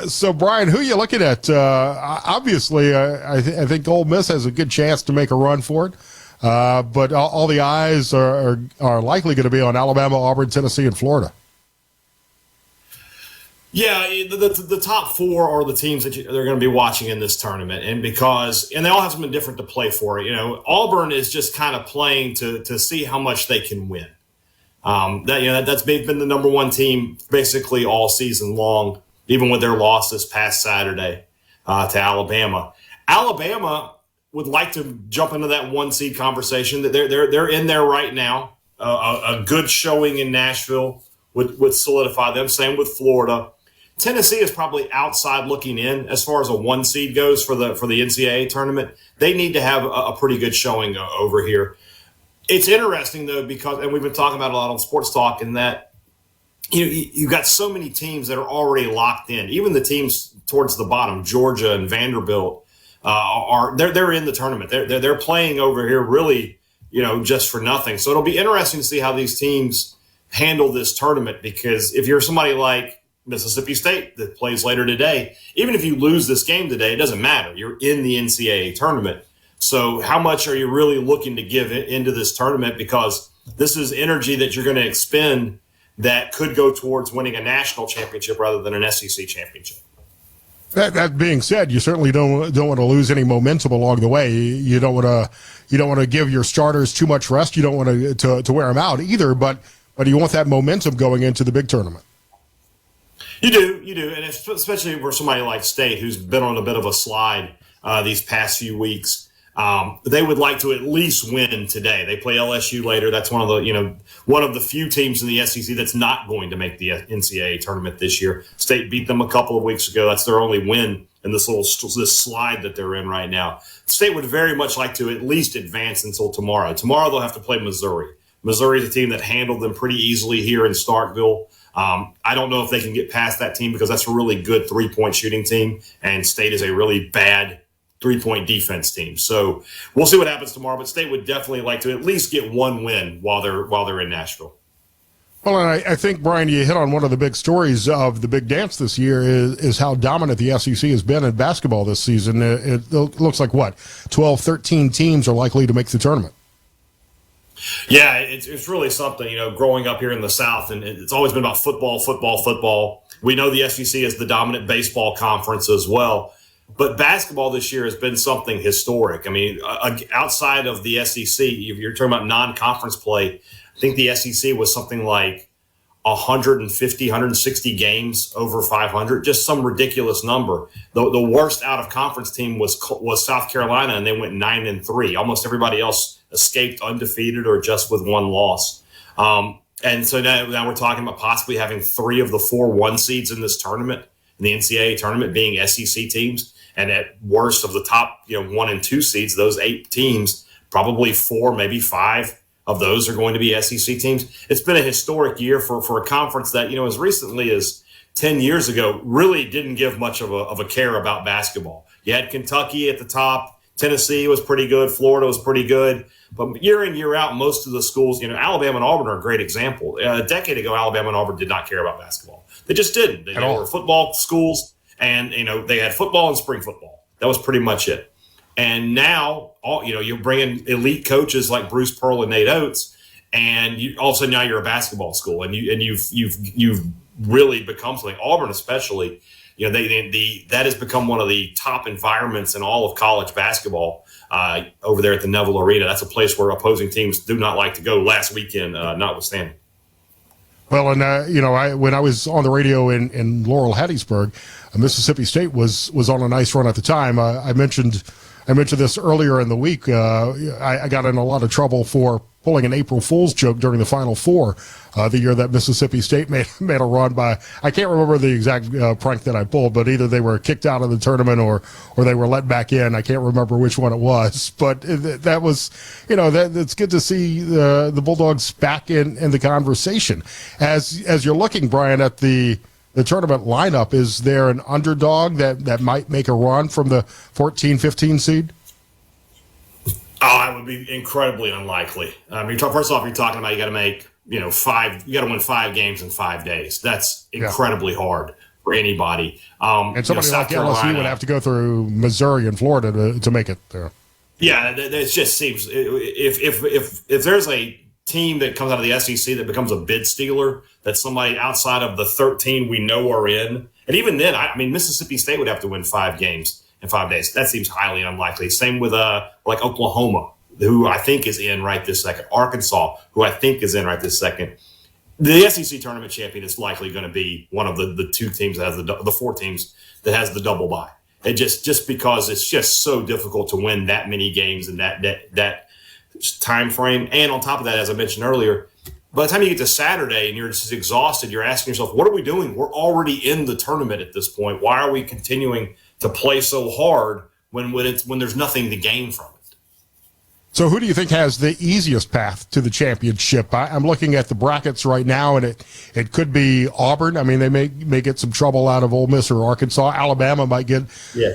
So, Brian, who are you looking at? Obviously, I think Ole Miss has a good chance to make a run for it. But all the eyes are likely going to be on Alabama, Auburn, Tennessee, and Florida. Yeah, the top 4 are the teams that they're going to be watching in this tournament, and they all have something different to play for. You know, Auburn is just kind of playing to see how much they can win. That's been the number 1 team basically all season long, even with their loss this past Saturday to Alabama. Alabama would like to jump into that 1 seed conversation. That they're in there right now. A good showing in Nashville would solidify them. Same with Florida. Tennessee is probably outside looking in as far as a 1 seed goes for the NCAA tournament. They need to have a pretty good showing over here. It's interesting though because, and we've been talking about it a lot on Sports Talk, in that you've got so many teams that are already locked in. Even the teams towards the bottom, Georgia and Vanderbilt. They're in the tournament. They're playing over here really, just for nothing. So it'll be interesting to see how these teams handle this tournament, because if you're somebody like Mississippi State that plays later today, even if you lose this game today, it doesn't matter. You're in the NCAA tournament. So how much are you really looking to give into this tournament? Because this is energy that you're going to expend that could go towards winning a national championship rather than an SEC championship. That being said, you certainly don't want to lose any momentum along the way. You don't want to give your starters too much rest. You don't want to wear them out either. But you want that momentum going into the big tournament. You do, and especially for somebody like State, who's been on a bit of a slide these past few weeks. They would like to at least win today. They play LSU later. That's one of the few teams in the SEC that's not going to make the NCAA tournament this year. State beat them a couple of weeks ago. That's their only win in this slide that they're in right now. State would very much like to at least advance until tomorrow. Tomorrow they'll have to play Missouri. Missouri is a team that handled them pretty easily here in Starkville. I don't know if they can get past that team because that's a really good three-point shooting team, and State is a really bad three-point defense team. So we'll see what happens tomorrow, but State would definitely like to at least get one win while they're in Nashville. Well, and I think, Brian, you hit on one of the big stories of the big dance this year is how dominant the SEC has been in basketball this season. It looks like, 12, 13 teams are likely to make the tournament. Yeah, it's really something, growing up here in the South, and it's always been about football. We know the SEC is the dominant baseball conference as well, but basketball this year has been something historic. I mean, outside of the SEC, if you're talking about non-conference play, I think the SEC was something like 150, 160 games over 500, just some ridiculous number. The worst out-of-conference team was South Carolina, and they went 9-3. Almost everybody else escaped undefeated or just with one loss. And so now we're talking about possibly having 3 of the 4 1 seeds in this tournament, in the NCAA tournament, being SEC teams. And at worst of the top 1 and 2 seeds, those 8 teams, probably 4, maybe 5 of those are going to be SEC teams. It's been a historic year for a conference that, as recently as 10 years ago, really didn't give much of a care about basketball. You had Kentucky at the top. Tennessee was pretty good. Florida was pretty good. But year in, year out, most of the schools, Alabama and Auburn are a great example. A decade ago, Alabama and Auburn did not care about basketball. They just didn't. They were football schools, and, they had football and spring football. That was pretty much it. And now, you're bringing elite coaches like Bruce Pearl and Nate Oates, and all of a sudden now you're a basketball school, and you've really become something. Auburn, especially, that has become one of the top environments in all of college basketball over there at the Neville Arena. That's a place where opposing teams do not like to go. Last weekend, notwithstanding. Well, and when I was on the radio in Laurel, Hattiesburg, Mississippi State was on a nice run at the time. I mentioned this earlier in the week. I got in a lot of trouble for pulling an April Fool's joke during the Final Four the year that Mississippi State made a run by. I can't remember the exact prank that I pulled, but either they were kicked out of the tournament or they were let back in. I can't remember which one it was, but that was, it's good to see the Bulldogs back in the conversation. As you're looking, Brian, at the tournament lineup, is there an underdog that might make a run from the 14-15 seed? Oh, it would be incredibly unlikely. First off, you're talking about you got to make, you got to win 5 games in 5 days. That's incredibly hard for anybody. And somebody like LSU would have to go through Missouri and Florida to make it there. Yeah, it just seems if there's a team that comes out of the SEC that becomes a bid stealer, that's somebody outside of the 13 we know are in. And even then, Mississippi State would have to win 5 games in 5 days. That seems highly unlikely. Same with like Oklahoma, who I think is in right this second. Arkansas, who I think is in right this second. The SEC tournament champion is likely going to be one of the 2 teams that has the 4 teams that has the double bye. It just because it's just so difficult to win that many games in that time frame. And on top of that, as I mentioned earlier, by the time you get to Saturday and you're just exhausted, you're asking yourself, what are we doing? We're already in the tournament at this point. Why are we continuing to play so hard when there's nothing to gain from it? So who do you think has the easiest path to the championship? I'm looking at the brackets right now, and it could be Auburn. I mean, they may get some trouble out of Ole Miss or Arkansas. Alabama might get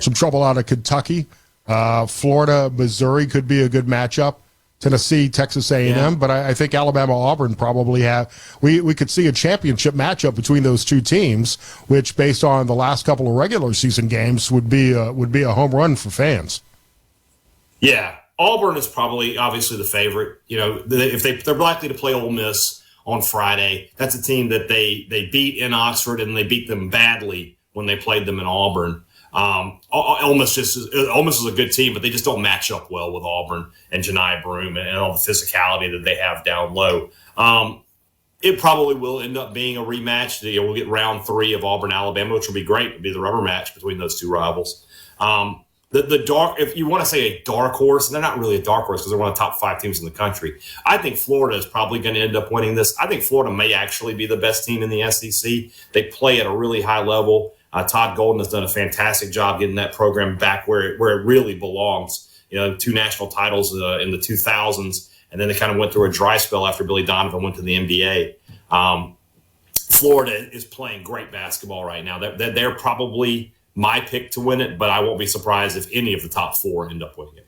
some trouble out of Kentucky. Florida, Missouri could be a good matchup. Tennessee, Texas A&M, but I think Alabama, Auburn probably have. We could see a championship matchup between those 2 teams, which, based on the last couple of regular season games, would be a home run for fans. Yeah, Auburn is probably obviously the favorite. If they're likely to play Ole Miss on Friday, that's a team that they beat in Oxford, and they beat them badly when they played them in Auburn. Ole Miss is a good team, but they just don't match up well with Auburn and Janai Broome and all the physicality that they have down low. It probably will end up being a rematch. We'll get round 3 of Auburn, Alabama, which will be great. It'll be the rubber match between those two rivals. The dark, if you want to say a dark horse, and they're not really a dark horse because they're one of the top 5 teams in the country. I think Florida is probably going to end up winning this. I think Florida may actually be the best team in the SEC. They play at a really high level. Todd Golden has done a fantastic job getting that program back where it really belongs. 2 national titles in the 2000s. And then they kind of went through a dry spell after Billy Donovan went to the NBA. Florida is playing great basketball right now. They're probably my pick to win it, but I won't be surprised if any of the top 4 end up winning it.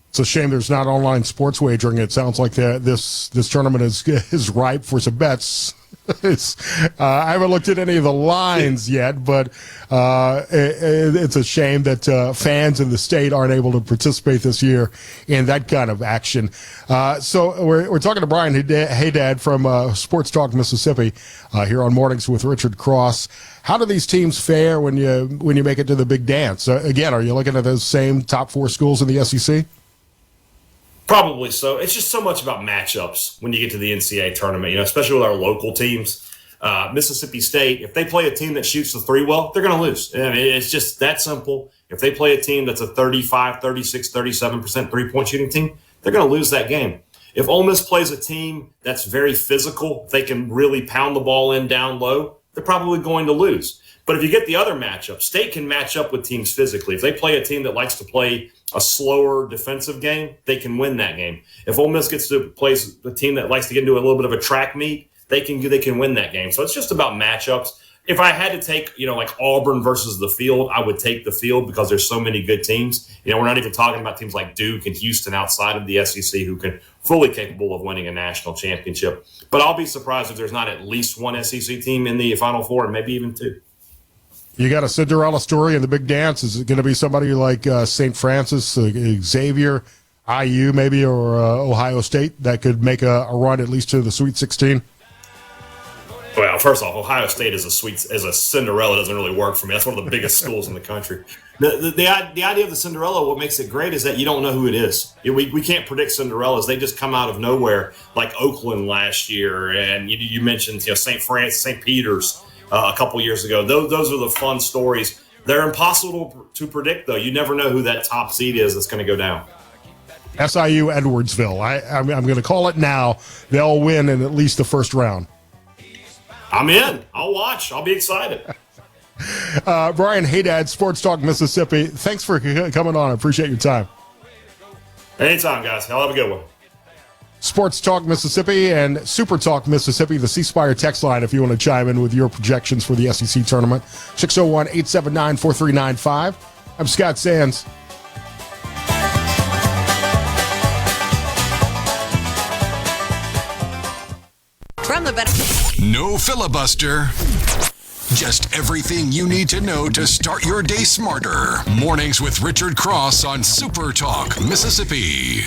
It's a shame there's not online sports wagering. It sounds like this tournament is ripe for some bets. I haven't looked at any of the lines yet, but it's a shame that fans in the state aren't able to participate this year in that kind of action. So we're talking to Brian Hadad from SportsTalk Mississippi here on Mornings with Richard Cross. How do these teams fare when you make it to the big dance? Again, are you looking at those same top 4 schools in the SEC? Probably so. It's just so much about matchups when you get to the NCAA tournament, especially with our local teams. Mississippi State, if they play a team that shoots the 3 well, they're going to lose. I mean, it's just that simple. If they play a team that's a 35, 36, 37% three-point shooting team, they're going to lose that game. If Ole Miss plays a team that's very physical, they can really pound the ball in down low, they're probably going to lose. But if you get the other matchup, State can match up with teams physically. If they play a team that likes to play a slower defensive game, they can win that game. If Ole Miss gets to play a team that likes to get into a little bit of a track meet, they can win that game. So it's just about matchups. If I had to take, like Auburn versus the field, I would take the field because there's so many good teams. We're not even talking about teams like Duke and Houston outside of the SEC who can fully capable of winning a national championship. But I'll be surprised if there's not at least one SEC team in the Final Four and maybe even 2. You got a Cinderella story in the big dance. Is it going to be somebody like St. Francis, Xavier, IU maybe, or Ohio State that could make a run at least to the Sweet 16? Well, first off, Ohio State as a Cinderella doesn't really work for me. That's one of the biggest schools in the country. The idea of the Cinderella, what makes it great is that you don't know who it is. We can't predict Cinderellas. They just come out of nowhere, like Oakland last year, and you mentioned St. Francis, St. Peter's a couple years ago. Those are the fun stories. They're impossible to predict, though. You never know who that top seed is that's going to go down. SIU Edwardsville. I'm going to call it now. They'll win in at least the first round. I'm in. I'll watch. I'll be excited. Brian Hadad, SportsTalk Mississippi. Thanks for coming on. I appreciate your time. Anytime, guys. Y'all have a good one. SportsTalk Mississippi and SuperTalk Mississippi, the C Spire text line if you want to chime in with your projections for the SEC tournament. 601-879-4395. I'm Scott Sands. From the No filibuster. Just everything you need to know to start your day smarter. Mornings with Richard Cross on SuperTalk Mississippi.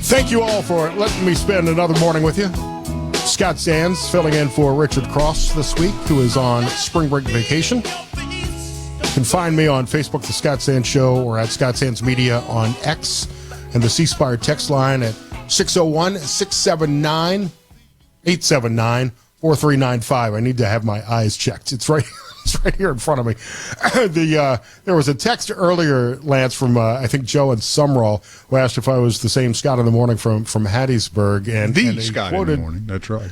Thank you all for letting me spend another morning with you. Scott Sands filling in for Richard Cross this week, who is on spring break vacation. You can find me on Facebook, The Scott Sands Show, or at Scott Sands Media on X, and the C Spire text line at 601-679-879-4395. I need to have my eyes checked. It's right here in front of me. There was a text earlier, Lance, from I think Joe and Sumrall, who asked if I was the same Scott in the morning from Hattiesburg, and Scott quoted, in the morning. That's right.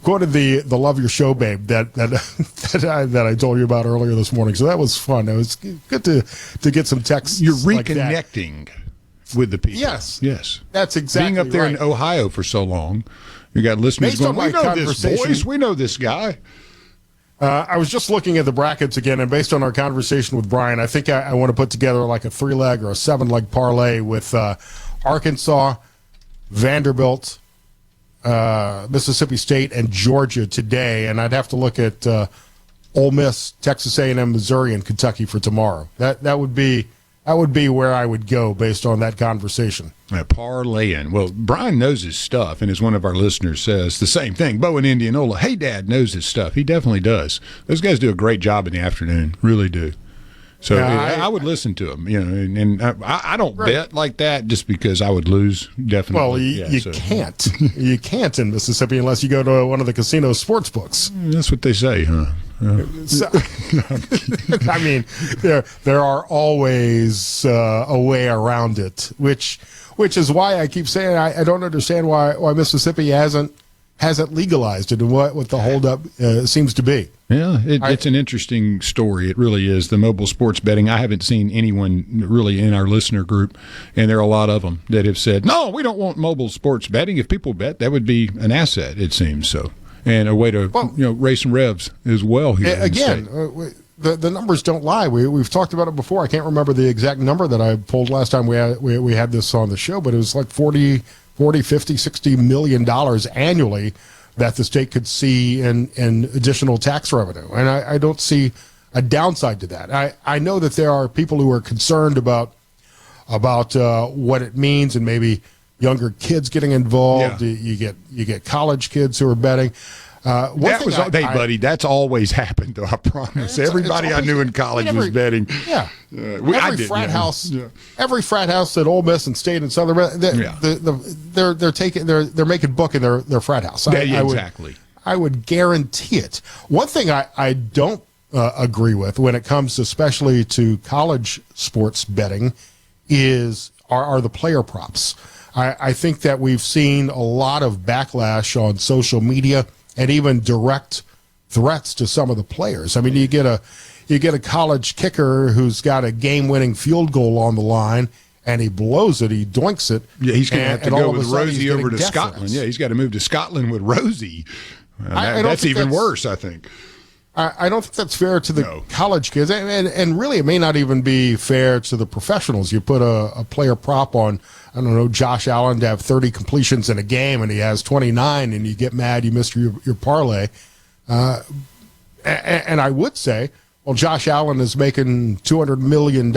Quoted the "Love Your Show, Babe" that I told you about earlier this morning. So that was fun. It was good to get some texts. You're reconnecting with the people. Yes, that's exactly being up there right. in Ohio for so long. You got listeners going, "We know this, boys. We know this guy." I was just looking at the brackets again, and based on our conversation with Brian, I think I want to put together like a 3-leg or a 7-leg parlay with Arkansas, Vanderbilt, Mississippi State, and Georgia today, and I'd have to look at Ole Miss, Texas A&M, Missouri, and Kentucky for tomorrow. That would be That would be where I would go based on that conversation. Parlaying. Well, Brian knows his stuff, and as one of our listeners says, the same thing. Bo in Indianola, hey, Dad knows his stuff. He definitely does. Those guys do a great job in the afternoon, really do. So I would listen to them, and I don't bet like that just because I would lose, definitely. Well, you can't. You can't in Mississippi unless you go to one of the casino sports books. That's what they say, huh? So, I mean, there are always a way around it, which is why I keep saying I don't understand why Mississippi hasn't legalized it and what the holdup seems to be. Yeah, it's an interesting story. It really is. The mobile sports betting, I haven't seen anyone really in our listener group, and there are a lot of them that have said, no, we don't want mobile sports betting. If people bet, that would be an asset, it seems so. And a way to raise some revs as well here. Again, the numbers don't lie. We've talked about it before. I can't remember the exact number that I pulled last time we had this on the show, but it was like 40, 50, $60 million annually that the state could see in additional tax revenue. And I don't see a downside to that. I know that there are people who are concerned about what it means and maybe younger kids getting involved. Yeah. You get college kids who are betting. Buddy, that's always happened, though, I promise. Everybody I knew in college was betting. Yeah. Every frat house at Ole Miss and State and Southern, they're making book in their frat house. Exactly. I would guarantee it. One thing I don't agree with when it comes especially to college sports betting are the player props. I think that we've seen a lot of backlash on social media and even direct threats to some of the players. I mean, you get a college kicker who's got a game-winning field goal on the line, and he blows it, he doinks it. Yeah, he's going to have to go with Rosie over to Scotland. Yeah, he's got to move to Scotland with Rosie. That's even worse, I think. I don't think that's fair to the college kids, and really it may not even be fair to the professionals. You put a player prop on, I don't know, Josh Allen to have 30 completions in a game, and he has 29, and you get mad you missed your parlay. And I would say, well, Josh Allen is making $200 million.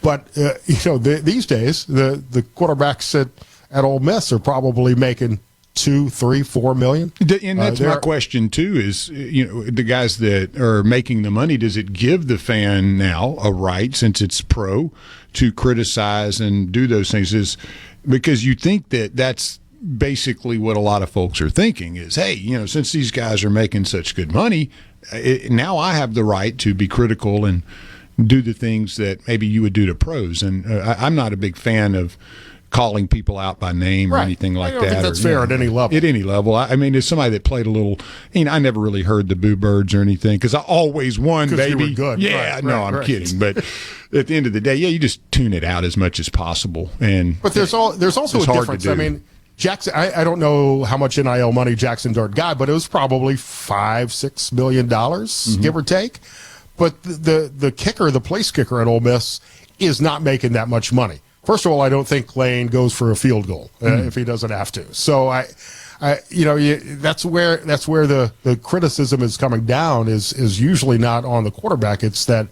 But, these days, the quarterbacks at Ole Miss are probably making $2, $3, $4 million. And that's my question too, is, the guys that are making the money, does it give the fan now a right, since it's pro, to criticize and do those things? Because you think that's basically what a lot of folks are thinking is, hey, since these guys are making such good money, now I have the right to be critical and do the things that maybe you would do to pros. And I'm not a big fan of calling people out by name or anything like that. I don't think that's fair at any level. At any level. I mean, as somebody that played a little, I never really heard the Boo Birds or anything because I always won, baby. You were good. Yeah, I'm kidding. But at the end of the day, you just tune it out as much as possible. But there's also a difference. I mean, Jackson, I don't know how much NIL money Jackson Dart got, but it was probably $5-6 million, give or take. But the kicker, the place kicker at Ole Miss, is not making that much money. First of all, I don't think Lane goes for a field goal if he doesn't have to. So that's where the criticism is coming down is usually not on the quarterback. It's that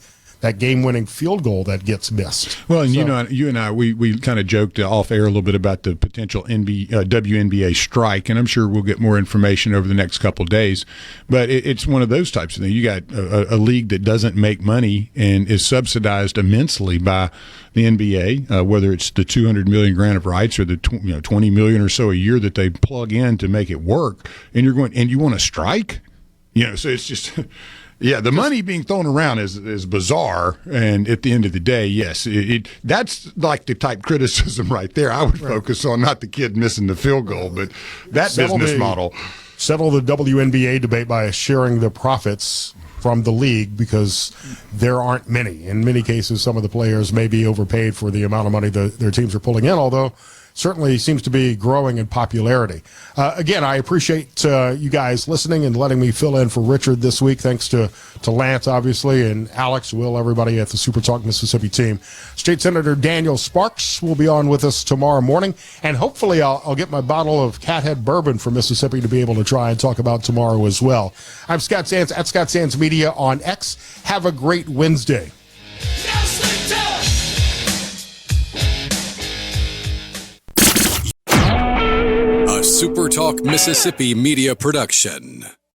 game-winning field goal that gets missed. Well, and you and I, we kind of joked off air a little bit about the potential WNBA strike, and I'm sure we'll get more information over the next couple of days. But it's one of those types of things. You got a league that doesn't make money and is subsidized immensely by the NBA, whether it's the $200 million grant of rights or the $20 million or so a year that they plug in to make it work, and you want to strike, so it's just. Yeah, the money being thrown around is bizarre, and at the end of the day, yes, that's like the type criticism right there I would focus on, not the kid missing the field goal, but that business model. Settle the WNBA debate by sharing the profits from the league because there aren't many. In many cases, some of the players may be overpaid for the amount of money their teams are pulling in, although certainly seems to be growing in popularity. Again, I appreciate you guys listening and letting me fill in for Richard this week. Thanks to Lance, obviously, and Alex, Will, everybody at the SuperTalk Mississippi team. State Senator Daniel Sparks will be on with us tomorrow morning, and hopefully I'll get my bottle of Cathead Bourbon from Mississippi to be able to try and talk about tomorrow as well. I'm Scott Sands at Scott Sands Media on X. Have a great Wednesday. Yes, they do. SuperTalk Mississippi Media Production.